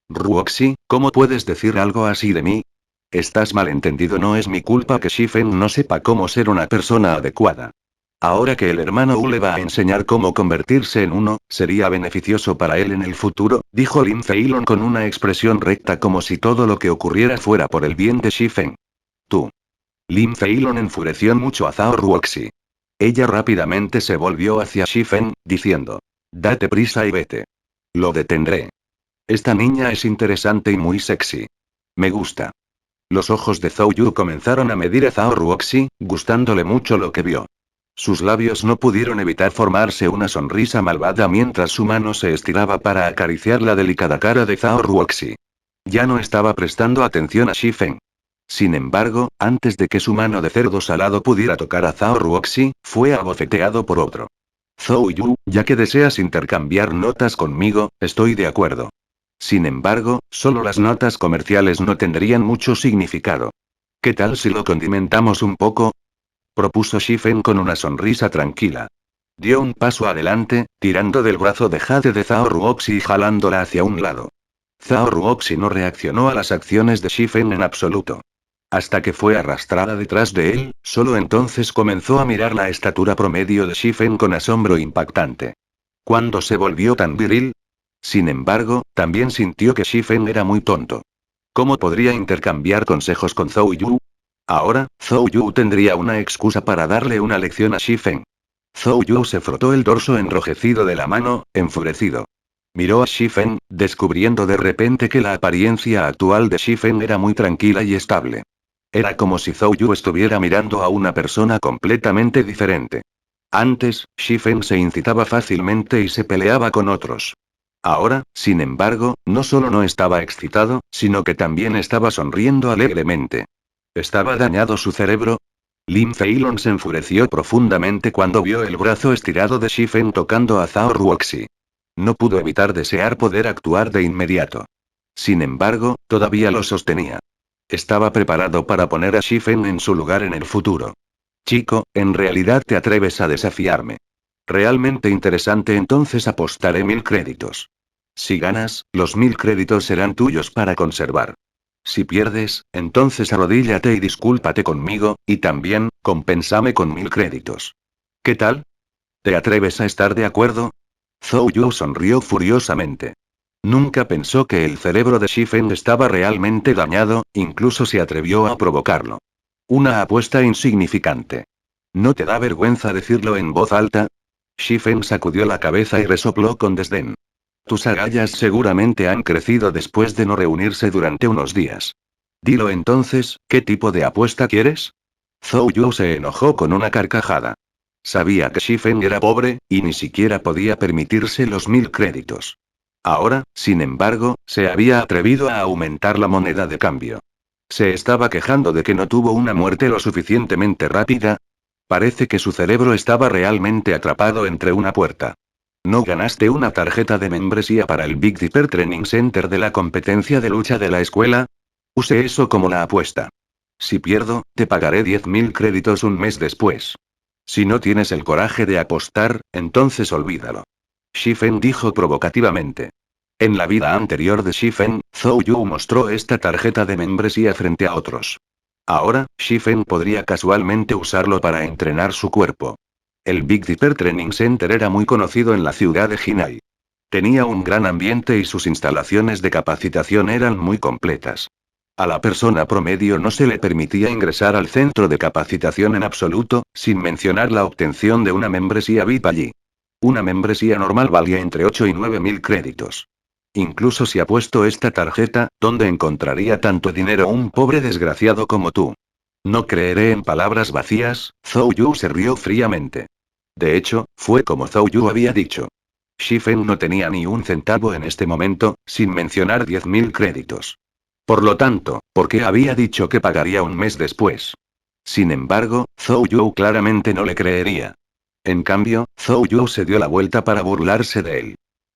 Ruoxi, ¿cómo puedes decir algo así de mí? Estás malentendido. No es mi culpa que Shifen no sepa cómo ser una persona adecuada. Ahora que el hermano Wu le va a enseñar cómo convertirse en uno, sería beneficioso para él en el futuro, dijo Lin Feilong con una expresión recta como si todo lo que ocurriera fuera por el bien de Shifen. Tú. Lin Feilong enfureció mucho a Zhao Ruoxi. Ella rápidamente se volvió hacia Shifen, diciendo. Date prisa y vete. Lo detendré. Esta niña es interesante y muy sexy. Me gusta. Los ojos de Zhou Yu comenzaron a medir a Zhao Ruoxi, gustándole mucho lo que vio. Sus labios no pudieron evitar formarse una sonrisa malvada mientras su mano se estiraba para acariciar la delicada cara de Zhao Ruoxi. Ya no estaba prestando atención a Shifen. Sin embargo, antes de que su mano de cerdo salado pudiera tocar a Zhao Ruoxi, fue abofeteado por otro. Zhou Yu, ya que deseas intercambiar notas conmigo, estoy de acuerdo. Sin embargo, solo las notas comerciales no tendrían mucho significado. ¿Qué tal si lo condimentamos un poco? Propuso Shifen con una sonrisa tranquila. Dio un paso adelante, tirando del brazo de jade de Zhao Ruoxi y jalándola hacia un lado. Zhao Ruoxi no reaccionó a las acciones de Shifen en absoluto. hasta que fue arrastrada detrás de él, solo entonces comenzó a mirar la estatura promedio de Shifen con asombro impactante. ¿Cuándo se volvió tan viril? Sin embargo, también sintió que Shifen era muy tonto. ¿Cómo podría intercambiar consejos con Zhou Yu? Ahora, Zhou Yu tendría una excusa para darle una lección a Shifen. Zhou Yu se frotó el dorso enrojecido de la mano, enfurecido. Miró a Shifen, descubriendo de repente que la apariencia actual de Shifen era muy tranquila y estable. Era como si Zhou Yu estuviera mirando a una persona completamente diferente. Antes, Shifen se incitaba fácilmente y se peleaba con otros. Ahora, sin embargo, no solo no estaba excitado, sino que también estaba sonriendo alegremente. ¿Estaba dañado su cerebro? Lin Feilong se enfureció profundamente cuando vio el brazo estirado de Shifen tocando a Zhao Ruoxi. No pudo evitar desear poder actuar de inmediato. Sin embargo, todavía lo sostenía. Estaba preparado para poner a Shifen en su lugar en el futuro. Chico, en realidad te atreves a desafiarme. Realmente interesante, entonces apostaré 1000 créditos. Si ganas, los 1000 créditos serán tuyos para conservar. Si pierdes, entonces arrodíllate y discúlpate conmigo, y también, compénsame con 1000 créditos. ¿Qué tal? ¿Te atreves a estar de acuerdo? Zhou Yu sonrió furiosamente. Nunca pensó que el cerebro de Shifen estaba realmente dañado, incluso se atrevió a provocarlo. Una apuesta insignificante. ¿No te da vergüenza decirlo en voz alta? Shifen sacudió la cabeza y resopló con desdén. Tus agallas seguramente han crecido después de no reunirse durante unos días. Dilo entonces, ¿qué tipo de apuesta quieres? Zhou Yu se enojó con una carcajada. Sabía que Shifen era pobre, y ni siquiera podía permitirse los 1000 créditos. Ahora, sin embargo, se había atrevido a aumentar la moneda de cambio. ¿Se estaba quejando de que no tuvo una muerte lo suficientemente rápida? Parece que su cerebro estaba realmente atrapado entre una puerta. ¿No ganaste una tarjeta de membresía para el Big Dipper Training Center de la competencia de lucha de la escuela? Use eso como la apuesta. Si pierdo, te pagaré 10.000 créditos un mes después. Si no tienes el coraje de apostar, entonces olvídalo. Shifen dijo provocativamente. En la vida anterior de Shifen, Zhou Yu mostró esta tarjeta de membresía frente a otros. Ahora, Shifen podría casualmente usarlo para entrenar su cuerpo. El Big Dipper Training Center era muy conocido en la ciudad de Jinai. Tenía un gran ambiente y sus instalaciones de capacitación eran muy completas. A la persona promedio no se le permitía ingresar al centro de capacitación en absoluto, sin mencionar la obtención de una membresía VIP allí. Una membresía normal valía entre 8 y 9.000 créditos. Incluso si apuesto esta tarjeta, ¿dónde encontraría tanto dinero un pobre desgraciado como tú? No creeré en palabras vacías, Zhou Yu se rió fríamente. De hecho, fue como Zhou Yu había dicho. Shifen no tenía ni un centavo en este momento, sin mencionar 10.000 créditos. Por lo tanto, ¿por qué había dicho que pagaría un mes después? Sin embargo, Zhou Yu claramente no le creería. En cambio, Zhou Yu se dio la vuelta para burlarse de él.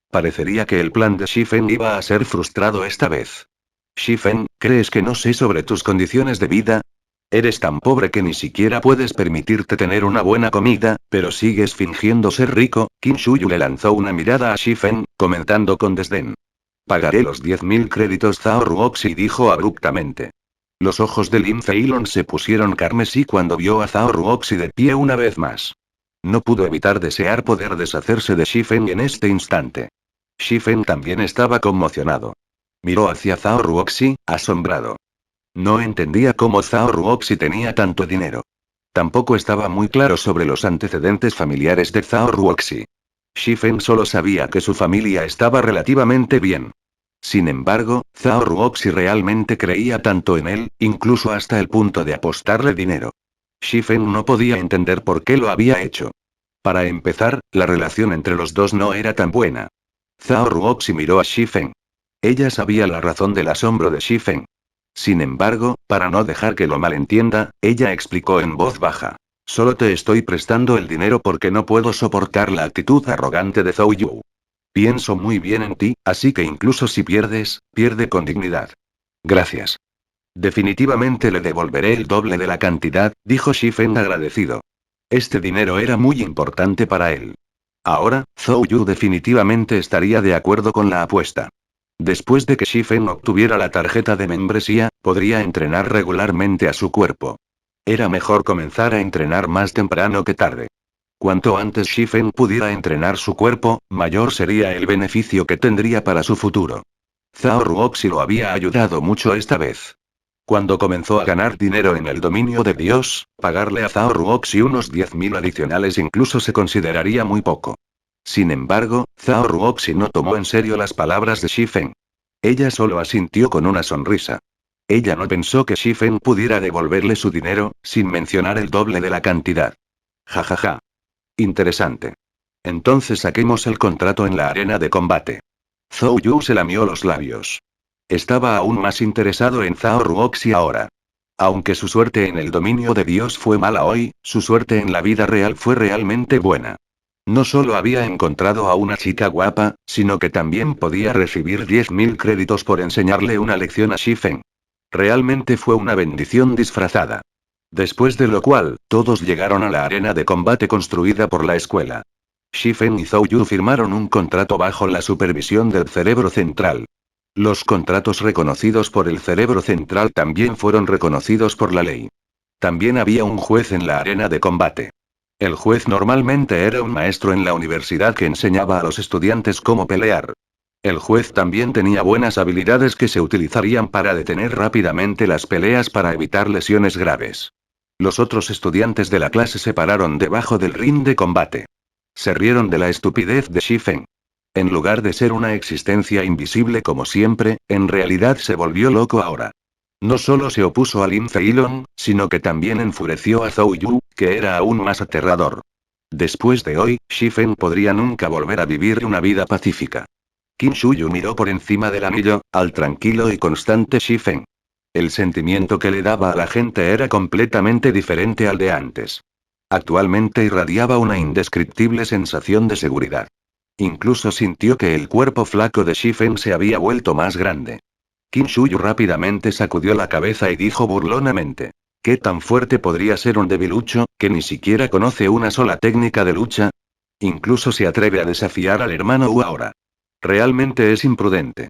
Parecería que el plan de Shifen iba a ser frustrado esta vez. Shifen, ¿crees que no sé sobre tus condiciones de vida? Eres tan pobre que ni siquiera puedes permitirte tener una buena comida, pero sigues fingiendo ser rico. Qin Shuyu le lanzó una mirada a Shifen, comentando con desdén. Pagaré los 10.000 créditos, Zhao Ruoxi dijo abruptamente. Los ojos de Lin Feilong se pusieron carmesí cuando vio a Zhao Ruoxi de pie una vez más. No pudo evitar desear poder deshacerse de Shifen en este instante. Shifen también estaba conmocionado. Miró hacia Zhao Ruoxi, asombrado. No entendía cómo Zhao Ruoxi tenía tanto dinero. Tampoco estaba muy claro sobre los antecedentes familiares de Zhao Ruoxi. Shifen solo sabía que su familia estaba relativamente bien. Sin embargo, Zhao Ruoxi realmente creía tanto en él, incluso hasta el punto de apostarle dinero. Shifen no podía entender por qué lo había hecho. Para empezar, la relación entre los dos no era tan buena. Zhao Ruoxi miró a Shifen. Ella sabía la razón del asombro de Shifen. Sin embargo, para no dejar que lo malentienda, ella explicó en voz baja. Solo te estoy prestando el dinero porque no puedo soportar la actitud arrogante de Zhou Yu. Pienso muy bien en ti, así que incluso si pierdes, pierde con dignidad. Gracias. Definitivamente le devolveré el doble de la cantidad, dijo Shifen agradecido. Este dinero era muy importante para él. Ahora, Zhou Yu definitivamente estaría de acuerdo con la apuesta. Después de que Shifen obtuviera la tarjeta de membresía, podría entrenar regularmente a su cuerpo. Era mejor comenzar a entrenar más temprano que tarde. Cuanto antes Shifen pudiera entrenar su cuerpo, mayor sería el beneficio que tendría para su futuro. Zhao Ruoxi lo había ayudado mucho esta vez. Cuando comenzó a ganar dinero en el dominio de Dios, pagarle a Zhao Ruoxi unos 10.000 adicionales incluso se consideraría muy poco. Sin embargo, Zhao Ruoxi no tomó en serio las palabras de Shifen. Ella solo asintió con una sonrisa. Ella no pensó que Shifen pudiera devolverle su dinero, sin mencionar el doble de la cantidad. Jajaja. Interesante. Entonces saquemos el contrato en la arena de combate. Zhou Yu se lamió los labios. Estaba aún más interesado en Zhao Ruoxi ahora. Aunque su suerte en el dominio de Dios fue mala hoy, su suerte en la vida real fue realmente buena. No solo había encontrado a una chica guapa, sino que también podía recibir 10.000 créditos por enseñarle una lección a Shifen. Realmente fue una bendición disfrazada. Después de lo cual, todos llegaron a la arena de combate construida por la escuela. Shifen y Zhou Yu firmaron un contrato bajo la supervisión del Cerebro Central. Los contratos reconocidos por el Cerebro Central también fueron reconocidos por la ley. También había un juez en la arena de combate. El juez normalmente era un maestro en la universidad que enseñaba a los estudiantes cómo pelear. El juez también tenía buenas habilidades que se utilizarían para detener rápidamente las peleas para evitar lesiones graves. Los otros estudiantes de la clase se pararon debajo del ring de combate. Se rieron de la estupidez de Shifen. En lugar de ser una existencia invisible como siempre, en realidad se volvió loco ahora. No solo se opuso a Lin Feilong, sino que también enfureció a Zhou Yu, que era aún más aterrador. Después de hoy, Shifen podría nunca volver a vivir una vida pacífica. Qin Shuyu miró por encima del anillo, al tranquilo y constante Shifen. El sentimiento que le daba a la gente era completamente diferente al de antes. Actualmente irradiaba una indescriptible sensación de seguridad. Incluso sintió que el cuerpo flaco de Shifen se había vuelto más grande. Qin Shuyu rápidamente sacudió la cabeza y dijo burlonamente: ¿Qué tan fuerte podría ser un debilucho, que ni siquiera conoce una sola técnica de lucha? Incluso se atreve a desafiar al hermano Wu ahora. Realmente es imprudente.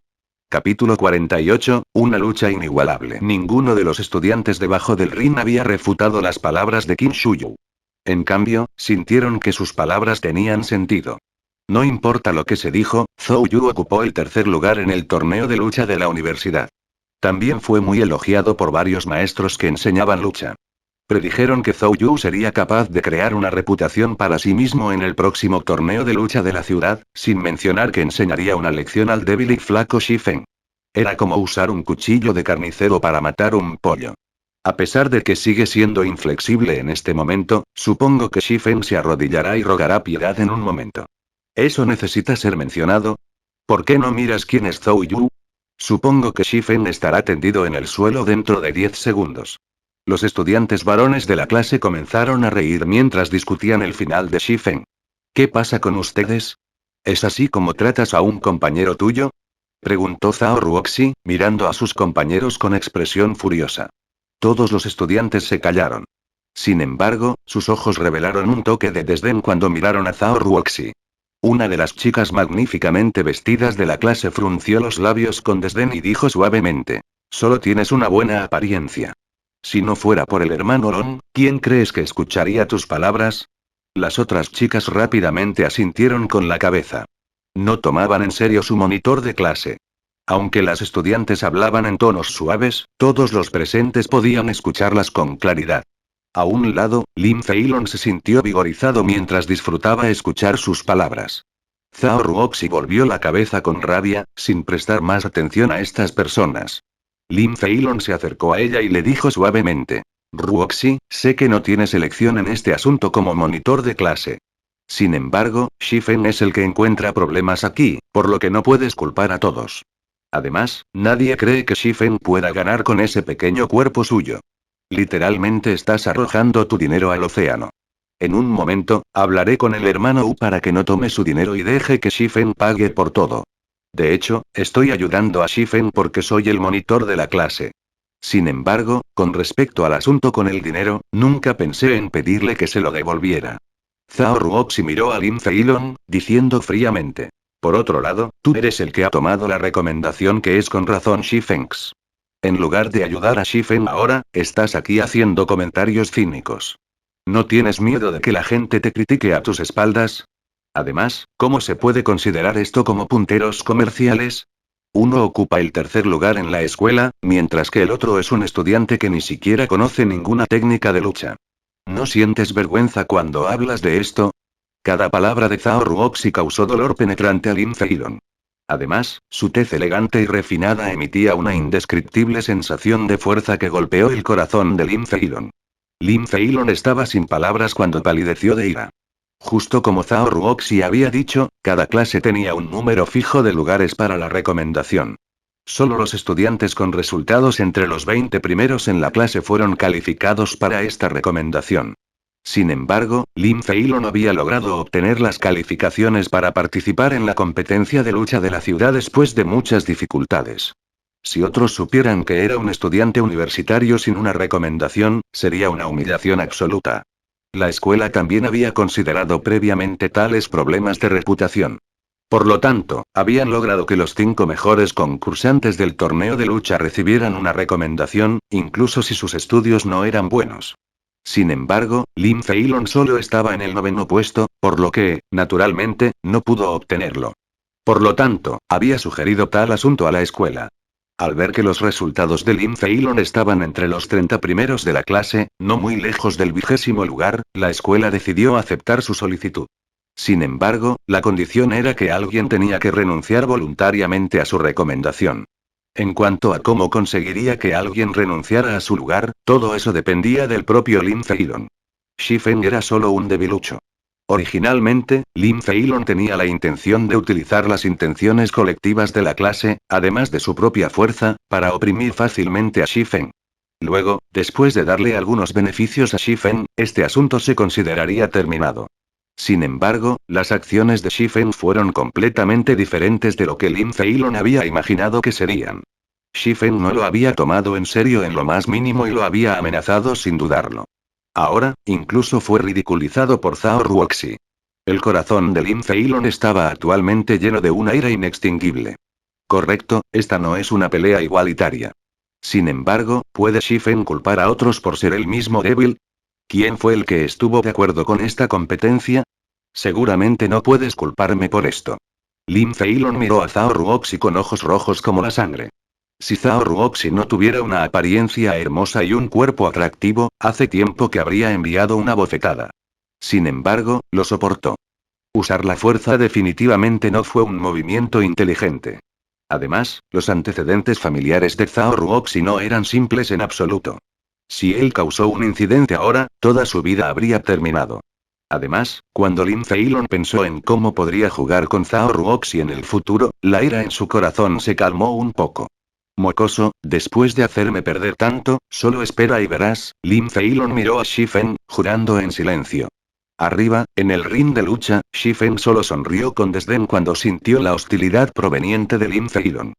Capítulo 48, una lucha inigualable. Ninguno de los estudiantes debajo del ring había refutado las palabras de Qin Shuyu. En cambio, sintieron que sus palabras tenían sentido. No importa lo que se dijo, Zhou Yu ocupó el tercer lugar en el torneo de lucha de la universidad. También fue muy elogiado por varios maestros que enseñaban lucha. Predijeron que Zhou Yu sería capaz de crear una reputación para sí mismo en el próximo torneo de lucha de la ciudad, sin mencionar que enseñaría una lección al débil y flaco Shifen. Era como usar un cuchillo de carnicero para matar un pollo. A pesar de que sigue siendo inflexible en este momento, supongo que Shifen se arrodillará y rogará piedad en un momento. ¿Eso necesita ser mencionado? ¿Por qué no miras quién es Zhou Yu? Supongo que Shifen estará tendido en el suelo dentro de 10 segundos. Los estudiantes varones de la clase comenzaron a reír mientras discutían el final de Shifen. ¿Qué pasa con ustedes? ¿Es así como tratas a un compañero tuyo? Preguntó Zhao Ruoxi, mirando a sus compañeros con expresión furiosa. Todos los estudiantes se callaron. Sin embargo, sus ojos revelaron un toque de desdén cuando miraron a Zhao Ruoxi. Una de las chicas magníficamente vestidas de la clase frunció los labios con desdén y dijo suavemente: Solo tienes una buena apariencia. Si no fuera por el hermano Lon, ¿quién crees que escucharía tus palabras? Las otras chicas rápidamente asintieron con la cabeza. No tomaban en serio su monitor de clase. Aunque las estudiantes hablaban en tonos suaves, todos los presentes podían escucharlas con claridad. A un lado, Lin Feilong se sintió vigorizado mientras disfrutaba escuchar sus palabras. Zhao Ruoxi volvió la cabeza con rabia, sin prestar más atención a estas personas. Lin Feilong se acercó a ella y le dijo suavemente: Ruoxi, sé que no tienes elección en este asunto como monitor de clase. Sin embargo, Shifen es el que encuentra problemas aquí, por lo que no puedes culpar a todos. Además, nadie cree que Shifen pueda ganar con ese pequeño cuerpo suyo. Literalmente estás arrojando tu dinero al océano. En un momento, hablaré con el hermano Wu para que no tome su dinero y deje que Shifen pague por todo. De hecho, estoy ayudando a Shifen porque soy el monitor de la clase. Sin embargo, con respecto al asunto con el dinero, nunca pensé en pedirle que se lo devolviera. Zhao Ruoxi miró a Lin Feilong, diciendo fríamente: Por otro lado, tú eres el que ha tomado la recomendación que es con razón Shifengs. En lugar de ayudar a Shifen ahora, estás aquí haciendo comentarios cínicos. ¿No tienes miedo de que la gente te critique a tus espaldas? Además, ¿cómo se puede considerar esto como punteros comerciales? Uno ocupa el tercer lugar en la escuela, mientras que el otro es un estudiante que ni siquiera conoce ninguna técnica de lucha. ¿No sientes vergüenza cuando hablas de esto? Cada palabra de Zhao Ruoxi causó dolor penetrante a Lin Feilong. Además, su tez elegante y refinada emitía una indescriptible sensación de fuerza que golpeó el corazón de Lin Feilong. Lin Feilong estaba sin palabras cuando palideció de ira. Justo como Zhao Ruoxi había dicho, cada clase tenía un número fijo de lugares para la recomendación. Solo los estudiantes con resultados entre los 20 primeros en la clase fueron calificados para esta recomendación. Sin embargo, Lin Feilong había logrado obtener las calificaciones para participar en la competencia de lucha de la ciudad después de muchas dificultades. Si otros supieran que era un estudiante universitario sin una recomendación, sería una humillación absoluta. La escuela también había considerado previamente tales problemas de reputación. Por lo tanto, habían logrado que los 5 mejores concursantes del torneo de lucha recibieran una recomendación, incluso si sus estudios no eran buenos. Sin embargo, Lin Feilong solo estaba en el 9º puesto, por lo que, naturalmente, no pudo obtenerlo. Por lo tanto, había sugerido tal asunto a la escuela. Al ver que los resultados de Lin Feilong estaban entre los 30 primeros de la clase, no muy lejos del 20º lugar, la escuela decidió aceptar su solicitud. Sin embargo, la condición era que alguien tenía que renunciar voluntariamente a su recomendación. En cuanto a cómo conseguiría que alguien renunciara a su lugar, todo eso dependía del propio Lin Feilong. Shifen era solo un debilucho. Originalmente, Lin Feilong tenía la intención de utilizar las intenciones colectivas de la clase, además de su propia fuerza, para oprimir fácilmente a Shifen. Luego, después de darle algunos beneficios a Shifen, este asunto se consideraría terminado. Sin embargo, las acciones de Shifen fueron completamente diferentes de lo que Lin Feilong había imaginado que serían. Shifen no lo había tomado en serio en lo más mínimo y lo había amenazado sin dudarlo. Ahora, incluso fue ridiculizado por Zhao Ruoxi. El corazón de Lin Feilong estaba actualmente lleno de una ira inextinguible. Correcto, esta no es una pelea igualitaria. Sin embargo, ¿puede Shifen culpar a otros por ser el mismo débil? ¿Quién fue el que estuvo de acuerdo con esta competencia? Seguramente no puedes culparme por esto. Lin Feilong miró a Zhao Ruoxi con ojos rojos como la sangre. Si Zhao Ruoxi no tuviera una apariencia hermosa y un cuerpo atractivo, hace tiempo que habría enviado una bofetada. Sin embargo, lo soportó. Usar la fuerza definitivamente no fue un movimiento inteligente. Además, los antecedentes familiares de Zhao Ruoxi no eran simples en absoluto. Si él causó un incidente ahora, toda su vida habría terminado. Además, cuando Lin Feilong pensó en cómo podría jugar con Zhao Ruoxi en el futuro, la ira en su corazón se calmó un poco. Mocoso, después de hacerme perder tanto, solo espera y verás. Lin Feilong miró a Shifen, jurando en silencio. Arriba, en el ring de lucha, Shifen solo sonrió con desdén cuando sintió la hostilidad proveniente de Lin Feilong.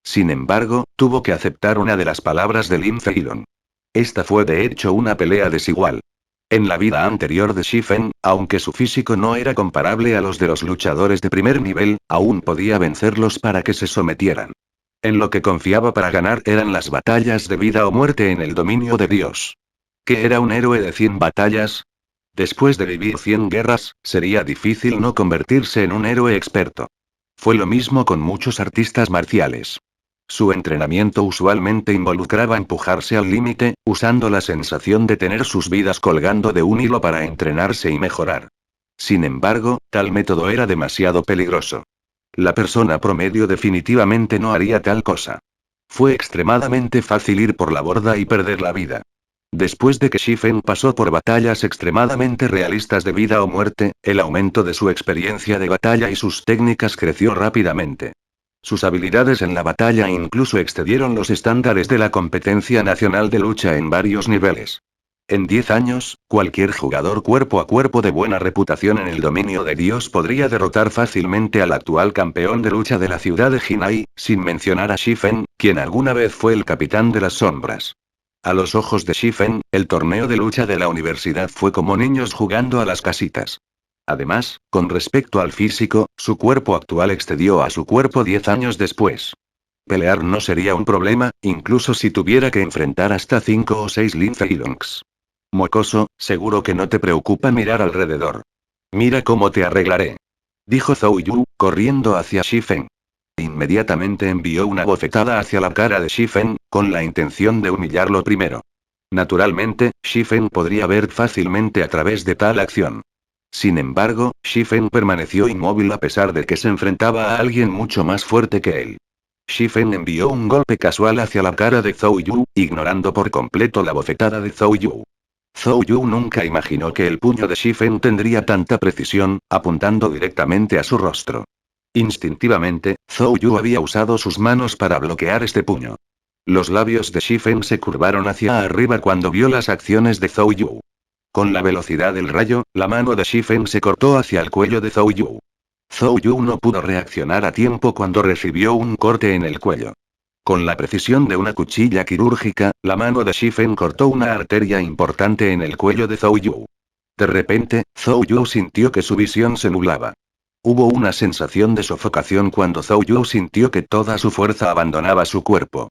Sin embargo, tuvo que aceptar una de las palabras de Lin Feilong. Esta fue de hecho una pelea desigual. En la vida anterior de Shifen, aunque su físico no era comparable a los de los luchadores de primer nivel, aún podía vencerlos para que se sometieran. En lo que confiaba para ganar eran las batallas de vida o muerte en el dominio de Dios. ¿Qué era un héroe de 100 batallas? Después de vivir 100 guerras, sería difícil no convertirse en un héroe experto. Fue lo mismo con muchos artistas marciales. Su entrenamiento usualmente involucraba empujarse al límite, usando la sensación de tener sus vidas colgando de un hilo para entrenarse y mejorar. Sin embargo, tal método era demasiado peligroso. La persona promedio definitivamente no haría tal cosa. Fue extremadamente fácil ir por la borda y perder la vida. Después de que Shifen pasó por batallas extremadamente realistas de vida o muerte, el aumento de su experiencia de batalla y sus técnicas creció rápidamente. Sus habilidades en la batalla incluso excedieron los estándares de la competencia nacional de lucha en varios niveles. En 10 años, cualquier jugador cuerpo a cuerpo de buena reputación en el dominio de Dios podría derrotar fácilmente al actual campeón de lucha de la ciudad de Jinai, sin mencionar a Shifen, quien alguna vez fue el capitán de las sombras. A los ojos de Shifen, el torneo de lucha de la universidad fue como niños jugando a las casitas. Además, con respecto al físico, su cuerpo actual excedió a su cuerpo 10 años después. Pelear no sería un problema, incluso si tuviera que enfrentar hasta 5 o 6 Lin Feilongs. Mocoso, seguro que no te preocupa mirar alrededor. Mira cómo te arreglaré. Dijo Zhou Yu, corriendo hacia Shifen. Inmediatamente envió una bofetada hacia la cara de Shifen, con la intención de humillarlo primero. Naturalmente, Shifen podría ver fácilmente a través de tal acción. Sin embargo, Shifen permaneció inmóvil a pesar de que se enfrentaba a alguien mucho más fuerte que él. Shifen envió un golpe casual hacia la cara de Zhou Yu, ignorando por completo la bofetada de Zhou Yu. Zhou Yu nunca imaginó que el puño de Shifen tendría tanta precisión, apuntando directamente a su rostro. Instintivamente, Zhou Yu había usado sus manos para bloquear este puño. Los labios de Shifen se curvaron hacia arriba cuando vio las acciones de Zhou Yu. Con la velocidad del rayo, la mano de Shifen se cortó hacia el cuello de Zhou Yu. Zhou Yu no pudo reaccionar a tiempo cuando recibió un corte en el cuello. Con la precisión de una cuchilla quirúrgica, la mano de Shifen cortó una arteria importante en el cuello de Zhou Yu. De repente, Zhou Yu sintió que su visión se nublaba. Hubo una sensación de sofocación cuando Zhou Yu sintió que toda su fuerza abandonaba su cuerpo.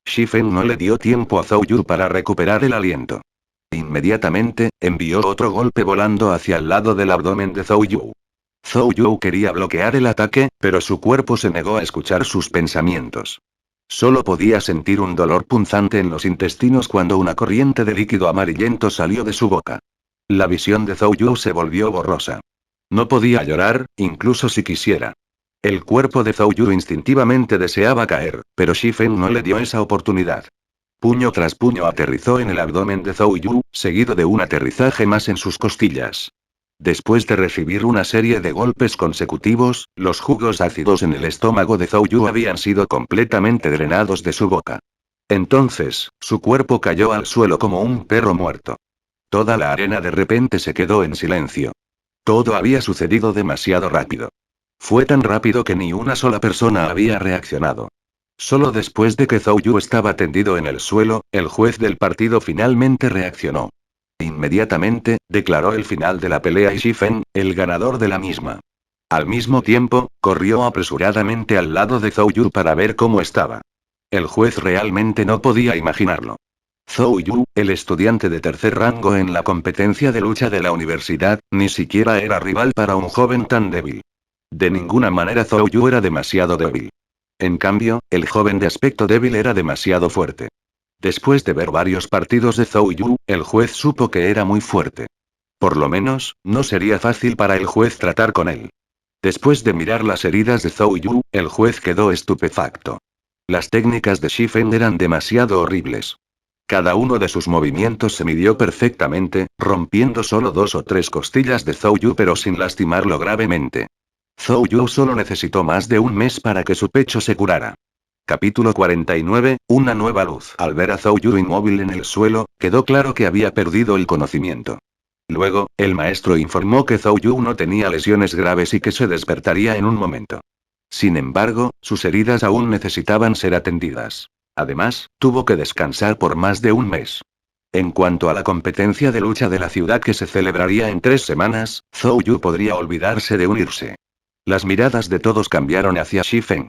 Shifen no le dio tiempo a Zhou Yu para recuperar el aliento. Inmediatamente, envió otro golpe volando hacia el lado del abdomen de Zhou Yu. Zhou Yu quería bloquear el ataque, pero su cuerpo se negó a escuchar sus pensamientos. Solo podía sentir un dolor punzante en los intestinos cuando una corriente de líquido amarillento salió de su boca. La visión de Zhou Yu se volvió borrosa. No podía llorar, incluso si quisiera. El cuerpo de Zhou Yu instintivamente deseaba caer, pero Shifen no le dio esa oportunidad. Puño tras puño aterrizó en el abdomen de Zhou Yu, seguido de un aterrizaje más en sus costillas. Después de recibir una serie de golpes consecutivos, los jugos ácidos en el estómago de Zhou Yu habían sido completamente drenados de su boca. Entonces, su cuerpo cayó al suelo como un perro muerto. Toda la arena de repente se quedó en silencio. Todo había sucedido demasiado rápido. Fue tan rápido que ni una sola persona había reaccionado. Solo después de que Zhou Yu estaba tendido en el suelo, el juez del partido finalmente reaccionó. Inmediatamente, declaró el final de la pelea y Shifen, el ganador de la misma. Al mismo tiempo, corrió apresuradamente al lado de Zhou Yu para ver cómo estaba. El juez realmente no podía imaginarlo. Zhou Yu, el estudiante de tercer rango en la competencia de lucha de la universidad, ni siquiera era rival para un joven tan débil. De ninguna manera Zhou Yu era demasiado débil. En cambio, el joven de aspecto débil era demasiado fuerte. Después de ver varios partidos de Zhou Yu, el juez supo que era muy fuerte. Por lo menos, no sería fácil para el juez tratar con él. Después de mirar las heridas de Zhou Yu, el juez quedó estupefacto. Las técnicas de Shifen eran demasiado horribles. Cada uno de sus movimientos se midió perfectamente, rompiendo solo 2 o 3 costillas de Zhou Yu pero sin lastimarlo gravemente. Zhou Yu solo necesitó más de un mes para que su pecho se curara. Capítulo 49, una nueva luz. Al ver a Zhou Yu inmóvil en el suelo, quedó claro que había perdido el conocimiento. Luego, el maestro informó que Zhou Yu no tenía lesiones graves y que se despertaría en un momento. Sin embargo, sus heridas aún necesitaban ser atendidas. Además, tuvo que descansar por más de un mes. En cuanto a la competencia de lucha de la ciudad que se celebraría en 3 semanas, Zhou Yu podría olvidarse de unirse. Las miradas de todos cambiaron hacia Shifen.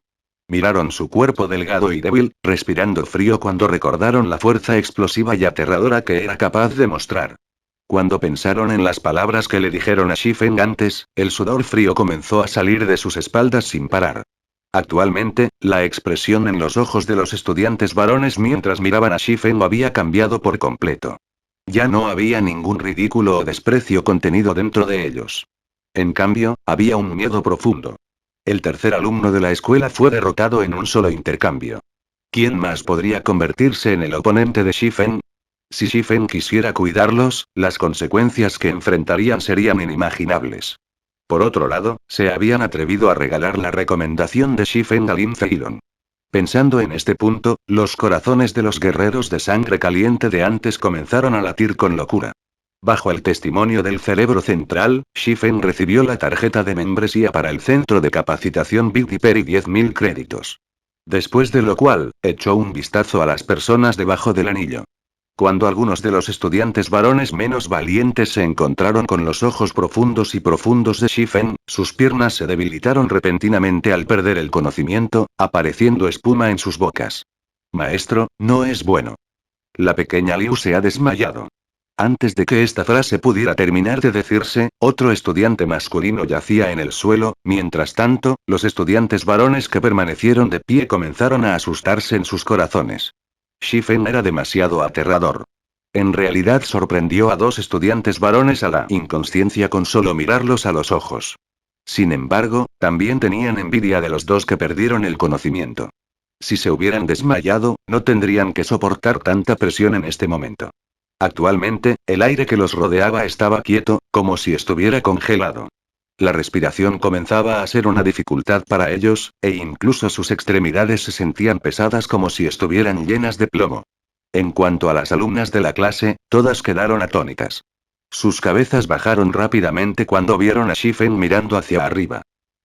Miraron su cuerpo delgado y débil, respirando frío cuando recordaron la fuerza explosiva y aterradora que era capaz de mostrar. Cuando pensaron en las palabras que le dijeron a Shifen antes, el sudor frío comenzó a salir de sus espaldas sin parar. Actualmente, la expresión en los ojos de los estudiantes varones mientras miraban a Shifen había cambiado por completo. Ya no había ningún ridículo o desprecio contenido dentro de ellos. En cambio, había un miedo profundo. El tercer alumno de la escuela fue derrotado en un solo intercambio. ¿Quién más podría convertirse en el oponente de Shifen? Si Shifen quisiera cuidarlos, las consecuencias que enfrentarían serían inimaginables. Por otro lado, se habían atrevido a regalar la recomendación de Shifen a Lin Feilong. Pensando en este punto, los corazones de los guerreros de sangre caliente de antes comenzaron a latir con locura. Bajo el testimonio del cerebro central, Shifen recibió la tarjeta de membresía para el centro de capacitación Big Dipper y 10.000 créditos. Después de lo cual, echó un vistazo a las personas debajo del anillo. Cuando algunos de los estudiantes varones menos valientes se encontraron con los ojos profundos y profundos de Shifen, sus piernas se debilitaron repentinamente al perder el conocimiento, apareciendo espuma en sus bocas. Maestro, no es bueno. La pequeña Liu se ha desmayado. Antes de que esta frase pudiera terminar de decirse, otro estudiante masculino yacía en el suelo, mientras tanto, los estudiantes varones que permanecieron de pie comenzaron a asustarse en sus corazones. Shifen era demasiado aterrador. En realidad sorprendió a dos estudiantes varones a la inconsciencia con solo mirarlos a los ojos. Sin embargo, también tenían envidia de los dos que perdieron el conocimiento. Si se hubieran desmayado, no tendrían que soportar tanta presión en este momento. Actualmente, el aire que los rodeaba estaba quieto, como si estuviera congelado. La respiración comenzaba a ser una dificultad para ellos, e incluso sus extremidades se sentían pesadas como si estuvieran llenas de plomo. En cuanto a las alumnas de la clase, todas quedaron atónitas. Sus cabezas bajaron rápidamente cuando vieron a Shifen mirando hacia arriba.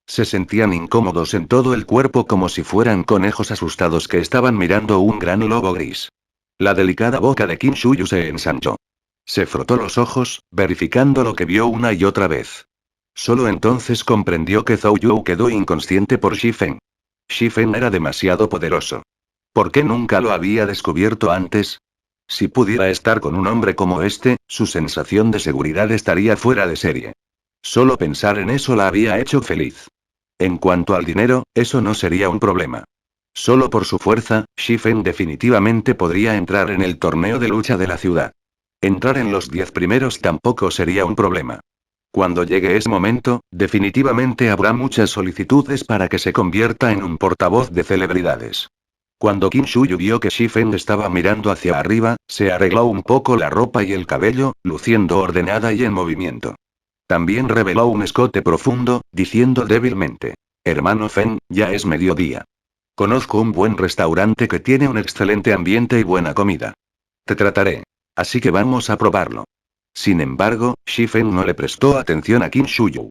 Se sentían incómodos en todo el cuerpo como si fueran conejos asustados que estaban mirando un gran lobo gris. La delicada boca de Qin Shuyu se ensanchó. Se frotó los ojos, verificando lo que vio una y otra vez. Solo entonces comprendió que Zhou Yu quedó inconsciente por Shifen. Shifen era demasiado poderoso. ¿Por qué nunca lo había descubierto antes? Si pudiera estar con un hombre como este, su sensación de seguridad estaría fuera de serie. Solo pensar en eso la había hecho feliz. En cuanto al dinero, eso no sería un problema. Solo por su fuerza, Shifen definitivamente podría entrar en el torneo de lucha de la ciudad. Entrar en los 10 primeros tampoco sería un problema. Cuando llegue ese momento, definitivamente habrá muchas solicitudes para que se convierta en un portavoz de celebridades. Cuando Qin Shuyu vio que Shifen estaba mirando hacia arriba, se arregló un poco la ropa y el cabello, luciendo ordenada y en movimiento. También reveló un escote profundo, diciendo débilmente: Hermano Fen, ya es mediodía. Conozco un buen restaurante que tiene un excelente ambiente y buena comida. Te trataré. Así que vamos a probarlo. Sin embargo, Shifen no le prestó atención a Qin Shuyu.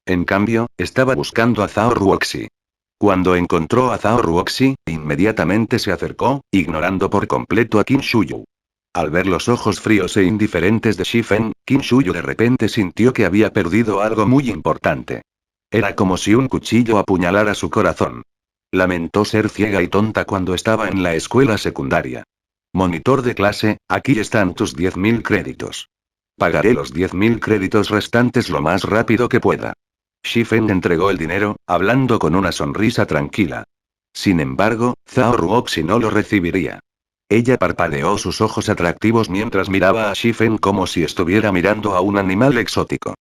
En cambio, estaba buscando a Zhao Ruoxi. Cuando encontró a Zhao Ruoxi, inmediatamente se acercó, ignorando por completo a Qin Shuyu. Al ver los ojos fríos e indiferentes de Shifen, Qin Shuyu de repente sintió que había perdido algo muy importante. Era como si un cuchillo apuñalara su corazón. Lamentó ser ciega y tonta cuando estaba en la escuela secundaria. Monitor de clase, aquí están tus 10.000 créditos. Pagaré los 10.000 créditos restantes lo más rápido que pueda. Shifen entregó el dinero, hablando con una sonrisa tranquila. Sin embargo, Zhao Ruoxi no lo recibiría. Ella parpadeó sus ojos atractivos mientras miraba a Shifen como si estuviera mirando a un animal exótico.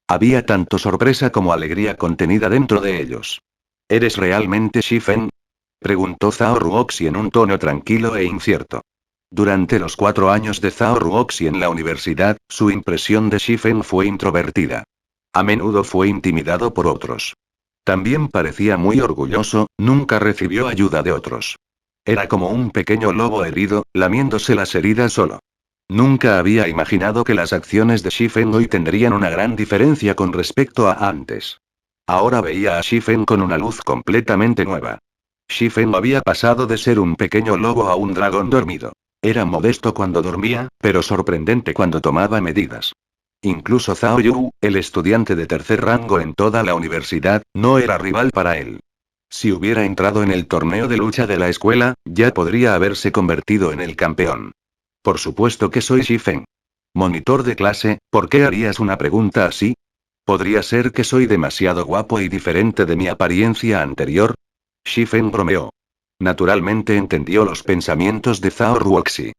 Había tanto sorpresa como alegría contenida dentro de ellos. ¿Eres realmente Shifen? Preguntó Zhao Ruoxi en un tono tranquilo e incierto. Durante los 4 años de Zhao Ruoxi en la universidad, su impresión de Shifen fue introvertida. A menudo fue intimidado por otros. También parecía muy orgulloso, nunca recibió ayuda de otros. Era como un pequeño lobo herido, lamiéndose las heridas solo. Nunca había imaginado que las acciones de Shifen hoy tendrían una gran diferencia con respecto a antes. Ahora veía a Shifen con una luz completamente nueva. Shifen había pasado de ser un pequeño lobo a un dragón dormido. Era modesto cuando dormía, pero sorprendente cuando tomaba medidas. Incluso Zhao Yu, el estudiante de tercer rango en toda la universidad, no era rival para él. Si hubiera entrado en el torneo de lucha de la escuela, ya podría haberse convertido en el campeón. Por supuesto que soy Shifen. Monitor de clase, ¿por qué harías una pregunta así? ¿Podría ser que soy demasiado guapo y diferente de mi apariencia anterior? Shifen bromeó. Naturalmente entendió los pensamientos de Zhao Ruoxi.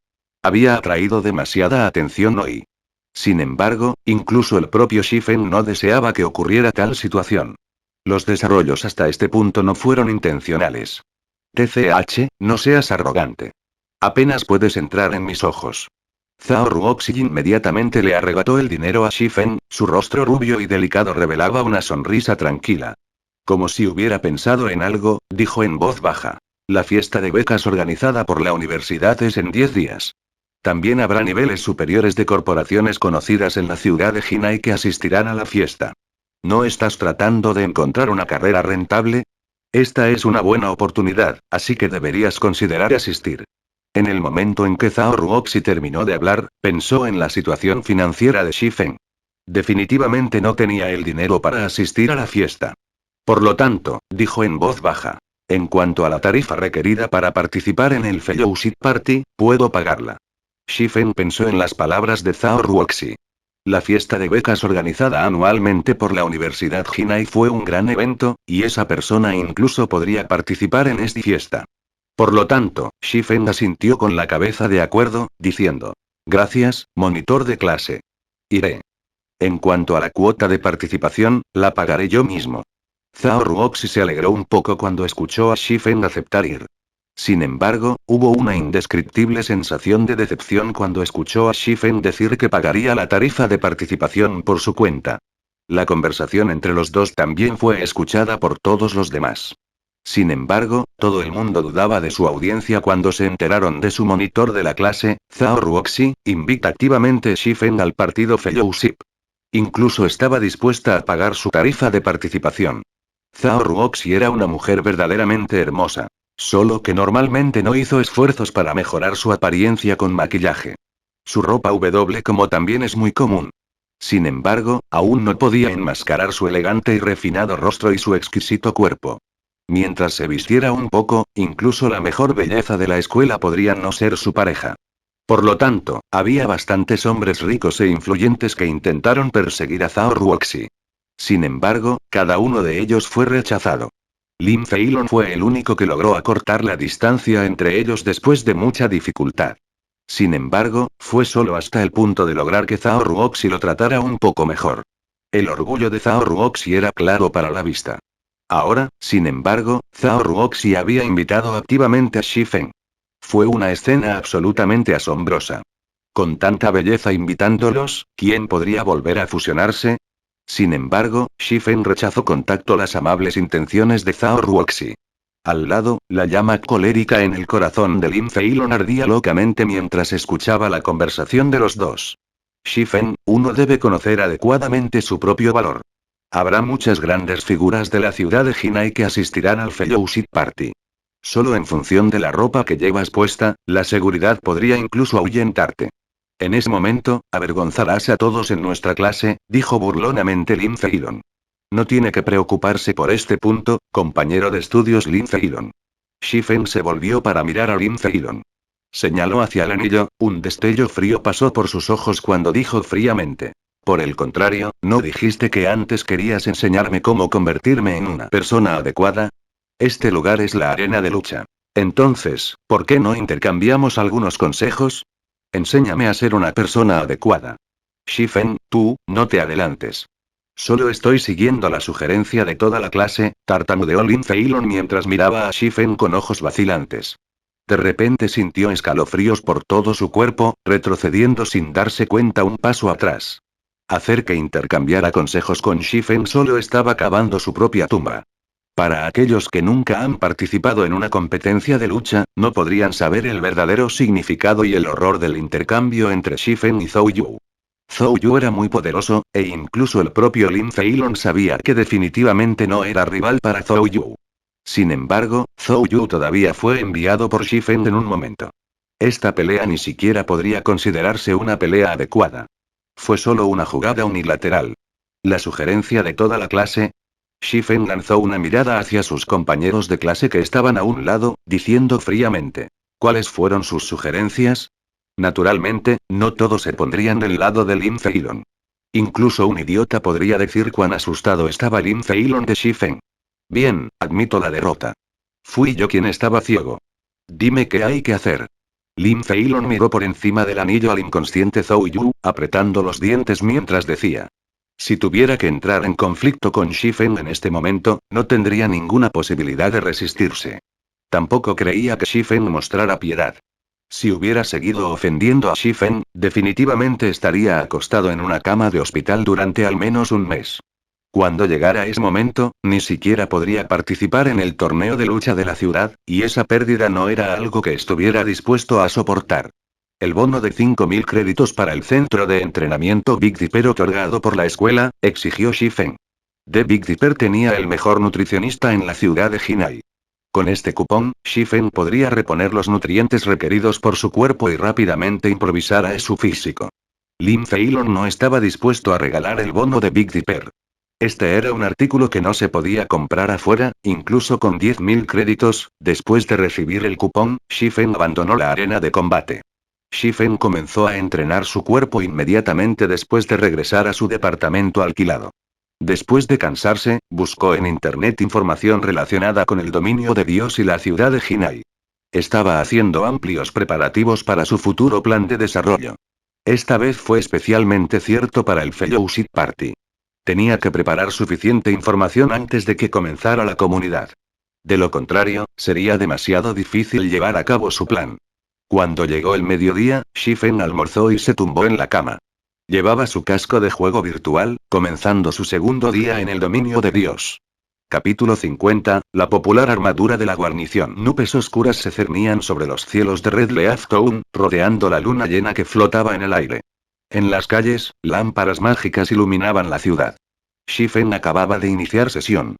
Había atraído demasiada atención hoy. Sin embargo, incluso el propio Shifen no deseaba que ocurriera tal situación. Los desarrollos hasta este punto no fueron intencionales. TCH, no seas arrogante. Apenas puedes entrar en mis ojos. Zhao Ruoxi inmediatamente le arrebató el dinero a Shifen, su rostro rubio y delicado revelaba una sonrisa tranquila. Como si hubiera pensado en algo, dijo en voz baja. La fiesta de becas organizada por la universidad es en 10 días. También habrá niveles superiores de corporaciones conocidas en la ciudad de Jinai que asistirán a la fiesta. ¿No estás tratando de encontrar una carrera rentable? Esta es una buena oportunidad, así que deberías considerar asistir. En el momento en que Zhao Ruoxi terminó de hablar, pensó en la situación financiera de Shifeng. Definitivamente no tenía el dinero para asistir a la fiesta. Por lo tanto, dijo en voz baja. En cuanto a la tarifa requerida para participar en el Fellowship Party, puedo pagarla. Shifeng pensó en las palabras de Zhao Ruoxi. La fiesta de becas organizada anualmente por la Universidad Jinai fue un gran evento, y esa persona incluso podría participar en esta fiesta. Por lo tanto, Shifeng asintió con la cabeza de acuerdo, diciendo. Gracias, monitor de clase. Iré. En cuanto a la cuota de participación, la pagaré yo mismo. Zhao Ruoxi se alegró un poco cuando escuchó a Shifeng aceptar ir. Sin embargo, hubo una indescriptible sensación de decepción cuando escuchó a Shifeng decir que pagaría la tarifa de participación por su cuenta. La conversación entre los dos también fue escuchada por todos los demás. Sin embargo, todo el mundo dudaba de su audiencia cuando se enteraron de su monitor de la clase, Zhao Ruoxi, invita activamente a Shifeng al partido Fellowship. Incluso estaba dispuesta a pagar su tarifa de participación. Zhao Ruoxi era una mujer verdaderamente hermosa. Solo que normalmente no hizo esfuerzos para mejorar su apariencia con maquillaje. Su ropa como también es muy común. Sin embargo, aún no podía enmascarar su elegante y refinado rostro y su exquisito cuerpo. Mientras se vistiera un poco, incluso la mejor belleza de la escuela podría no ser su pareja. Por lo tanto, había bastantes hombres ricos e influyentes que intentaron perseguir a Zhao Ruoxi. Sin embargo, cada uno de ellos fue rechazado. Lin Feilong fue el único que logró acortar la distancia entre ellos después de mucha dificultad. Sin embargo, fue solo hasta el punto de lograr que Zhao Ruoxi lo tratara un poco mejor. El orgullo de Zhao Ruoxi era claro para la vista. Ahora, sin embargo, Zhao Ruoxi había invitado activamente a Shifeng. Fue una escena absolutamente asombrosa. Con tanta belleza invitándolos, ¿quién podría volver a fusionarse? Sin embargo, Shifeng rechazó con tacto las amables intenciones de Zhao Ruoxi. Al lado, la llama colérica en el corazón de Lin Feilong ardía locamente mientras escuchaba la conversación de los dos. Shifeng, uno debe conocer adecuadamente su propio valor. Habrá muchas grandes figuras de la ciudad de Jinai que asistirán al Fellowship Party. Solo en función de la ropa que llevas puesta, la seguridad podría incluso ahuyentarte. En ese momento, avergonzarás a todos en nuestra clase, dijo burlonamente Lin Feilong. No tiene que preocuparse por este punto, compañero de estudios Lin Feilong. Shifeng se volvió para mirar a Lin Feilong. Señaló hacia el anillo, un destello frío pasó por sus ojos cuando dijo fríamente. Por el contrario, ¿no dijiste que antes querías enseñarme cómo convertirme en una persona adecuada? Este lugar es la arena de lucha. Entonces, ¿por qué no intercambiamos algunos consejos? Enséñame a ser una persona adecuada. Shifeng, tú, no te adelantes. Solo estoy siguiendo la sugerencia de toda la clase, tartamudeó Lin Feilong mientras miraba a Shifeng con ojos vacilantes. De repente sintió escalofríos por todo su cuerpo, retrocediendo sin darse cuenta un paso atrás. Hacer que intercambiara consejos con Shifeng solo estaba cavando su propia tumba. Para aquellos que nunca han participado en una competencia de lucha, no podrían saber el verdadero significado y el horror del intercambio entre Shifeng y Zhou Yu. Zhou Yu era muy poderoso, e incluso el propio Lin Feilong sabía que definitivamente no era rival para Zhou Yu. Sin embargo, Zhou Yu todavía fue enviado por Shifeng en un momento. Esta pelea ni siquiera podría considerarse una pelea adecuada. Fue solo una jugada unilateral. La sugerencia de toda la clase. Shifeng lanzó una mirada hacia sus compañeros de clase que estaban a un lado, diciendo fríamente. ¿Cuáles fueron sus sugerencias? Naturalmente, no todos se pondrían del lado de Lin Feilong. Incluso un idiota podría decir cuán asustado estaba Lin Feilong de Shifeng. Bien, admito la derrota. Fui yo quien estaba ciego. Dime qué hay que hacer. Lin Feilong miró por encima del anillo al inconsciente Zhou Yu, apretando los dientes mientras decía. Si tuviera que entrar en conflicto con Shifeng en este momento, no tendría ninguna posibilidad de resistirse. Tampoco creía que Shifeng mostrara piedad. Si hubiera seguido ofendiendo a Shifeng, definitivamente estaría acostado en una cama de hospital durante al menos un mes. Cuando llegara ese momento, ni siquiera podría participar en el torneo de lucha de la ciudad, y esa pérdida no era algo que estuviera dispuesto a soportar. El bono de 5.000 créditos para el centro de entrenamiento Big Dipper otorgado por la escuela, exigió Shifeng. The Big Dipper tenía el mejor nutricionista en la ciudad de Jinai. Con este cupón, Shifen podría reponer los nutrientes requeridos por su cuerpo y rápidamente improvisar a su físico. Lin Feilong no estaba dispuesto a regalar el bono de Big Dipper. Este era un artículo que no se podía comprar afuera, incluso con 10.000 créditos. Después de recibir el cupón, Shifen abandonó la arena de combate. Shifen comenzó a entrenar su cuerpo inmediatamente después de regresar a su departamento alquilado. Después de cansarse, buscó en internet información relacionada con el dominio de Dios y la ciudad de Jinai. Estaba haciendo amplios preparativos para su futuro plan de desarrollo. Esta vez fue especialmente cierto para el Fellowship Party. Tenía que preparar suficiente información antes de que comenzara la comunidad. De lo contrario, sería demasiado difícil llevar a cabo su plan. Cuando llegó el mediodía, Shifen almorzó y se tumbó en la cama. Llevaba su casco de juego virtual, comenzando su segundo día en el dominio de Dios. Capítulo 50, la popular armadura de la guarnición. Nubes oscuras se cernían sobre los cielos de Red Leaf Town, rodeando la luna llena que flotaba en el aire. En las calles, lámparas mágicas iluminaban la ciudad. Shifen acababa de iniciar sesión.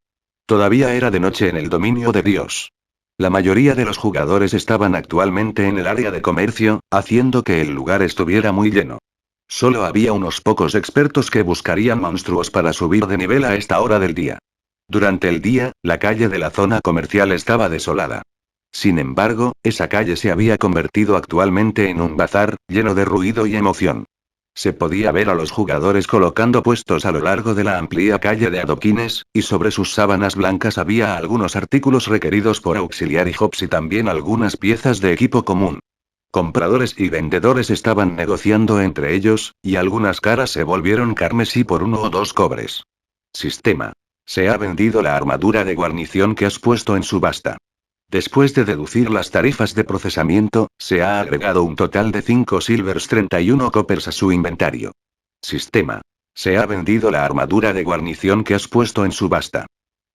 Todavía era de noche en el dominio de Dios. La mayoría de los jugadores estaban actualmente en el área de comercio, haciendo que el lugar estuviera muy lleno. Solo había unos pocos expertos que buscarían monstruos para subir de nivel a esta hora del día. Durante el día, la calle de la zona comercial estaba desolada. Sin embargo, esa calle se había convertido actualmente en un bazar, lleno de ruido y emoción. Se podía ver a los jugadores colocando puestos a lo largo de la amplia calle de adoquines, y sobre sus sábanas blancas había algunos artículos requeridos por Auxiliary Hops y también algunas piezas de equipo común. Compradores y vendedores estaban negociando entre ellos, y algunas caras se volvieron carmesí por 1 o 2 cobres. Sistema. Se ha vendido la armadura de guarnición que has puesto en subasta. Después de deducir las tarifas de procesamiento, se ha agregado un total de 5 silvers 31 coppers a su inventario. Sistema. Se ha vendido la armadura de guarnición que has puesto en subasta.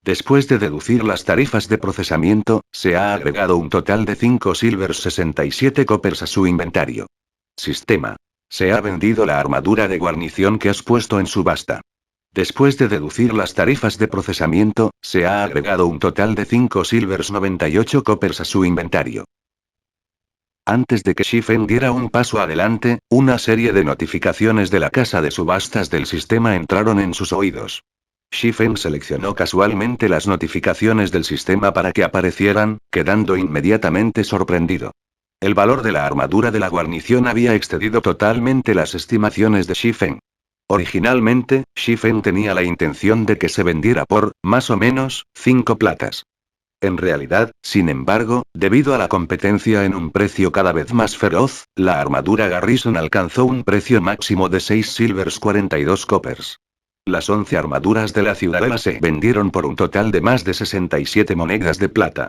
Después de deducir las tarifas de procesamiento, se ha agregado un total de 5 silvers 67 coppers a su inventario. Sistema. Se ha vendido la armadura de guarnición que has puesto en subasta. Después de deducir las tarifas de procesamiento, se ha agregado un total de 5 silvers 98 coppers a su inventario. Antes de que Shifen diera un paso adelante, una serie de notificaciones de la casa de subastas del sistema entraron en sus oídos. Shifen seleccionó casualmente las notificaciones del sistema para que aparecieran, quedando inmediatamente sorprendido. El valor de la armadura de la guarnición había excedido totalmente las estimaciones de Shifen. Originalmente, Shifen tenía la intención de que se vendiera por, más o menos, 5 platas. En realidad, sin embargo, debido a la competencia en un precio cada vez más feroz, la armadura Garrison alcanzó un precio máximo de 6 silvers 42 coppers. Las 11 armaduras de la ciudadela se vendieron por un total de más de 67 monedas de plata.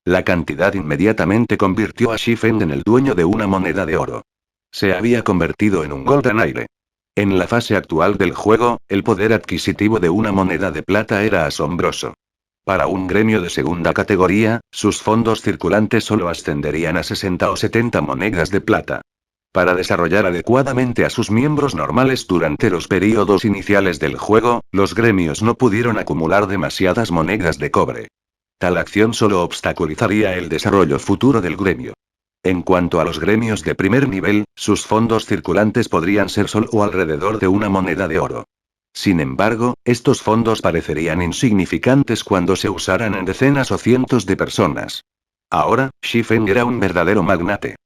La cantidad inmediatamente convirtió a Shifen en el dueño de una moneda de oro. Se había convertido en un Golden Aire. En la fase actual del juego, el poder adquisitivo de una moneda de plata era asombroso. Para un gremio de segunda categoría, sus fondos circulantes solo ascenderían a 60 o 70 monedas de plata. Para desarrollar adecuadamente a sus miembros normales durante los períodos iniciales del juego, los gremios no pudieron acumular demasiadas monedas de cobre. Tal acción solo obstaculizaría el desarrollo futuro del gremio. En cuanto a los gremios de primer nivel, sus fondos circulantes podrían ser solo alrededor de una moneda de oro. Sin embargo, estos fondos parecerían insignificantes cuando se usaran en decenas o cientos de personas. Ahora, Shifen era un verdadero magnate.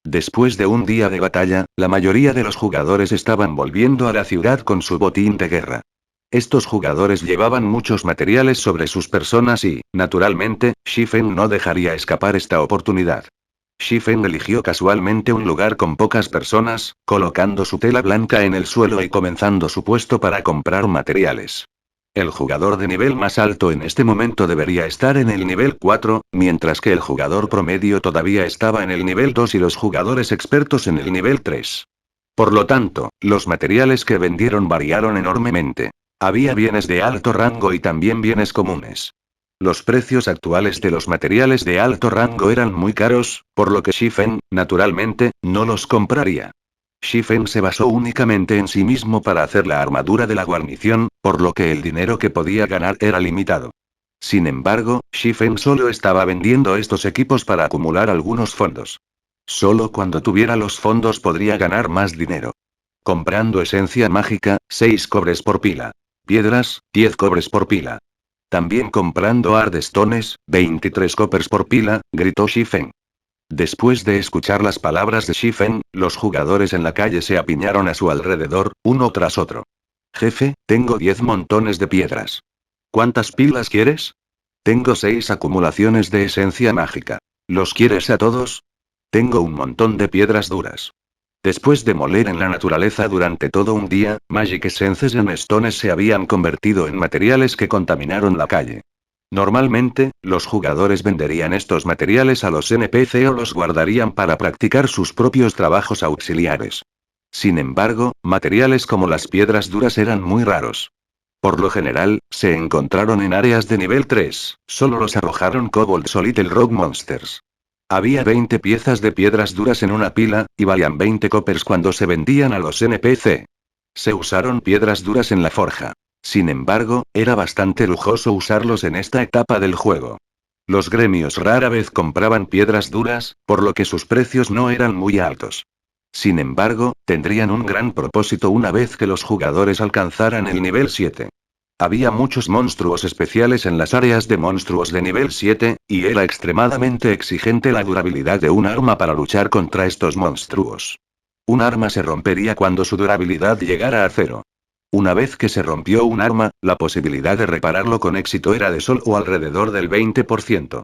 Después de un día de batalla, la mayoría de los jugadores estaban volviendo a la ciudad con su botín de guerra. Estos jugadores llevaban muchos materiales sobre sus personas y, naturalmente, Shifen no dejaría escapar esta oportunidad. Shifen eligió casualmente un lugar con pocas personas, colocando su tela blanca en el suelo y comenzando su puesto para comprar materiales. El jugador de nivel más alto en este momento debería estar en el nivel 4, mientras que el jugador promedio todavía estaba en el nivel 2 y los jugadores expertos en el nivel 3. Por lo tanto, los materiales que vendieron variaron enormemente. Había bienes de alto rango y también bienes comunes. Los precios actuales de los materiales de alto rango eran muy caros, por lo que Shifen, naturalmente, no los compraría. Shifen se basó únicamente en sí mismo para hacer la armadura de la guarnición, por lo que el dinero que podía ganar era limitado. Sin embargo, Shifen solo estaba vendiendo estos equipos para acumular algunos fondos. Solo cuando tuviera los fondos podría ganar más dinero. Comprando esencia mágica, 6 cobres por pila. Piedras, 10 cobres por pila. También comprando Ardstones, 23 copers por pila, gritó Shifen. Después de escuchar las palabras de Shifen, los jugadores en la calle se apiñaron a su alrededor, uno tras otro. Jefe, tengo 10 montones de piedras. ¿Cuántas pilas quieres? Tengo 6 acumulaciones de esencia mágica. ¿Los quieres a todos? Tengo un montón de piedras duras. Después de moler en la naturaleza durante todo un día, Magic Essences en Stones se habían convertido en materiales que contaminaron la calle. Normalmente, los jugadores venderían estos materiales a los NPC o los guardarían para practicar sus propios trabajos auxiliares. Sin embargo, materiales como las piedras duras eran muy raros. Por lo general, se encontraron en áreas de nivel 3, solo los arrojaron Kobolds o Little Rock Monsters. Había 20 piezas de piedras duras en una pila, y valían 20 coppers cuando se vendían a los NPC. Se usaron piedras duras en la forja. Sin embargo, era bastante lujoso usarlos en esta etapa del juego. Los gremios rara vez compraban piedras duras, por lo que sus precios no eran muy altos. Sin embargo, tendrían un gran propósito una vez que los jugadores alcanzaran el nivel 7. Había muchos monstruos especiales en las áreas de monstruos de nivel 7, y era extremadamente exigente la durabilidad de un arma para luchar contra estos monstruos. Un arma se rompería cuando su durabilidad llegara a 0. Una vez que se rompió un arma, la posibilidad de repararlo con éxito era de solo alrededor del 20%.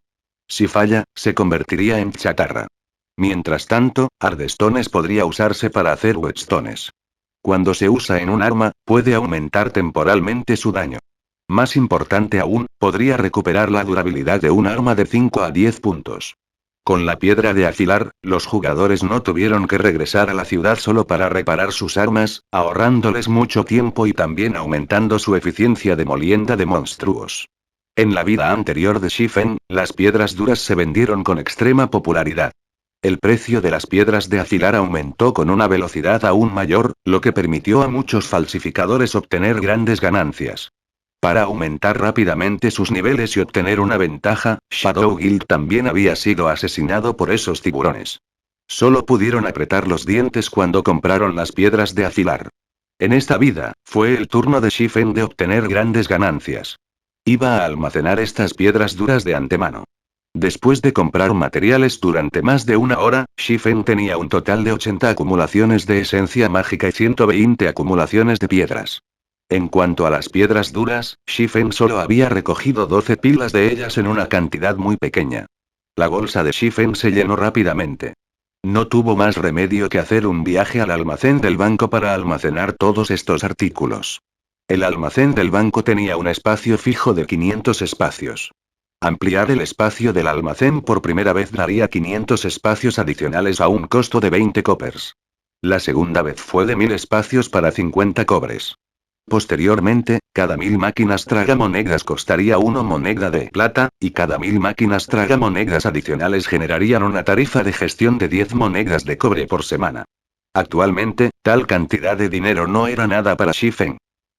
Si falla, se convertiría en chatarra. Mientras tanto, Ardstones podría usarse para hacer whetstones. Cuando se usa en un arma, puede aumentar temporalmente su daño. Más importante aún, podría recuperar la durabilidad de un arma de 5 a 10 puntos. Con la piedra de afilar, los jugadores no tuvieron que regresar a la ciudad solo para reparar sus armas, ahorrándoles mucho tiempo y también aumentando su eficiencia de molienda de monstruos. En la vida anterior de Shifen, las piedras duras se vendieron con extrema popularidad. El precio de las piedras de afilar aumentó con una velocidad aún mayor, lo que permitió a muchos falsificadores obtener grandes ganancias. Para aumentar rápidamente sus niveles y obtener una ventaja, Shadow Guild también había sido asesinado por esos tiburones. Solo pudieron apretar los dientes cuando compraron las piedras de afilar. En esta vida, fue el turno de Shifen de obtener grandes ganancias. Iba a almacenar estas piedras duras de antemano. Después de comprar materiales durante más de una hora, Shifen tenía un total de 80 acumulaciones de esencia mágica y 120 acumulaciones de piedras. En cuanto a las piedras duras, Shifen solo había recogido 12 pilas de ellas en una cantidad muy pequeña. La bolsa de Shifen se llenó rápidamente. No tuvo más remedio que hacer un viaje al almacén del banco para almacenar todos estos artículos. El almacén del banco tenía un espacio fijo de 500 espacios. Ampliar el espacio del almacén por primera vez daría 500 espacios adicionales a un costo de 20 coppers. La segunda vez fue de 1000 espacios para 50 cobres. Posteriormente, cada 1000 máquinas tragamonedas costaría 1 moneda de plata, y cada 1000 máquinas tragamonedas adicionales generarían una tarifa de gestión de 10 monedas de cobre por semana. Actualmente, tal cantidad de dinero no era nada para Shifen.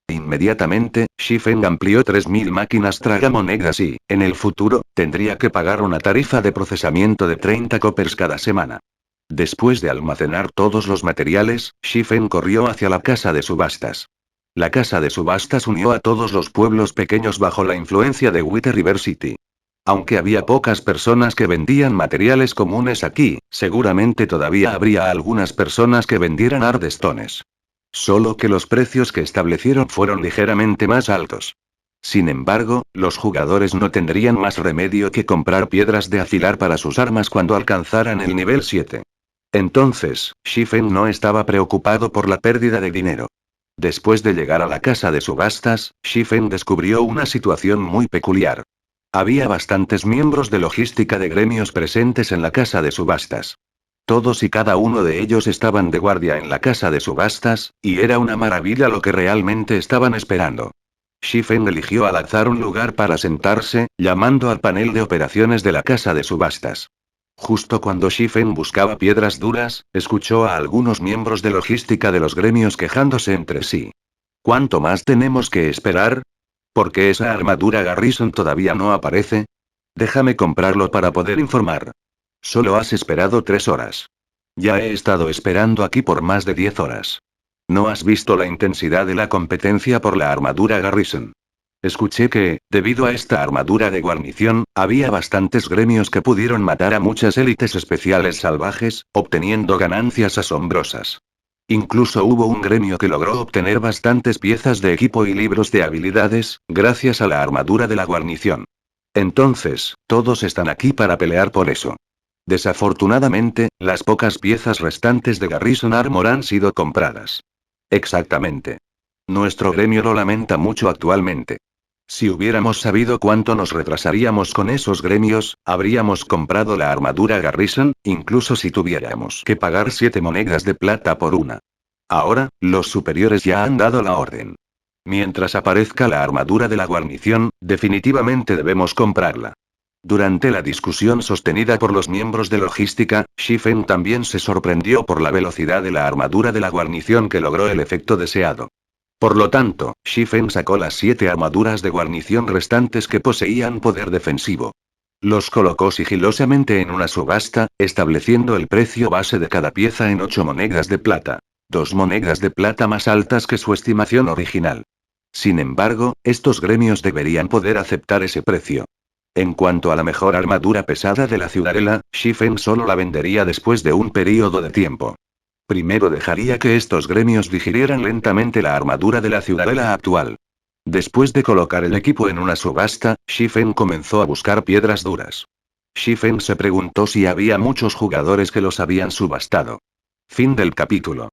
Inmediatamente, Shifen amplió 3000 máquinas tragamonedas y, en el futuro, tendría que pagar una tarifa de procesamiento de 30 coppers cada semana. Después de almacenar todos los materiales, Shifen corrió hacia la casa de subastas. La casa de subastas unió a todos los pueblos pequeños bajo la influencia de Wither River City. Aunque había pocas personas que vendían materiales comunes aquí, seguramente todavía habría algunas personas que vendieran Ardstones. Solo que los precios que establecieron fueron ligeramente más altos. Sin embargo, los jugadores no tendrían más remedio que comprar piedras de afilar para sus armas cuando alcanzaran el nivel 7. Entonces, Shifen no estaba preocupado por la pérdida de dinero. Después de llegar a la casa de subastas, Shifen descubrió una situación muy peculiar. Había bastantes miembros de logística de gremios presentes en la casa de subastas. Todos y cada uno de ellos estaban de guardia en la casa de subastas, y era una maravilla lo que realmente estaban esperando. Shifen eligió al azar un lugar para sentarse, llamando al panel de operaciones de la casa de subastas. Justo cuando Shifen buscaba piedras duras, escuchó a algunos miembros de logística de los gremios quejándose entre sí. ¿Cuánto más tenemos que esperar? ¿Por qué esa armadura Garrison todavía no aparece? Déjame comprarlo para poder informar. Solo has esperado 3 horas. Ya he estado esperando aquí por más de 10 horas. ¿No has visto la intensidad de la competencia por la armadura Garrison? Escuché que, debido a esta armadura de guarnición, había bastantes gremios que pudieron matar a muchas élites especiales salvajes, obteniendo ganancias asombrosas. Incluso hubo un gremio que logró obtener bastantes piezas de equipo y libros de habilidades, gracias a la armadura de la guarnición. Entonces, todos están aquí para pelear por eso. Desafortunadamente, las pocas piezas restantes de Garrison Armor han sido compradas. Exactamente. Nuestro gremio lo lamenta mucho actualmente. Si hubiéramos sabido cuánto nos retrasaríamos con esos gremios, habríamos comprado la armadura Garrison, incluso si tuviéramos que pagar 7 monedas de plata por una. Ahora, los superiores ya han dado la orden. Mientras aparezca la armadura de la guarnición, definitivamente debemos comprarla. Durante la discusión sostenida por los miembros de logística, Shifen también se sorprendió por la velocidad de la armadura de la guarnición que logró el efecto deseado. Por lo tanto, Shifen sacó las 7 armaduras de guarnición restantes que poseían poder defensivo. Los colocó sigilosamente en una subasta, estableciendo el precio base de cada pieza en 8 monedas de plata. 2 monedas de plata más altas que su estimación original. Sin embargo, estos gremios deberían poder aceptar ese precio. En cuanto a la mejor armadura pesada de la ciudadela, Shifen solo la vendería después de un período de tiempo. Primero dejaría que estos gremios digirieran lentamente la armadura de la ciudadela actual. Después de colocar el equipo en una subasta, Shifen comenzó a buscar piedras duras. Shifen se preguntó si había muchos jugadores que los habían subastado. Fin del capítulo.